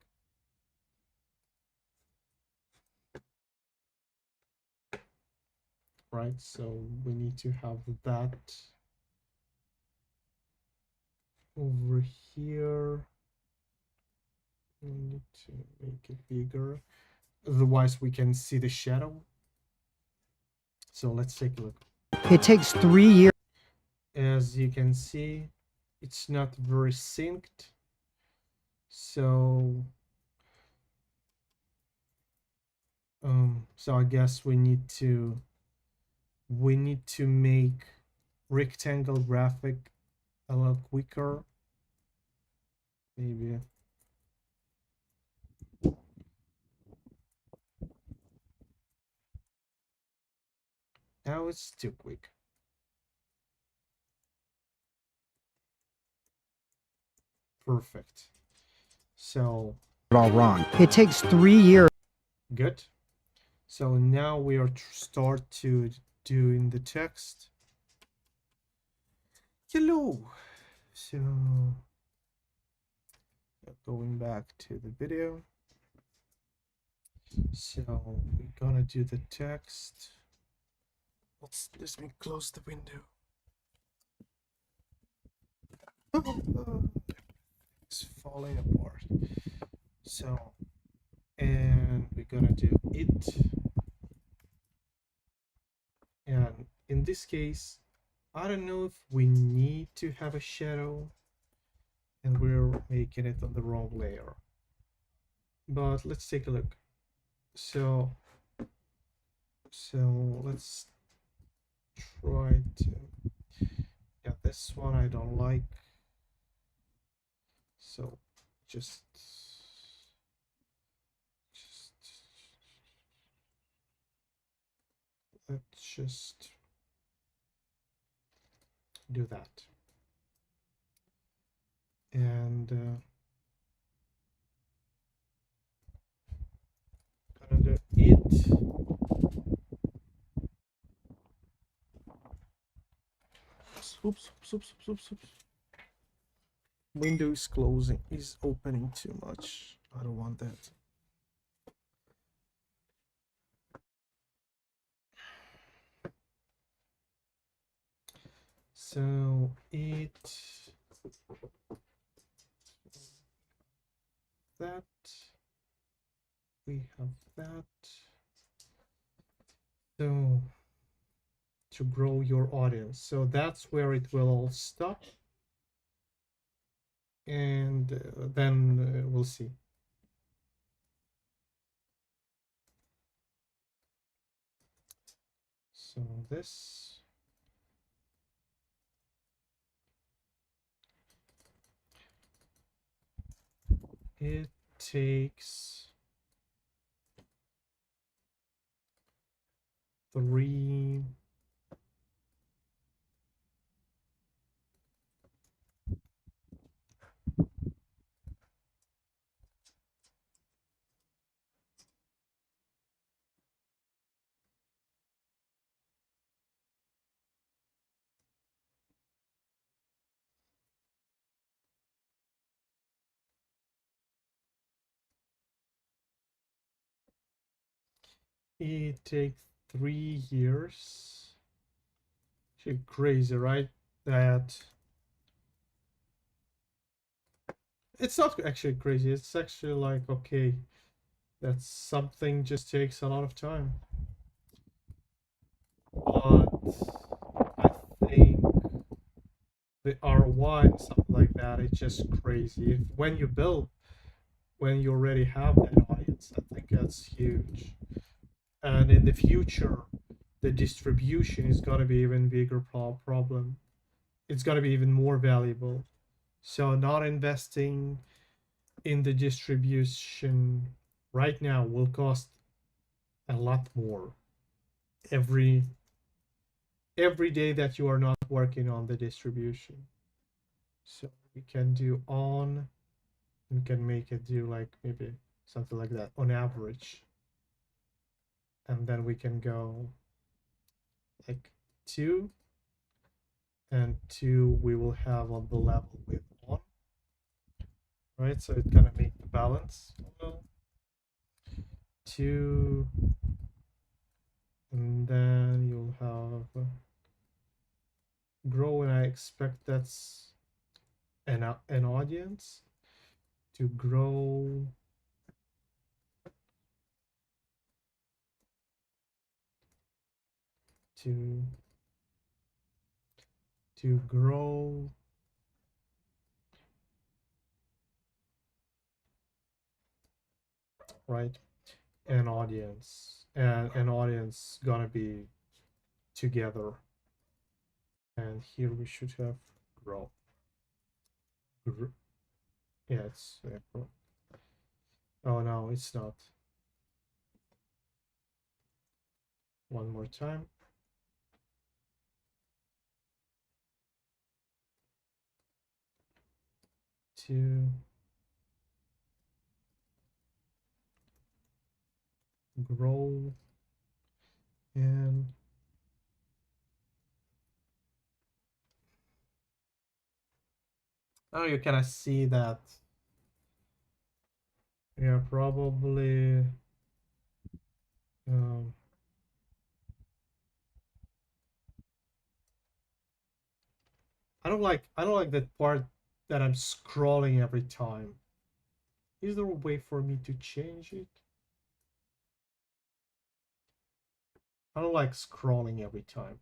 Right, so we need to have that over here. We need to make it bigger, otherwise we can see the shadow. So let's take a look. It takes 3 years. As you can see, it's not very synced. So I guess we need to make rectangle graphic a little quicker. Maybe now it's too quick. Perfect. So All wrong. It takes 3 years. good. So now we are start to doing the text. Hello. So going back to the video. So we're gonna do the text. Let me close the window. It's falling apart. So, and we're gonna do it. And in this case, I don't know if we need to have a shadow, and we're making it on the wrong layer. But let's take a look. So let's try to, yeah, this one I don't like. So just let's just do that. And gonna do it. Oops. Window is closing, is opening too much. I don't want that. So that we have that. So to grow your audience, so that's where it will all stop, and then we'll see. So this, it takes 3 it takes 3 years. Actually crazy, right? That it's not actually crazy, it's actually like, okay, that something just takes a lot of time. But I think the ROI and something like that, it's just crazy. If when you build, when you already have that audience, I think that's huge. And in the future, the distribution is going to be even bigger problem. It's going to be even more valuable. So not investing in the distribution right now will cost a lot more every day that you are not working on the distribution. So we can do on, we can make it do like maybe something like that on average, and then we can go like 2 and 2 we will have on the level with on, right? So it's gonna make the balance a little. 2, and then you'll have grow, and I expect that's an audience to grow to grow right, an audience, and an audience gonna be together, and here we should have grow. Yeah, it's grow. Oh no, it's not. One more time. To grow, and now you can see that. Yeah, probably um, I don't like that part that I'm scrolling every time. Is there a way for me to change it? I don't like scrolling every time.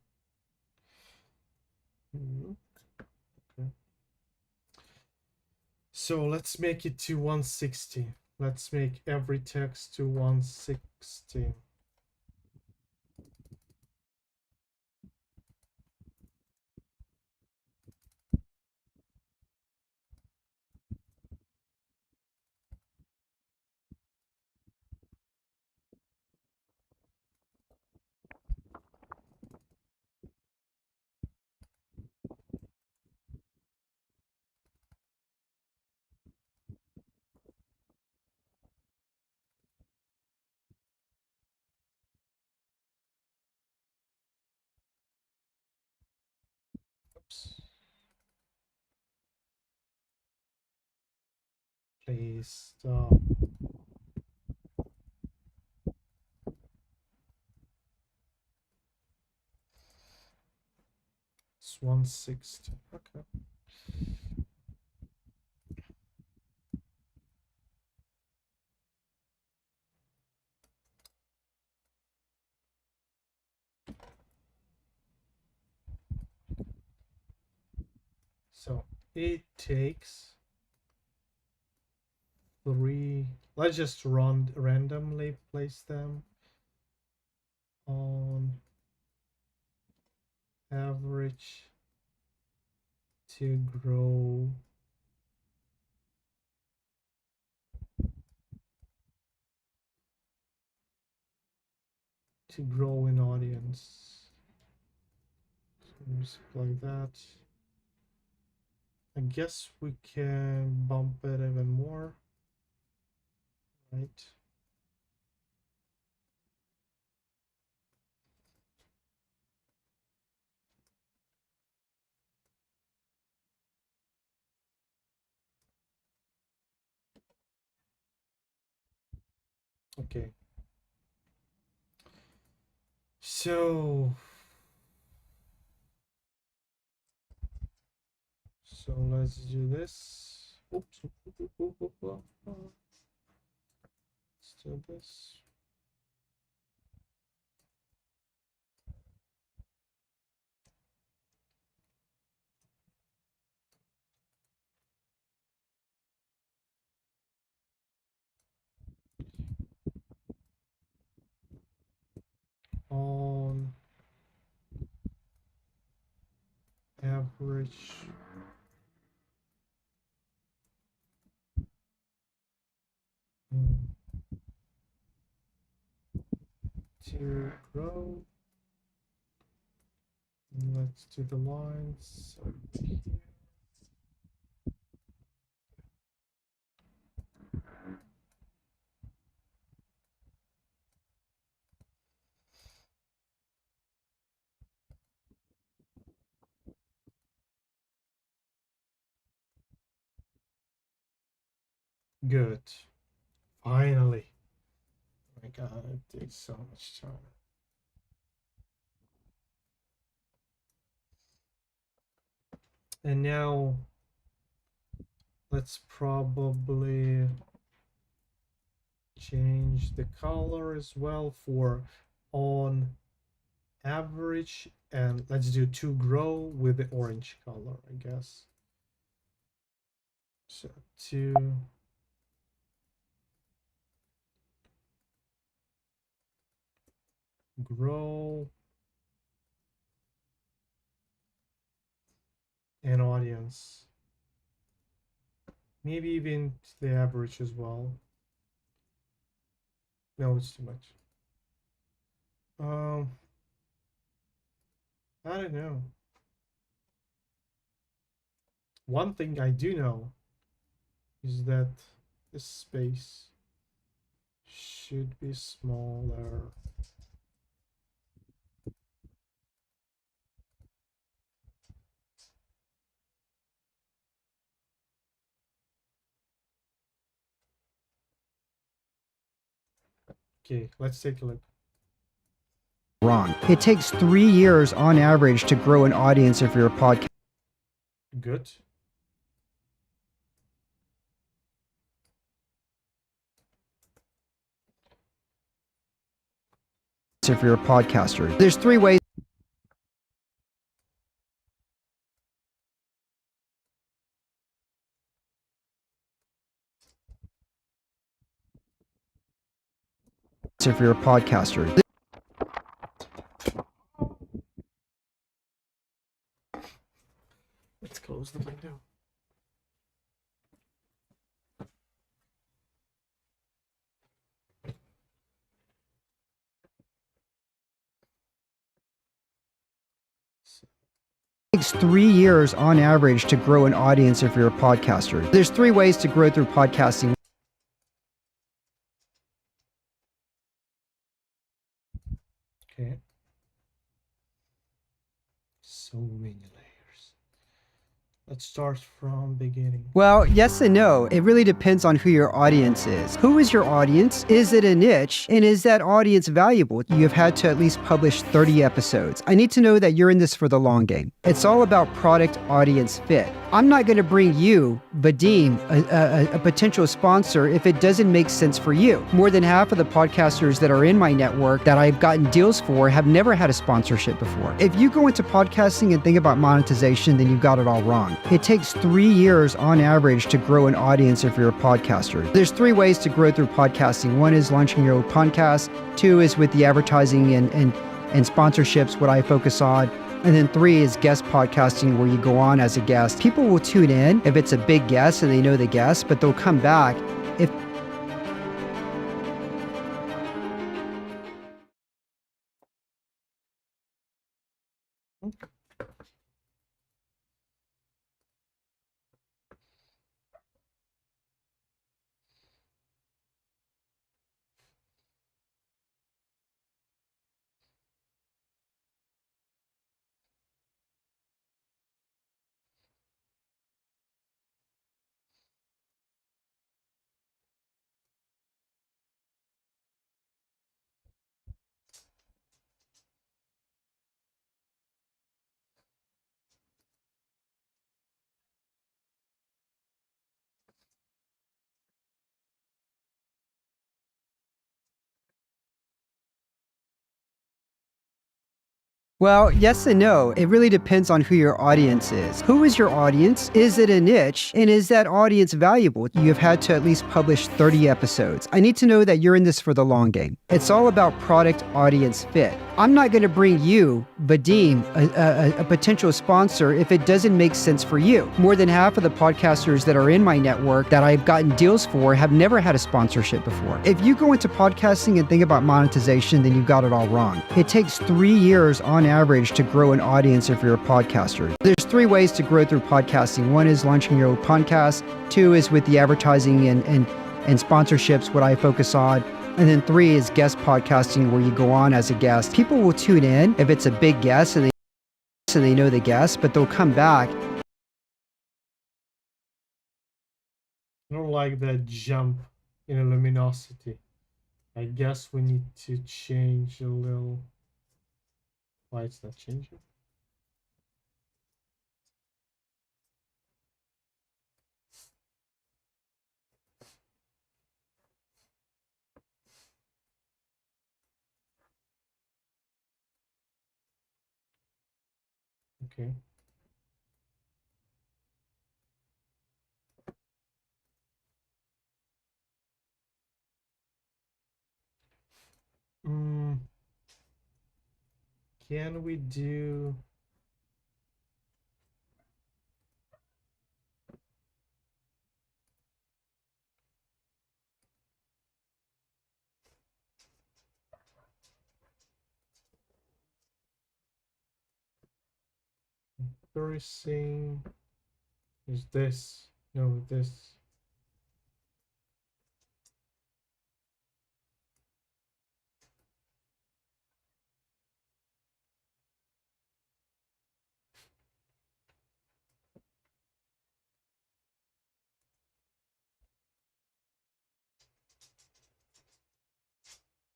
Okay. So let's make it to 160. Let's make every text to 160. Oops. Please stop. It's 160. Okay. So it takes 3. Let's just randomly place them on average to grow an audience. Just like that. I guess we can bump it even more, right? Okay. So let's do this. Oops. Let's do this. On average to grow. Let's do the lines. So here. Good. Finally. Oh my god, it takes so much time. And now let's probably change the color as well for on average, and let's do to grow with the orange color, I guess. So to grow an audience, maybe even the average as well. No, it's too much. I don't know. One thing I do know is that this space should be smaller. Okay, let's take a look. Wrong. It takes 3 years on average to grow an audience if you're a podcast. Good. If you're a podcaster, there's 3 ways if you're a podcaster. Let's close the window. It takes 3 years on average to grow an audience if you're a podcaster. There's 3 ways to grow through podcasting. Okay. So many layers. Let's start from beginning. Well, yes and no. It really depends on who your audience is. Who is your audience? Is it a niche? And is that audience valuable? You have had to at least publish 30 episodes. I need to know that you're in this for the long game. It's all about product audience fit. I'm not going to bring you, Vadim, a potential sponsor if it doesn't make sense for you. More than half of the podcasters that are in my network that I've gotten deals for have never had a sponsorship before. If you go into podcasting and think about monetization, then you've got it all wrong. It takes 3 years on average to grow an audience if you're a podcaster. There's 3 ways to grow through podcasting. 1 is launching your own podcast. 2 is with the advertising and sponsorships, what I focus on. And then 3 is guest podcasting, where you go on as a guest. People will tune in if it's a big guest and they know the guest, but they'll come back if Well, yes and no. It really depends on who your audience is. Who is your audience? Is it a niche? And is that audience valuable? You have had to at least publish 30 episodes. I need to know that you're in this for the long game. It's all about product audience fit. I'm not going to bring you, Vadim, a potential sponsor if it doesn't make sense for you. More than half of the podcasters that are in my network that I've gotten deals for have never had a sponsorship before. If you go into podcasting and think about monetization, then you've got it all wrong. It takes 3 years on average to grow an audience if you're a podcaster. There's 3 ways to grow through podcasting. 1 is launching your own podcast. 2 is with the advertising and sponsorships, what I focus on. And then 3 is guest podcasting, where you go on as a guest. People will tune in if it's a big guest and they know the guest, but they'll come back. I don't like that jump in luminosity. I guess we need to change a little. Why it's not changing? Okay. Can we do... Embarrassing is this. No, this.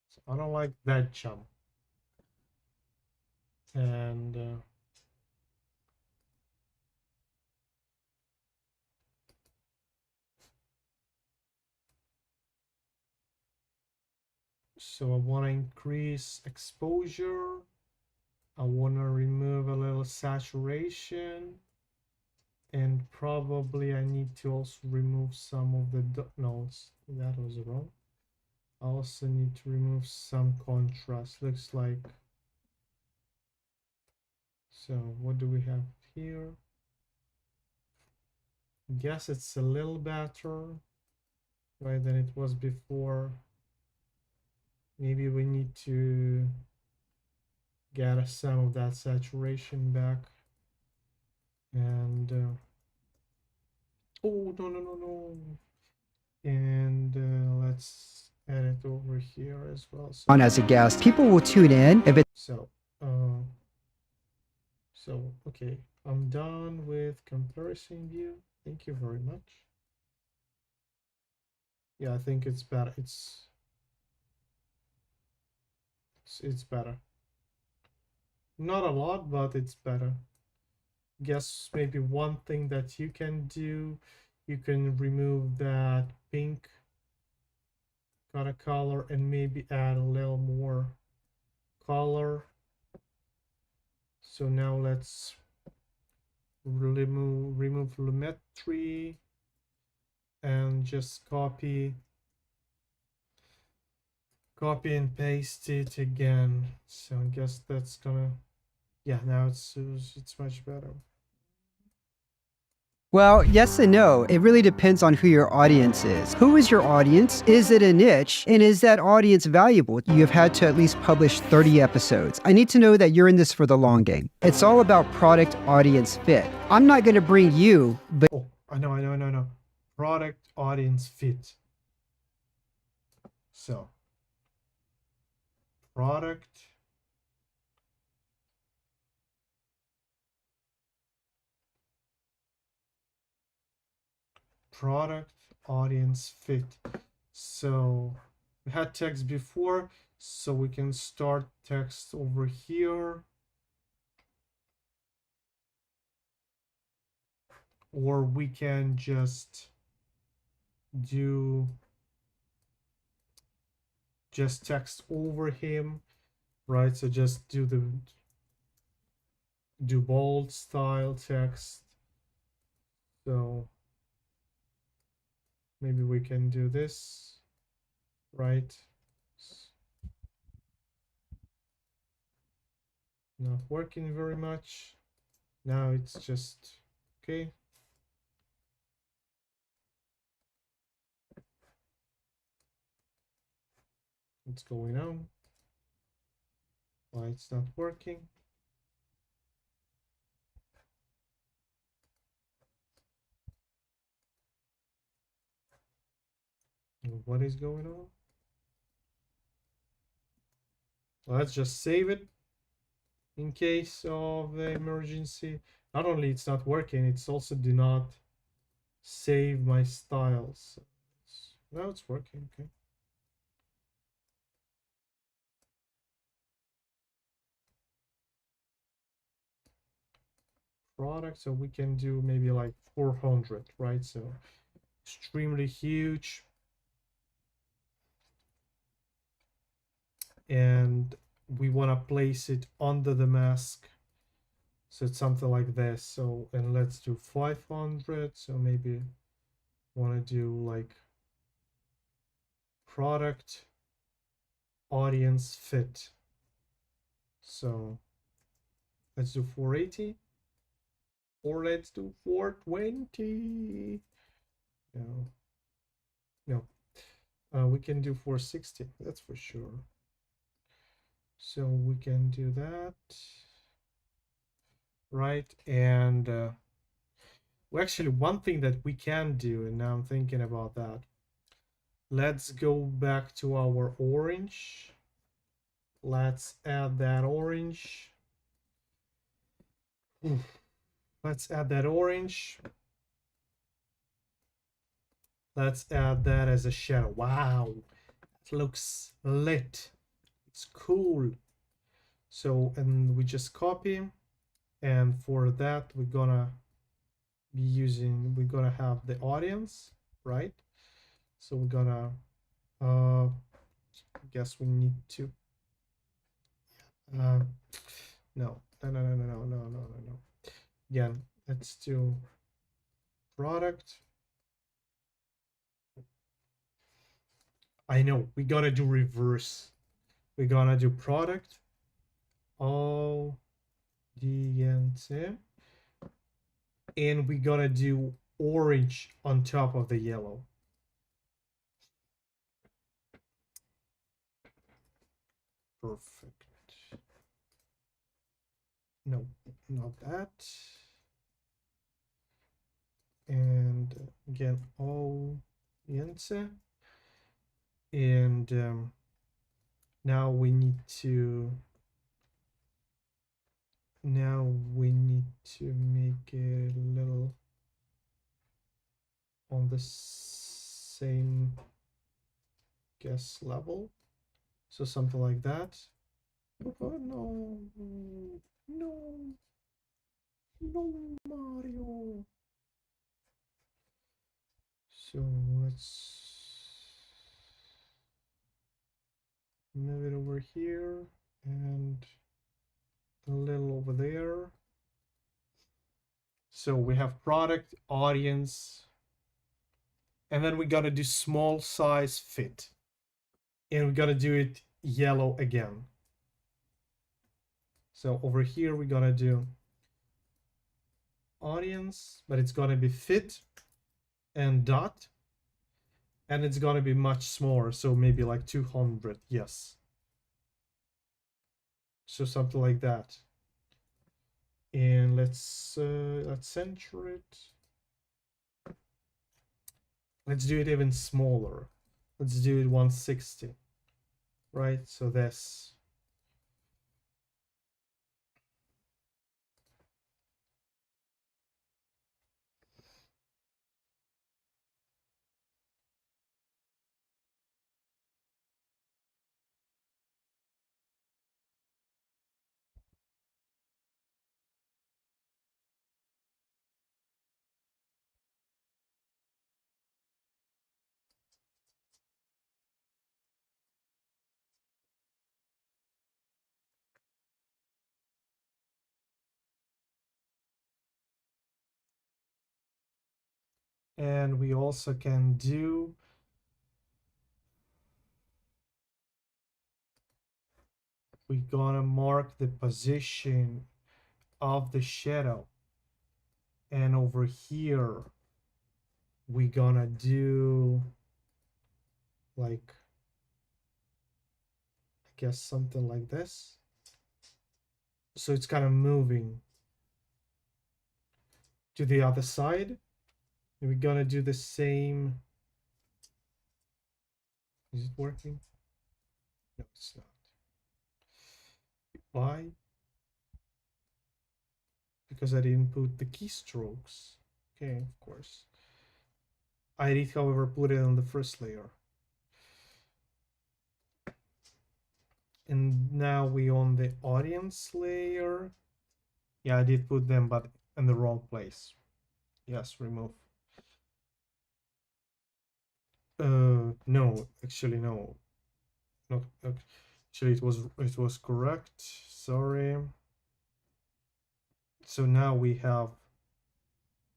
So I don't like that jump. And so I want to increase exposure. I want to remove a little saturation. And probably I need to also remove some of the... No, that was wrong. I also need to remove some contrast. Looks like... So what do we have here? Guess it's a little better, right, than it was before. Maybe we need to get some of that saturation back. And oh, no. And let's add it over here as well. So, On as a guest, people will tune in if it's so okay. I'm done with comparison view. Thank you very much. Yeah, I think it's better. It's better. Not a lot, but it's better. Guess maybe one thing that you can do, you can remove that pink kind of color and maybe add a little more color. So now let's remove Lumetri and just copy and paste it again. So I guess that's gonna, yeah, now it's much better. Well, yes and no. It really depends on who your audience is. Who is your audience? Is it a niche? And is that audience valuable? You have had to at least publish 30 episodes. I need to know that you're in this for the long game. It's all about product audience fit. I'm not going to bring you, but Oh, I know. Product audience fit. So product audience fit. So we had text before, so we can start text over here, or we can just do just text over him, right? So just do bold style text. So maybe we can do this, right? Not working very much. Now it's just okay. What's going on? Why it's not working? What is going on? Let's just save it in case of emergency. Not only it's not working, it's also do not save my styles. Now it's working, okay. Product, so we can do maybe like 400, right? So extremely huge. And we want to place it under the mask. So it's something like this. So, and let's do 500. So maybe want to do like product audience fit. So let's do 480, or let's do 420. No, we can do 460, that's for sure. So we can do that, right? And well, actually, one thing that we can do, and now I'm thinking about that, let's go back to our orange. Let's add that orange. Let's add that orange. Let's add that as a shadow. Wow, it looks lit. It's cool. So, and we just copy, and for that we're gonna have the audience, right? So we're gonna I guess we need to no. Again, let's do product. I know we gotta do reverse. We're gonna do product audience, and we gotta do orange on top of the yellow. Perfect. No, not that. And again, audience. And now we need to now we need to make it a little on the same guess level, so something like that. Oh no, no, no, Mario. So let's move it over here and a little over there. So we have product, audience, and then we gotta do small size fit. And we gotta do it yellow again. So over here we gotta do audience, but it's gonna be fit and dot. And it's gonna be much smaller, so maybe like 200, yes. So something like that. And let's center it. Let's do it even smaller. Let's do it 160, right? So this. And we also can do we gonna mark the position of the shadow, and over here we gonna do like I guess something like this, so it's kind of moving to the other side, and we're gonna do the same. Is it working? No, it's not. Why? Because I didn't put the keystrokes. Okay, of course. I did, however, put it on the first layer. And now we on the audience layer. Yeah, I did put them, but in the wrong place. Yes, remove. No, actually no. No, actually it was correct. Sorry. So now we have.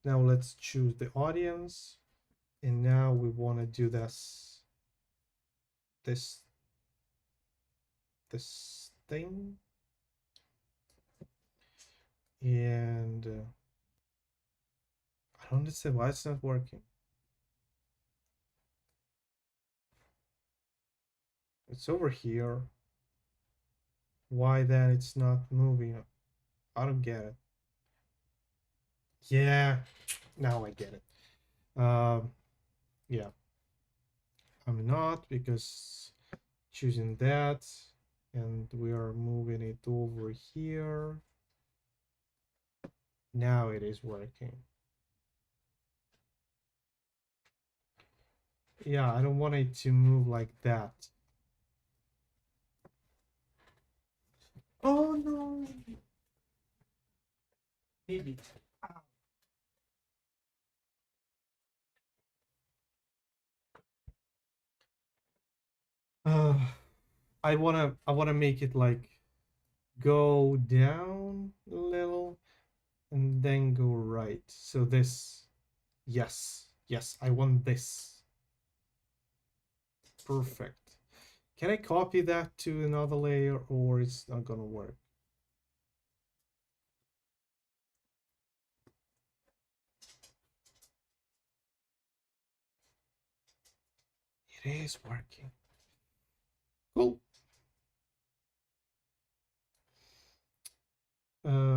Now let's choose the audience, and now we want to do this. This thing, and I don't understand why it's not working. It's over here. Why then it's not moving? I don't get it. Yeah, now I get it. Yeah, I'm not, because choosing that, and we are moving it over here. Now it is working. Yeah, I don't want it to move like that. Oh no. Maybe. Uh, I wanna make it like go down a little and then go right. So this, yes, I want this. Perfect. Can I copy that to another layer, or it's not gonna work? It is working. Cool.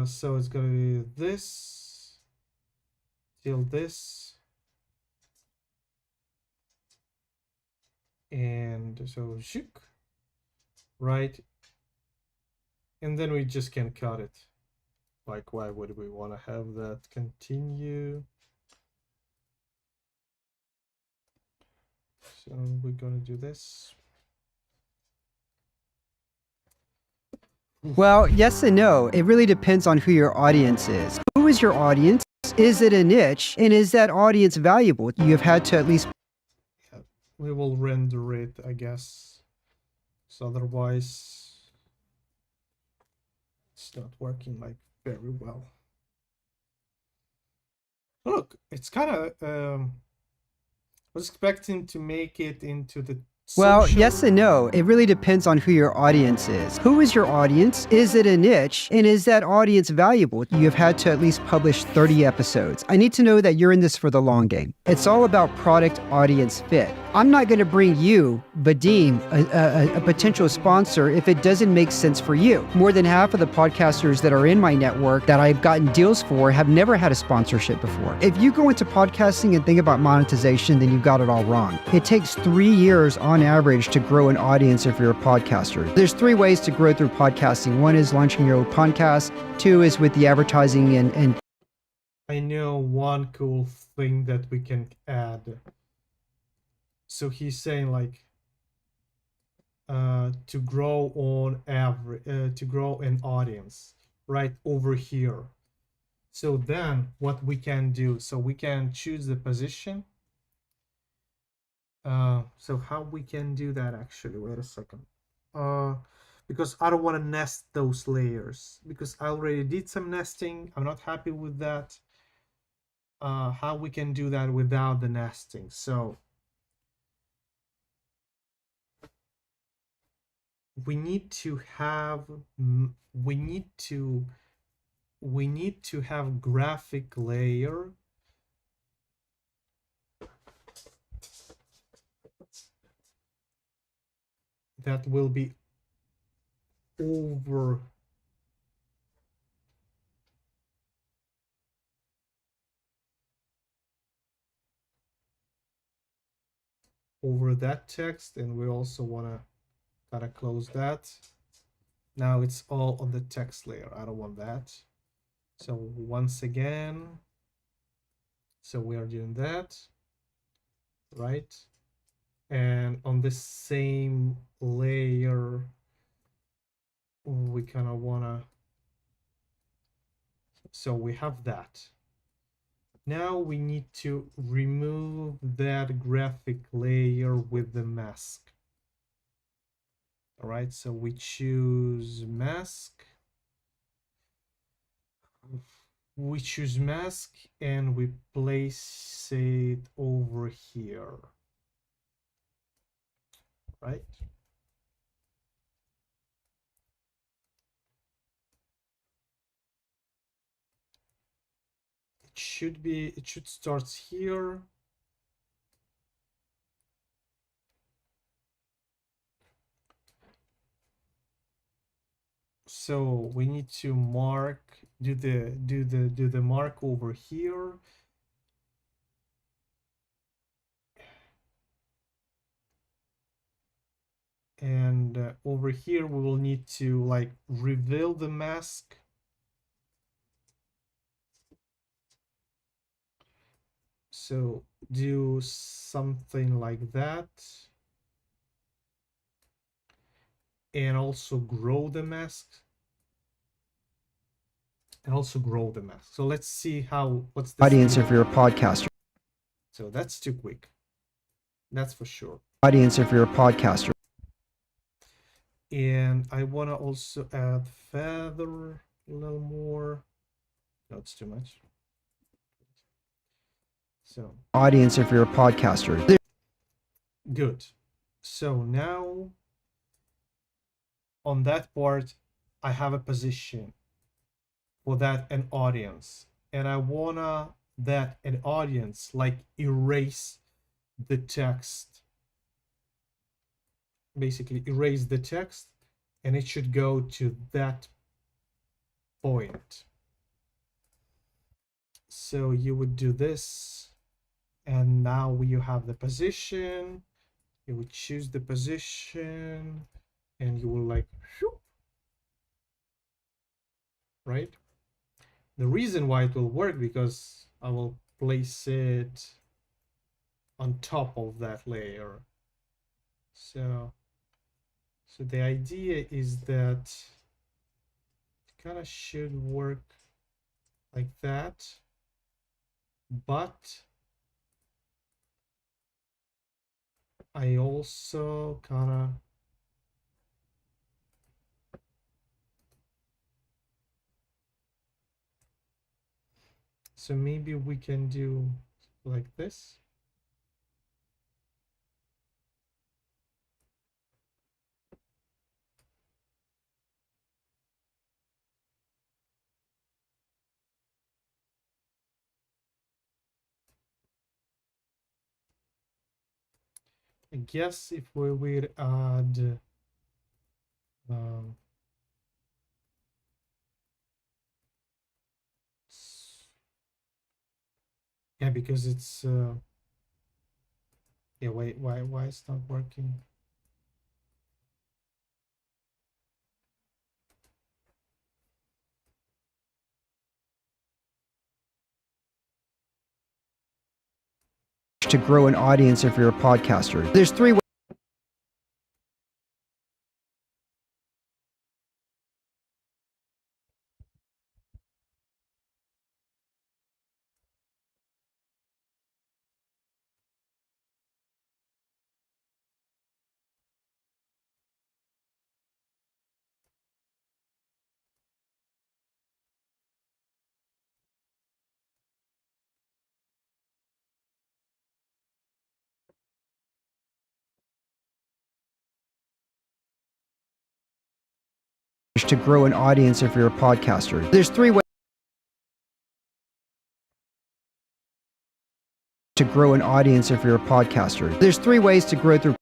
So it's gonna be this till this, and so shook, right? And then we just can cut it. Like, why would we want to have that continue? So we're gonna do this. Well, yes and no. It really depends on who your audience is. Who is your audience? Is it a niche? And is that audience valuable? You have had to at least. Yeah, we will render it, I guess. So otherwise, it's not working like very well. Look, it's kind of. I was expecting to make it into the Well, social. yes and no. It really depends on who your audience is. Who is your audience? Is it a niche? And is that audience valuable? You have had to at least publish 30 episodes. I need to know that you're in this for the long game. It's all about product audience fit. I'm not going to bring you, Vadim, a potential sponsor if it doesn't make sense for you. More than half of the podcasters that are in my network that I've gotten deals for have never had a sponsorship before. If you go into podcasting and think about monetization, then you've got it all wrong. It takes 3 years on average to grow an audience if you're a podcaster. There's 3 ways to grow through podcasting. 1 is launching your own podcast. 2 is with the advertising and I know one cool thing that we can add. So he's saying like to grow on average, to grow an audience right over here. So then what we can do, so we can choose the position. So how we can do that actually, wait a second. Because I don't want to nest those layers because I already did some nesting. I'm not happy with that. How we can do that without the nesting. So we need to have graphic layer that will be over that text, and we also want to kind of close that. Now it's all on the text layer. I don't want that. So once again, so we are doing that, right? And on the same layer, we kind of want to, so we have that. Now we need to remove that graphic layer with the mask. All right, so we choose mask. We choose mask and we place it over here, right? It should start here. So we need to mark, do the mark over here. And over here we will need to like reveal the mask. So do something like that. And also grow the mask. So let's see what's the audience speed. if you're a podcaster. So that's too quick. That's for sure. Audience if you're a podcaster. And I want to also add feather a little more. No, it's too much. So Audience if you're a podcaster. good. So now on that part, I have a position for that an audience, and I wanna that an audience like erase the text, basically erase the text, and it should go to that point. So you would do this, and now you have the position. You would choose the position, and you will like, right? the reason why it will work, because I will place it on top of that layer. So the idea is that it kind of should work like that, but I also kind of so maybe we can do like this. I guess if we would add um, yeah, because it's yeah, wait, why it's not working? To grow an audience if you're a podcaster. There's three ways to grow an audience if you're a podcaster. There's three ways to grow an audience if you're a podcaster. There's three ways to grow through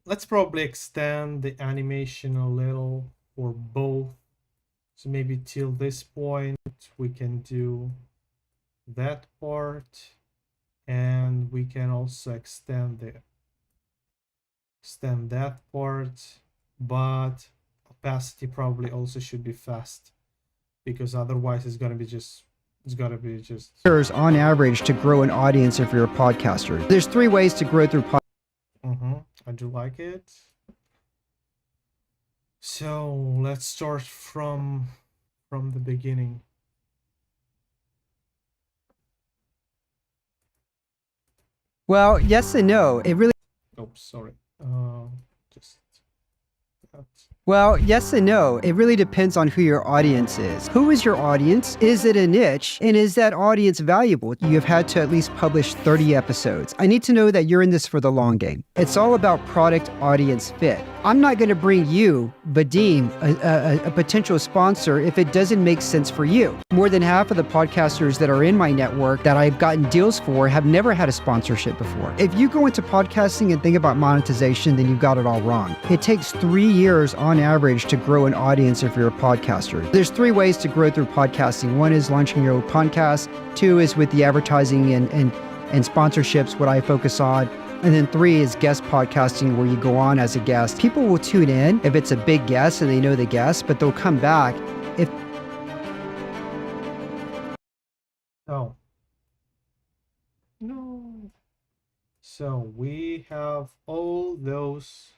Let's probably extend the animation a little for both. So maybe till this point we can do that part, and we can also extend that part, but opacity probably also should be fast, because otherwise it's gonna be just years on average to grow an audience if you're a podcaster. There's three ways to grow through I do like it. So let's start from the beginning. Well, yes and no. It really Oops, sorry. Just that. Well, yes and no. It really depends on who your audience is. Who is your audience? Is it a niche? And is that audience valuable? You have had to at least publish 30 episodes. I need to know that you're in this for the long game. It's all about product audience fit. I'm not going to bring you, Vadim, a potential sponsor if it doesn't make sense for you. More than half of the podcasters that are in my network that I've gotten deals for have never had a sponsorship before. If you go into podcasting and think about monetization, then you've got it all wrong. It takes 3 years on average to grow an audience if you're a podcaster. There's 3 ways to grow through podcasting. 1 is launching your own podcast. 2 is with the advertising and sponsorships, what I focus on. And then 3 is guest podcasting, where you go on as a guest. People will tune in if it's a big guest and they know the guest, but they'll come back if Oh. No. So we have all those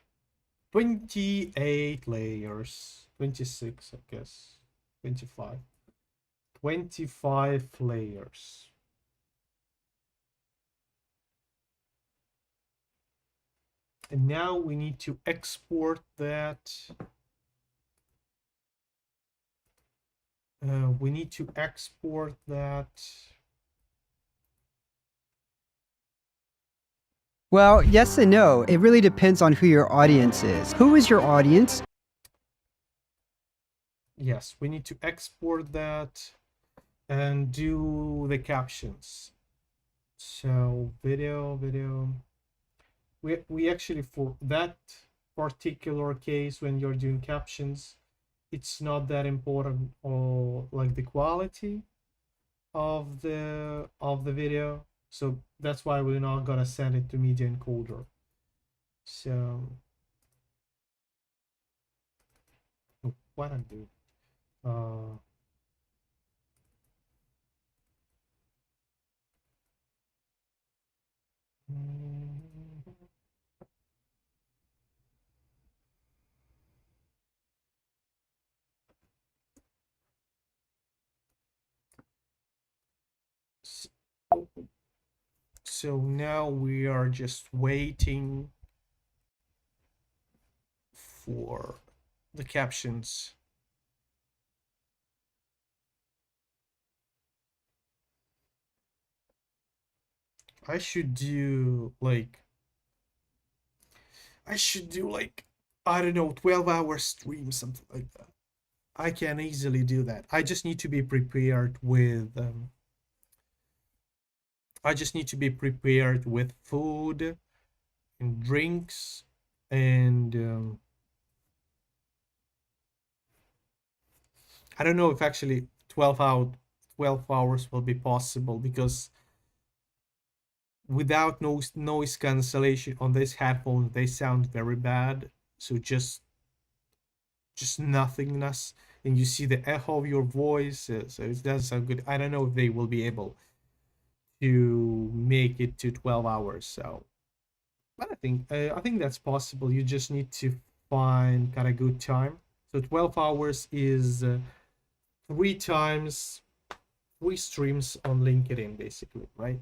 28 layers. 26, I guess. 25. 25 layers. And now we need to export that. We need to export that. Well, yes and no. It really depends on who your audience is. Who is your audience? Yes, we need to export that and do the captions. So video. We actually, for that particular case, when you're doing captions, it's not that important, or like the quality of the video. So that's why we're not gonna send it to media encoder. So what I'm doing. Uh, mm, s- so now we are just waiting for the captions. I should do like I don't know, 12-hour stream, something like that. I can easily do that. I just need to be prepared with food and drinks and I don't know if actually 12 hours will be possible because without noise cancellation on this headphones they sound very bad. So just nothingness, and you see the echo of your voice, so it doesn't sound good. I don't know if they will be able to make it to 12 hours. So but I think that's possible. You just need to find kind of good time. So 12 hours is three times three streams on LinkedIn, basically, right?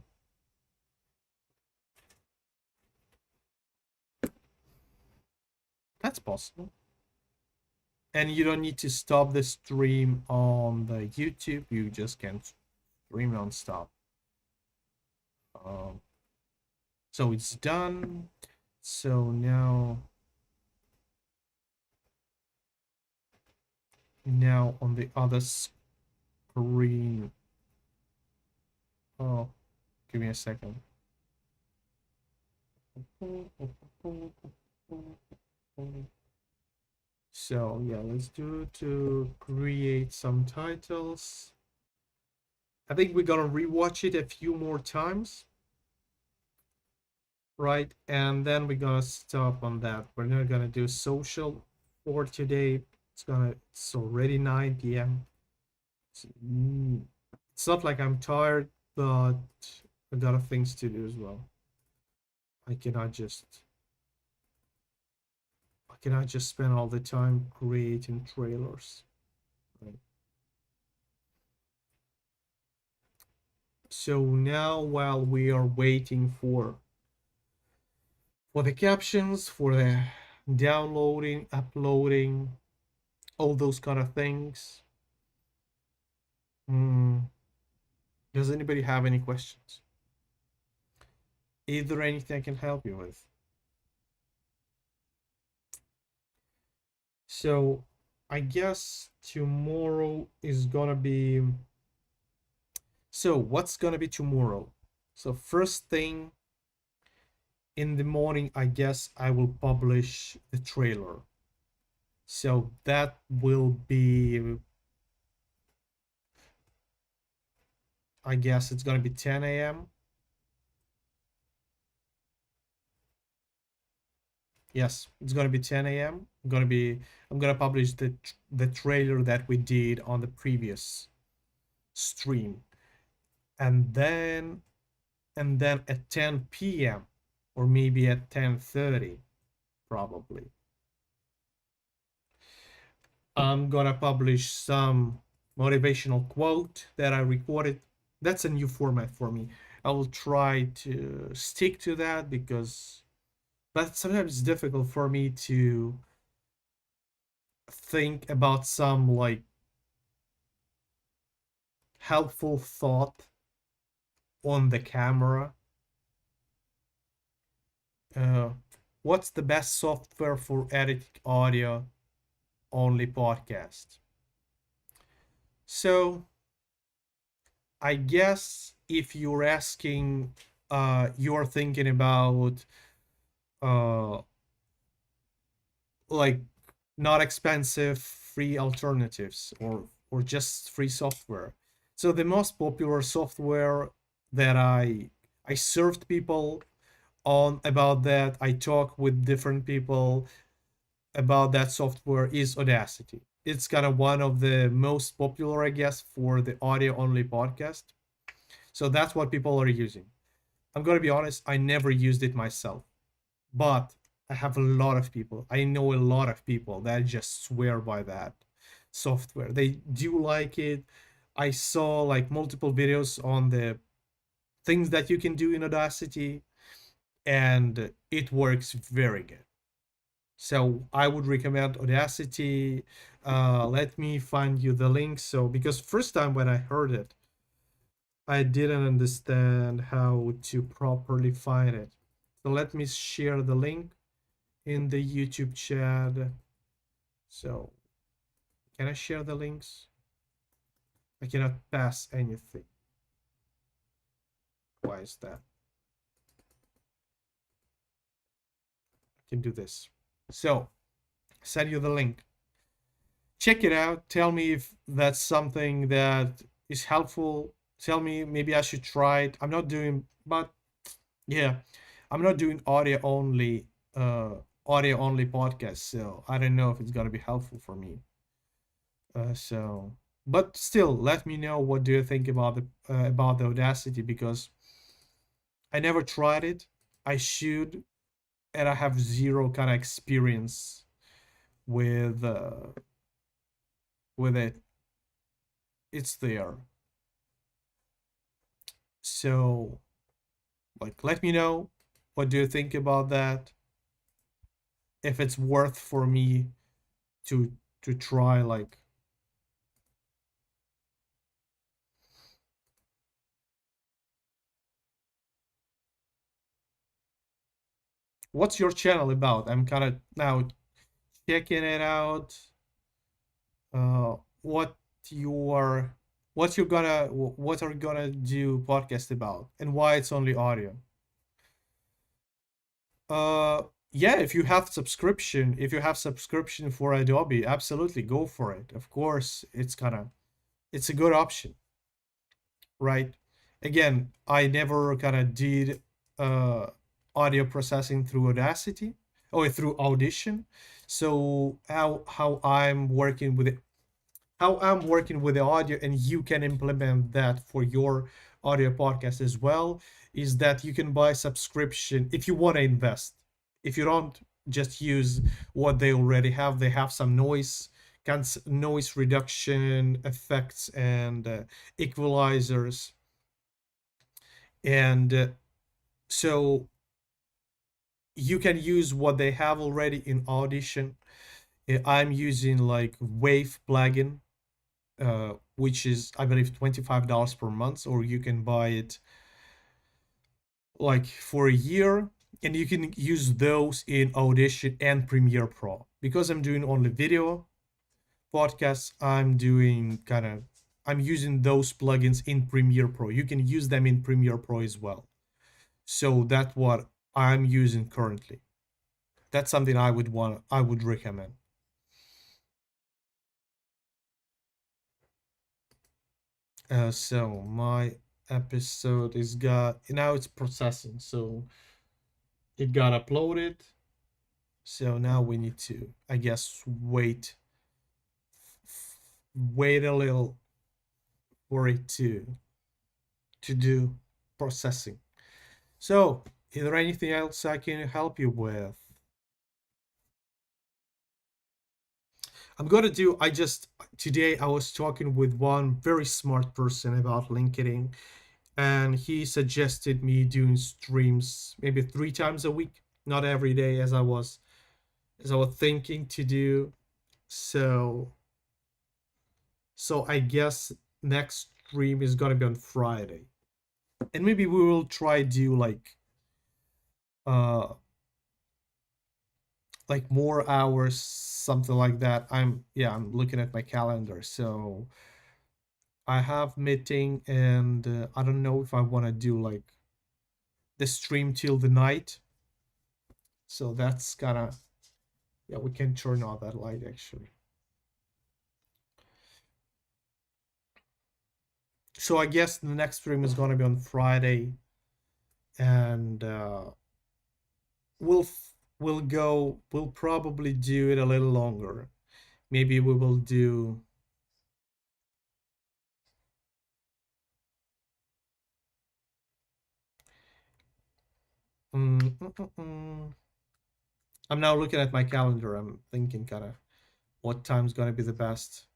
That's possible. And you don't need to stop the stream on the YouTube. You just can stream non-stop. Um, so it's done. So now on the other screen. Oh, give me a second. So yeah, let's do to create some titles. I think we're gonna rewatch it a few more times, right? And then we're gonna stop on that. We're not gonna do social for today. It's already 9 p.m. It's not like I'm tired, but I got things to do as well. I cannot just I cannot just spend all the time creating trailers. Right? So now while we are waiting for the captions, for the downloading, uploading, all those kind of things. Mm, does anybody have any questions? Is there anything I can help you with? So I guess tomorrow is gonna be. So what's gonna be tomorrow? So first thing in the morning, I guess I will publish the trailer. So that will be, I guess it's gonna be 10 a.m. Yes, it's gonna be 10 a.m. I'm gonna publish the trailer that we did on the previous stream, and then at 10 p.m. or maybe at 10:30 probably I'm gonna publish some motivational quote that I recorded. That's a new format for me. I will try to stick to that because but sometimes it's difficult for me to think about some like helpful thought on the camera. Uh, what's the best software for editing audio only podcast? So I guess if you're asking, you're thinking about uh, like not expensive free alternatives or just free software. So the most popular software that I served people on about that, I talk with different people about that software is Audacity. it's kind of one of the most popular, I guess, for the audio only podcast. So that's what people are using. I'm gonna be honest, I never used it myself, but I have a lot of people. I know a lot of people that just swear by that software. They do like it. I saw like multiple videos on the things that you can do in Audacity, and it works very good. So I would recommend Audacity. Let me find you the link. So because first time when I heard it, I didn't understand how to properly find it. So let me share the link in the YouTube chat. So can I share the links? I cannot pass anything. Why is that? I can do this. So send you the link. Check it out. Tell me if that's something that is helpful. Tell me maybe I should try it. I'm not doing, but yeah, I'm not doing audio only podcast, so I don't know if it's gonna be helpful for me. So, but still, let me know what do you think about the Audacity, because I never tried it. I should, and I have zero kind of experience with with it. It's there. So, like, let me know what do you think about that. If it's worth for me to try, like, what's your channel about? I'm kind of now checking it out. What you are, what are you gonna do podcast about, and why it's only audio? Uh, yeah, if you have subscription for Adobe, absolutely go for it. Of course, it's a good option, right? Again, I never kind of did uh audio processing through Audacity or through Audition. So how I'm working with it, how I'm working with the audio, and you can implement that for your audio podcast as well, is that you can buy subscription if you want to invest. If you don't, just use what they already have. They have some noise reduction effects and equalizers, and so you can use what they have already in Audition. I'm using like Wave plugin, which is I believe $25 per month, or you can buy it like for a year, and you can use those in Audition and Premiere Pro. Because I'm doing only video podcasts, I'm using those plugins in Premiere Pro. You can use them in Premiere Pro as well. So that's what I'm using currently. That's something I would recommend. So my episode is got now it's processing, so it got uploaded. So now we need to, I guess, wait a little for it to do processing. So, is there anything else I can help you with? I'm gonna do. I just today I was talking with one very smart person about LinkedIn, and he suggested me doing streams maybe 3 times a week, not every day as I was thinking to do. So I guess next stream is gonna be on Friday, and maybe we will try do uh more hours, something like that. I'm looking at my calendar, so I have meeting, and I don't know if I want to do like the stream till the night. So that's kind of, yeah, we can turn on that light actually. So I guess the next stream is going to be on Friday, and we'll probably do it a little longer, Maybe we will do I'm now looking at my calendar. I'm thinking kind of what time's gonna be the best,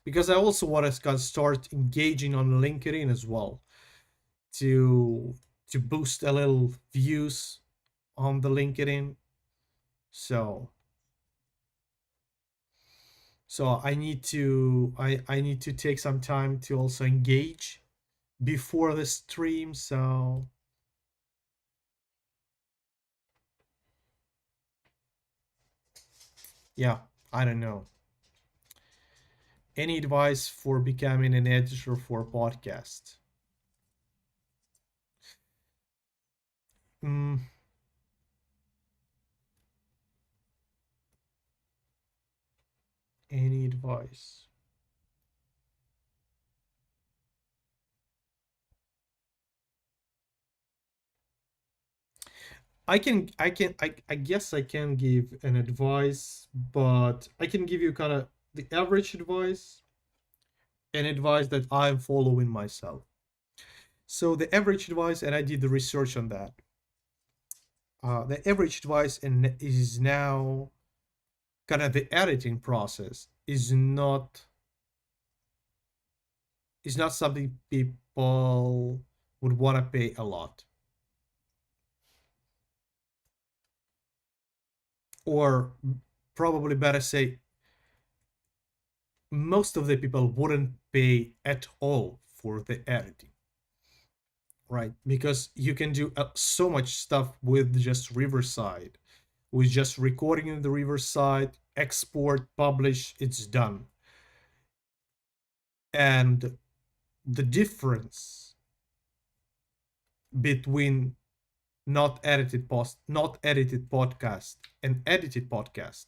because I also want to start engaging on LinkedIn as well to boost a little views on the LinkedIn. So I need to take some time to also engage before the stream. So yeah, I don't know. Any advice for becoming an editor for a podcast? Mm, any advice? I guess I can give an advice, but I can give you kind of the average advice and advice that I'm following myself. So the average advice, and I did the research on that. The average advice is now kind of the editing process is not something people would want to pay a lot, or probably better say most of the people wouldn't pay at all for the editing, right? Because you can do so much stuff with just Riverside, with just recording in the Riverside, export, publish, it's done. And the difference between not edited podcast and edited podcast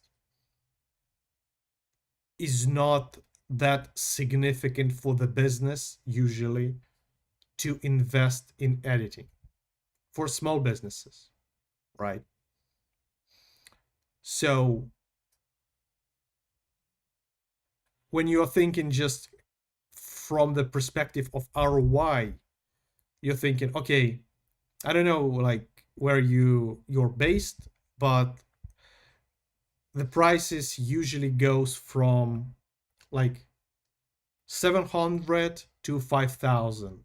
is not that significant for the business usually to invest in editing for small businesses, right? So when you're thinking just from the perspective of ROI, you're thinking, okay, I don't know like where you're based, but the prices usually goes from like 700 to 5,000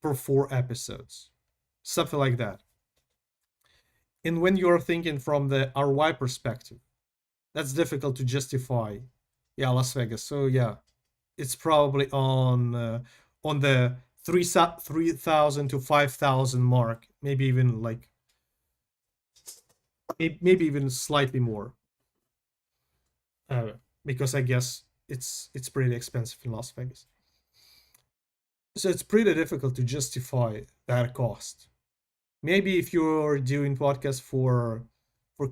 per 4 episodes, something like that. And when you're thinking from the ROI perspective, that's difficult to justify. Yeah, Las Vegas. So yeah, it's probably on the 3,000 to 5,000 mark, maybe even like maybe even slightly more, uh, because I guess it's pretty expensive in Las Vegas. So it's pretty difficult to justify that cost. Maybe if you're doing podcasts for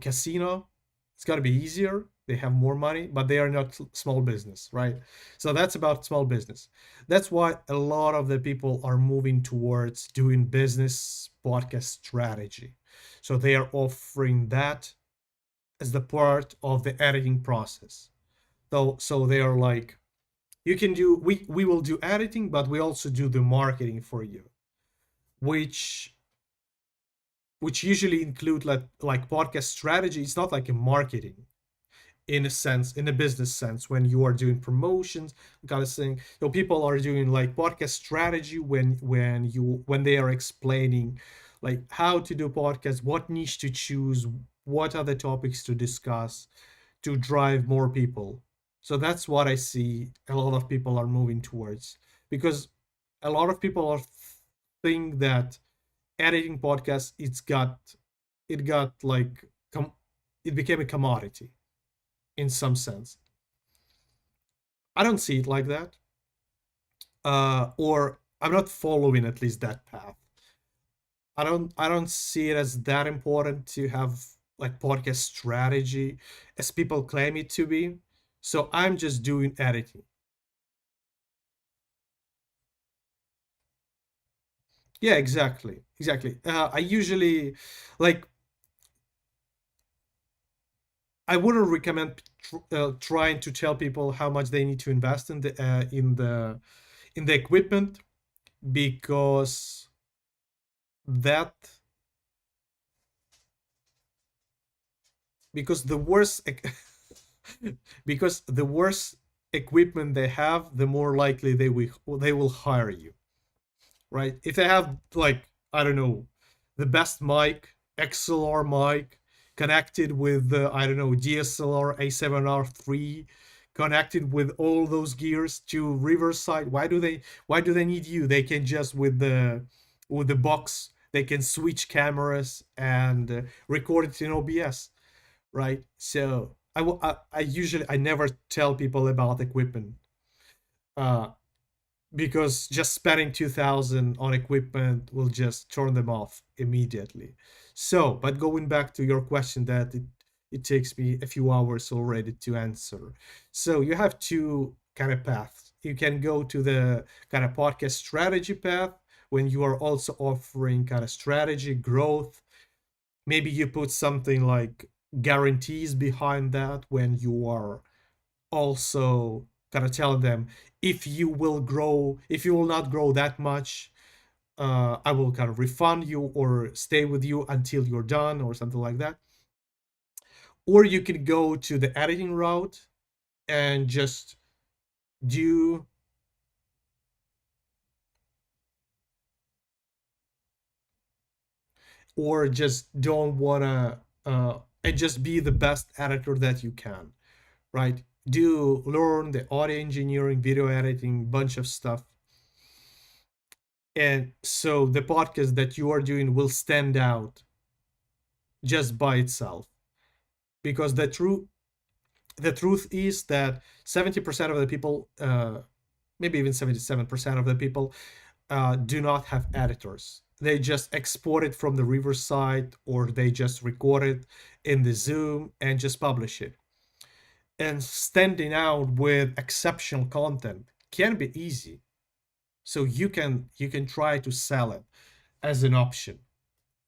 casino, it's got to be easier. They have more money, but they are not small business, right? So that's about small business. That's why a lot of the people are moving towards doing business podcast strategy. So they are offering that as the part of the editing process. So they are like, you can do we will do editing, but we also do the marketing for you, which usually include like podcast strategy. It's not like a marketing in a sense, in a business sense, when you are doing promotions kind of thing. So people are doing like podcast strategy when they are explaining like how to do podcasts, what niche to choose, what are the topics to discuss to drive more people. So that's what I see a lot of people are moving towards, because a lot of people are think that editing podcasts it got like it became a commodity in some sense. I don't see it like that, or I'm not following at least that path. I don't see it as that important to have like podcast strategy as people claim it to be. So I'm just doing editing. Yeah, exactly, exactly. I usually like I wouldn't recommend trying to tell people how much they need to invest in the equipment, because that because the worse because the worse equipment they have, the more likely they will hire you, right? If they have, like, I don't know, the best mic, XLR mic, connected with the, I don't know, DSLR A7R3, connected with all those gears to Riverside, why do they need you? They can just with the box, they can switch cameras and record it in OBS, right? So I never tell people about equipment, uh, because just spending 2,000 on equipment will just turn them off immediately. So, but going back to your question, that it takes me a few hours already to answer. So you have two kind of paths. You can go to the kind of podcast strategy path, when you are also offering kind of strategy growth. Maybe you put something like guarantees behind that, when you are also kind of telling them, if you will not grow that much, I will kind of refund you or stay with you until you're done, or something like that. Or you can go to the editing route and just do, or just don't wanna, and just be the best editor that you can, right? Do learn the audio engineering, video editing, bunch of stuff. And so the podcast that you are doing will stand out just by itself, because the truth is that 70% of the people, maybe even 77% of the people, do not have editors. They just export it from the Riverside, or they just record it in the Zoom and just publish it. And standing out with exceptional content can be easy. So you can try to sell it as an option,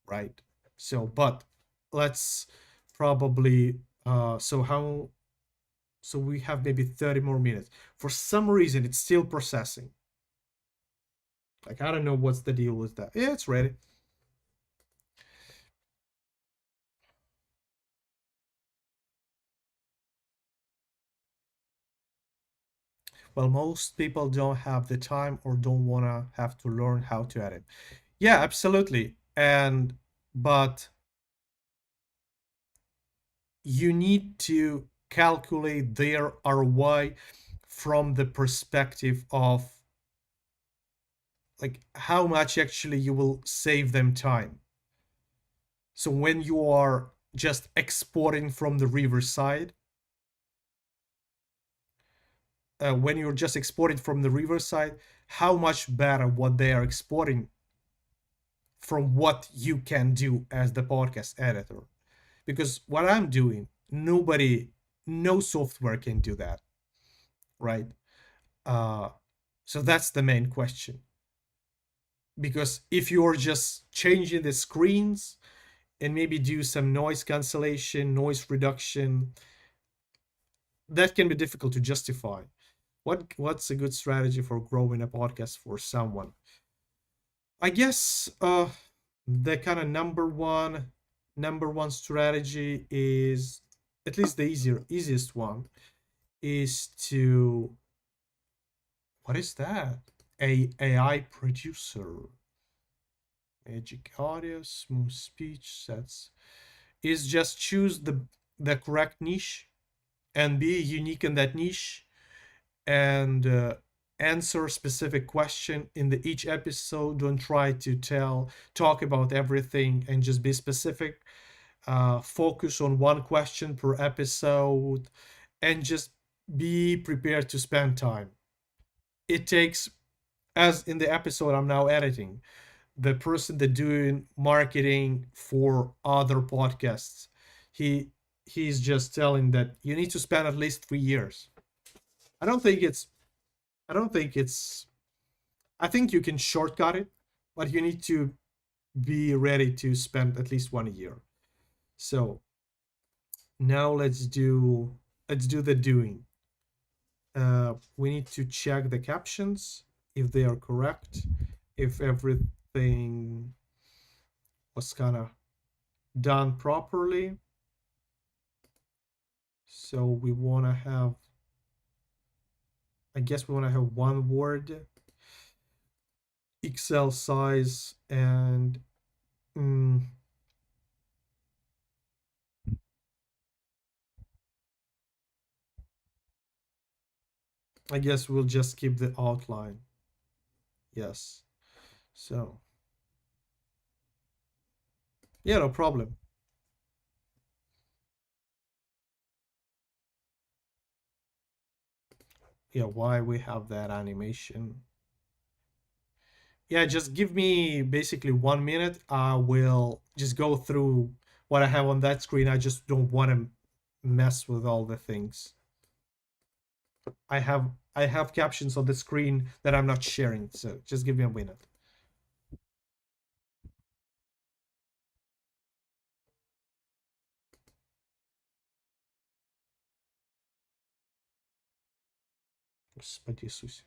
right? So, but let's probably, so we have maybe 30 more minutes. For some reason, it's still processing. Like, I don't know what's the deal with that. Yeah, it's ready. Well, most people don't have the time, or don't want to have to learn how to edit. Yeah, absolutely. But you need to calculate their ROI from the perspective of, like, how much actually you will save them time. So when you are just exporting from the Riverside, when you're just exporting from the Riverside, how much better what they are exporting from what you can do as the podcast editor? Because what I'm doing, no software can do that, right? Uh, so that's the main question. Because if you're just changing the screens and maybe do some noise cancellation, noise reduction, that can be difficult to justify. What's a good strategy for growing a podcast for someone? I guess the kind of number one strategy is, at least the easiest one, is to, what is that? A AI producer. Magic audio, smooth speech, that's is just choose the correct niche and be unique in that niche, and answer specific question in the each episode. Don't try to talk about everything, and just be specific. Focus on one question per episode, and just be prepared to spend time. It takes, as in the episode I'm now editing, the person that doing marketing for other podcasts, he he's just telling that you need to spend at least 3 years. I don't think it's I don't think it's I think you can shortcut it, but you need to be ready to spend at least 1 year. So Now let's do the doing. We need to check the captions if they are correct, if everything was kind of done properly. So we want to have, I guess we want to have one word, Excel size, and I guess we'll just keep the outline. Yes. So, yeah, no problem. Yeah, why we have that animation. Yeah, just give me basically 1 minute. I will just go through what I have on that screen. I just don't want to mess with all the things. I have captions on the screen that I'm not sharing, so just give me a minute. Господи Иисусе.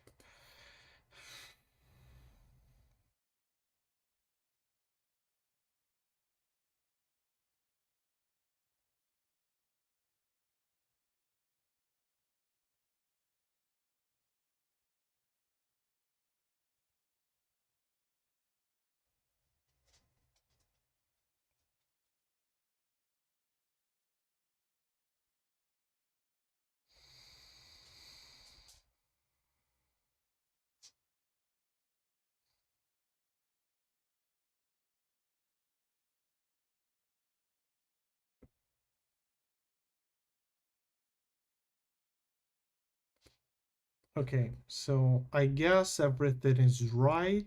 Okay, so I guess everything is right.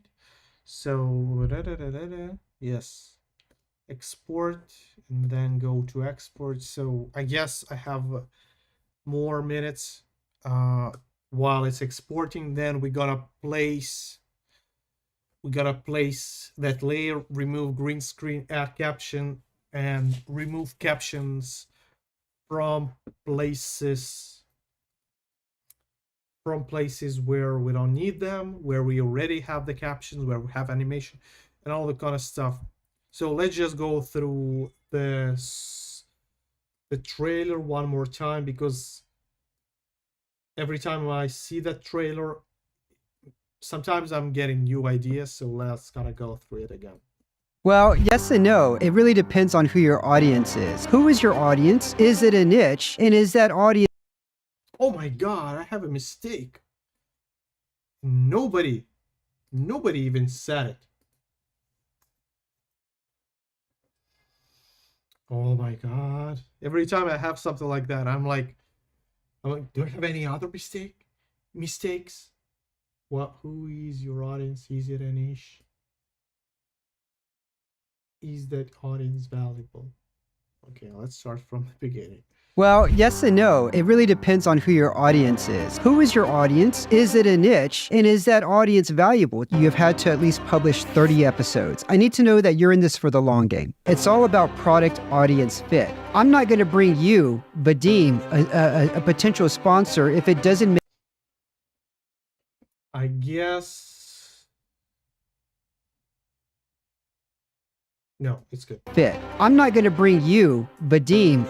So, yes, export and then go to export. So I guess I have more minutes uh, while it's exporting. Then we gotta place that layer, remove green screen, add caption, and remove captions from places where we don't need them, where we already have the captions, where we have animation, and all the kind of stuff. So let's just go through the trailer one more time, because every time I see that trailer, sometimes I'm getting new ideas. So let's kind of go through it again. Well, yes and no. It really depends on who your audience is. Who is your audience? Is it a niche? And is that audience Oh my god, I have a mistake. Nobody even said it. Oh my god. Every time I have something like that, I'm like, do I have any other mistakes? What? Who is your audience? Is it a niche? Is that audience valuable? Okay, let's start from the beginning. Well, yes and no. It really depends on who your audience is. Who is your audience? Is it a niche? And is that audience valuable? You have had to at least publish 30 episodes. I need to know that you're in this for the long game. It's all about product audience fit. I'm not going to bring you, Vadim, a potential sponsor, if it doesn't make I guess. No, it's good. fit. I'm not going to bring you, Vadim,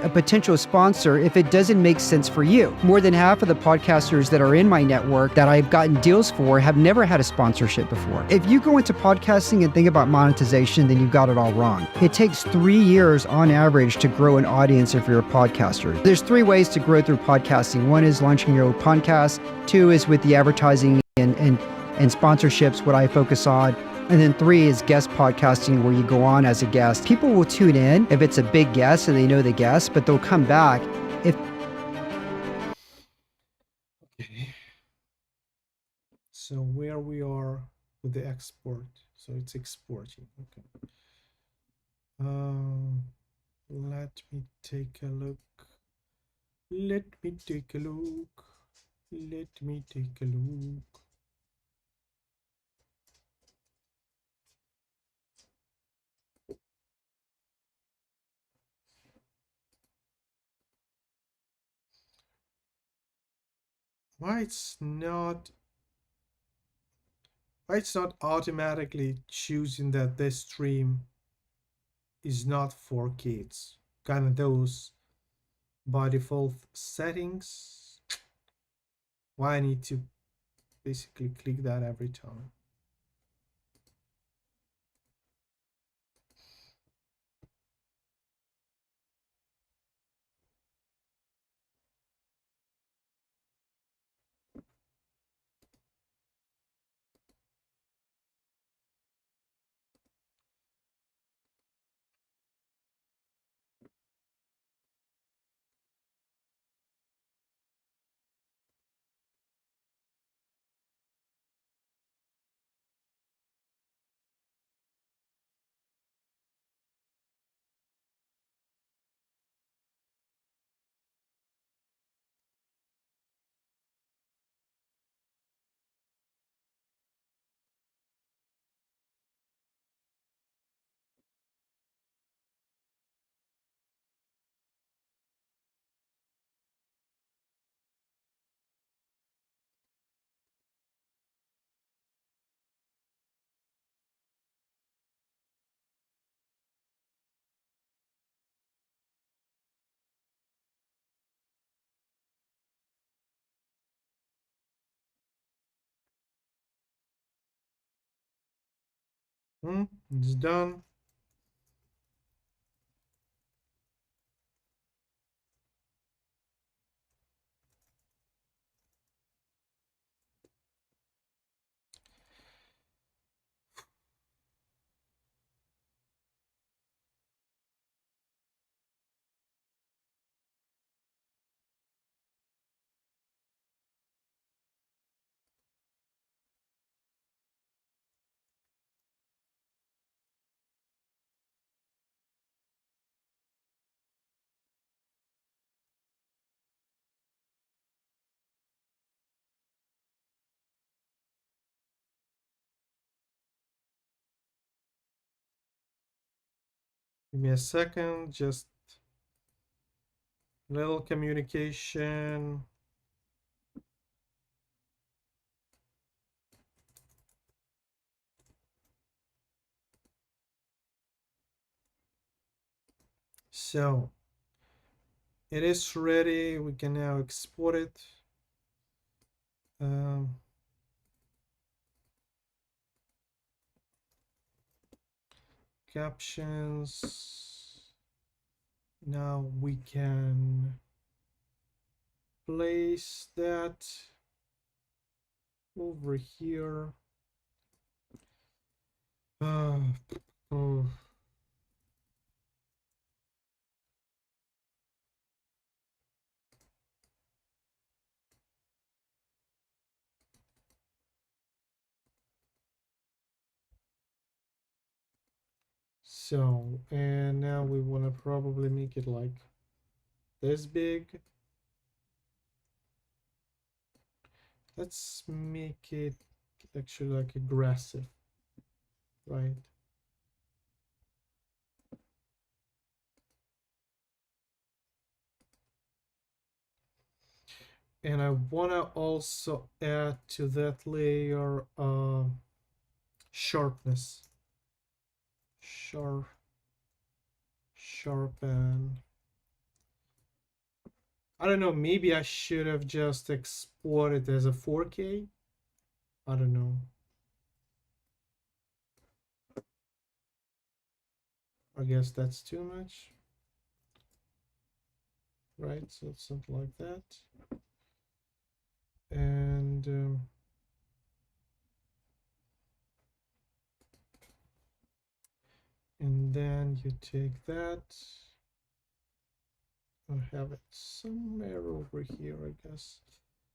a potential sponsor if it doesn't make sense for you. More than half of the podcasters that are in my network that I've gotten deals for have never had a sponsorship before. If you go into podcasting and think about monetization, then you've got it all wrong. It takes 3 years on average to grow an audience if you're a podcaster. There's 3 ways to grow through podcasting. One is launching your own podcast. 2 is with the advertising and sponsorships, what I focus on. And then 3 is guest podcasting, where you go on as a guest. People will tune in if it's a big guest and they know the guest, but they'll come back if. Okay. So where we are with the export. So it's exporting. Okay. Let me take a look. Let me take a look. Let me take a look. Why it's not automatically choosing that this stream is not for kids? Kind of those by default settings. Why I need to basically click that every time? It's done. Give me a second, just little communication. So it is ready. We can now export it. Um, Captions. Now we can place that over here. Oh. So, and now we want to probably make it like this big. Let's make it actually like aggressive, right? And I want to also add to that layer sharpness. Sharpen. I don't know, maybe I should have just exported as a 4K. I don't know. I guess that's too much. Right, so something like that. And then you take that. I have it somewhere over here, I guess.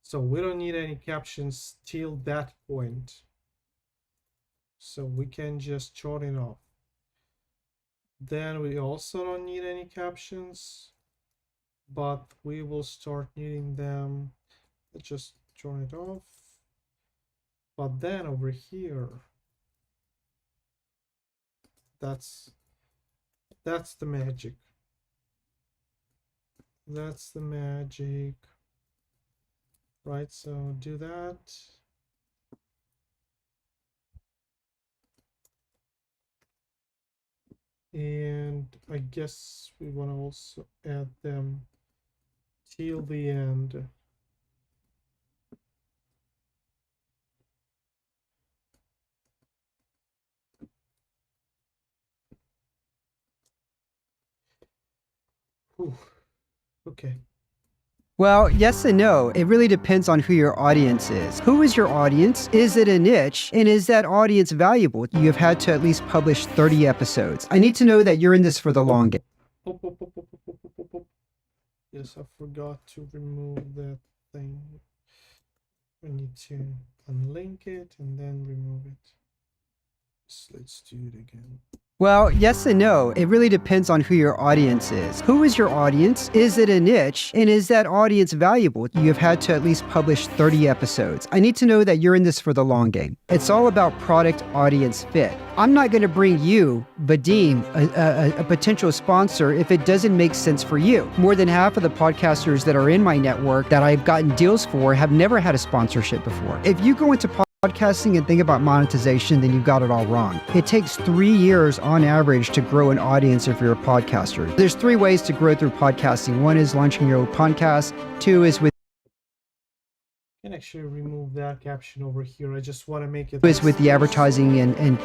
So we don't need any captions till that point. So we can just turn it off. Then we also don't need any captions, but we will start needing them. Let's just turn it off. But then over here, that's the magic. That's the magic right? So do that. And I guess we want to also add them till the end. Whew. Okay. Well, yes and no. It really depends on who your audience is. Who is your audience? Is it a niche? And is that audience valuable? You have had to at least publish 30 episodes. I need to know that you're in this for the long game. Oh. Yes, I forgot to remove that thing. We need to unlink it and then remove it. So let's do it again. Well, yes and no. It really depends on who your audience is. Who is your audience? Is it a niche? And is that audience valuable? You have had to at least publish 30 episodes. I need to know that you're in this for the long game. It's all about product audience fit. I'm not going to bring you, Vadim, a potential sponsor if it doesn't make sense for you. More than half of the podcasters that are in my network that I've gotten deals for have never had a sponsorship before. If you go into podcasting and think about monetization, then you've got it all wrong. It takes 3 years on average to grow an audience if you're a podcaster. There's 3 ways to grow through podcasting. 1 is launching your own podcast. 2 is with I can actually remove that caption over here. I just want to make it with the advertising and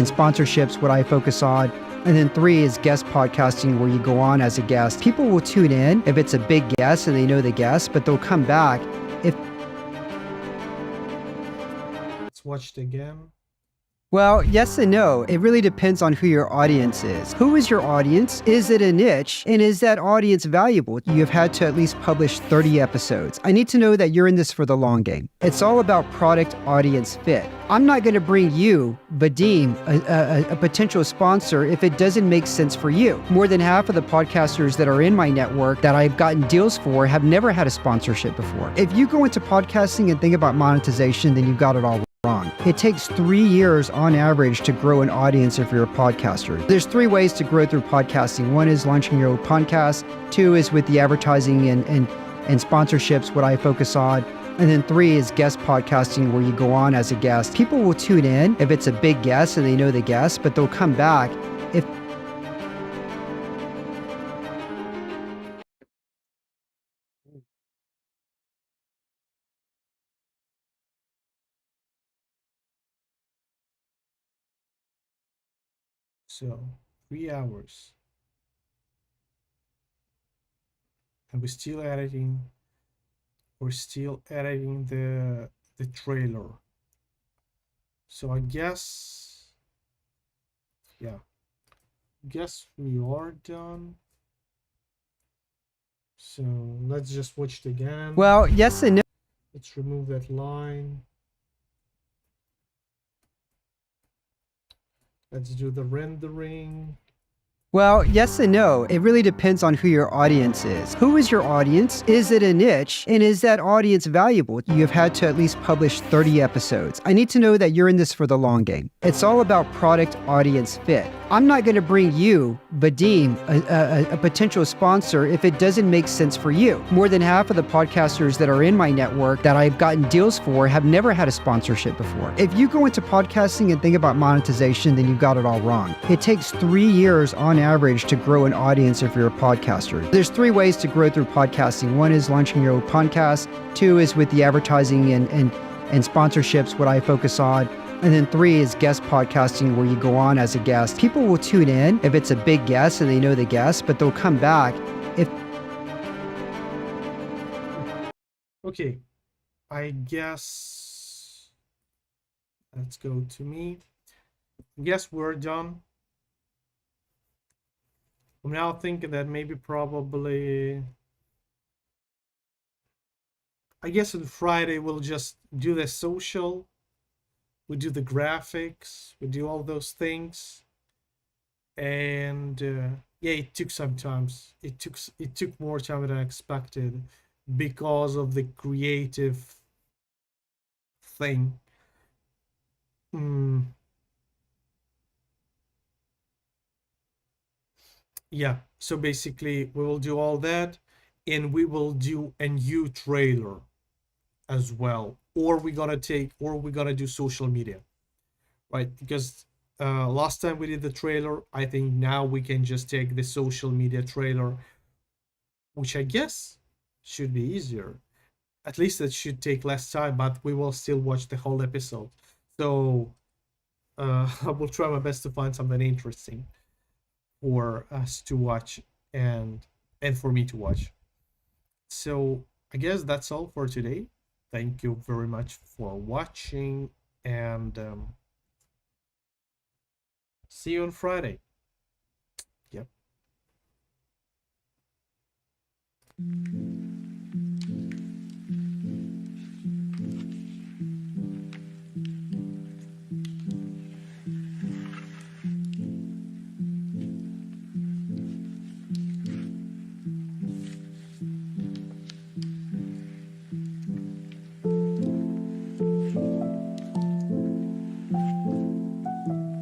sponsorships, what I focus on. And then 3 is guest podcasting, where you go on as a guest. People will tune in if it's a big guest and they know the guest, but they'll come back if watched again. Well, yes and no. It really depends on who your audience is. Who is your audience? Is it a niche? And is that audience valuable? You have had to at least publish 30 episodes. I need to know that you're in this for the long game. It's all about product audience fit. I'm not going to bring you, Vadim, a potential sponsor if it doesn't make sense for you. More than half of the podcasters that are in my network that I've gotten deals for have never had a sponsorship before. If you go into podcasting and think about monetization, then you've got it all wrong. It takes 3 years on average to grow an audience if you're a podcaster. There's 3 ways to grow through podcasting. 1 is launching your own podcast. 2 is with the advertising and sponsorships, what I focus on. And then 3 is guest podcasting, where you go on as a guest. People will tune in if it's a big guest and they know the guest, but they'll come back if So 3 hours. And we're still editing the trailer. So I guess, yeah, we are done. So let's just watch it again. well, yes and no. Let's remove that line. Let's do the rendering. Well, yes and no. It really depends on who your audience is. Who is your audience? Is it a niche? And is that audience valuable? You have had to at least publish 30 episodes. I need to know that you're in this for the long game. It's all about product audience fit. I'm not going to bring you, Vadim, a potential sponsor if it doesn't make sense for you. More than half of the podcasters that are in my network that I've gotten deals for have never had a sponsorship before. If you go into podcasting and think about monetization, then you've got it all wrong. It takes 3 years on average to grow an audience if you're a podcaster. There's 3 ways to grow through podcasting. 1 is launching your own podcast. 2 is with the advertising and sponsorships, what I focus on. And then 3 is guest podcasting, where you go on as a guest. People will tune in if it's a big guest and they know the guest, but they'll come back if... Okay, I guess let's go to me. I guess we're done. I'm now thinking that maybe probably, I guess on Friday we'll just do the social. We do the graphics, we do all those things, and yeah, it took some time. It took more time than I expected because of the creative thing. Yeah, so basically we will do all that, and we will do a new trailer. as well, or we're gonna do social media, right? Because last time we did the trailer, I think now we can just take the social media trailer, which I guess should be easier. At least it should take less time, but we will still watch the whole episode. So I will try my best to find something interesting for us to watch and for me to watch. So I guess that's all for today. Thank you very much for watching, and see you on Friday. Yep.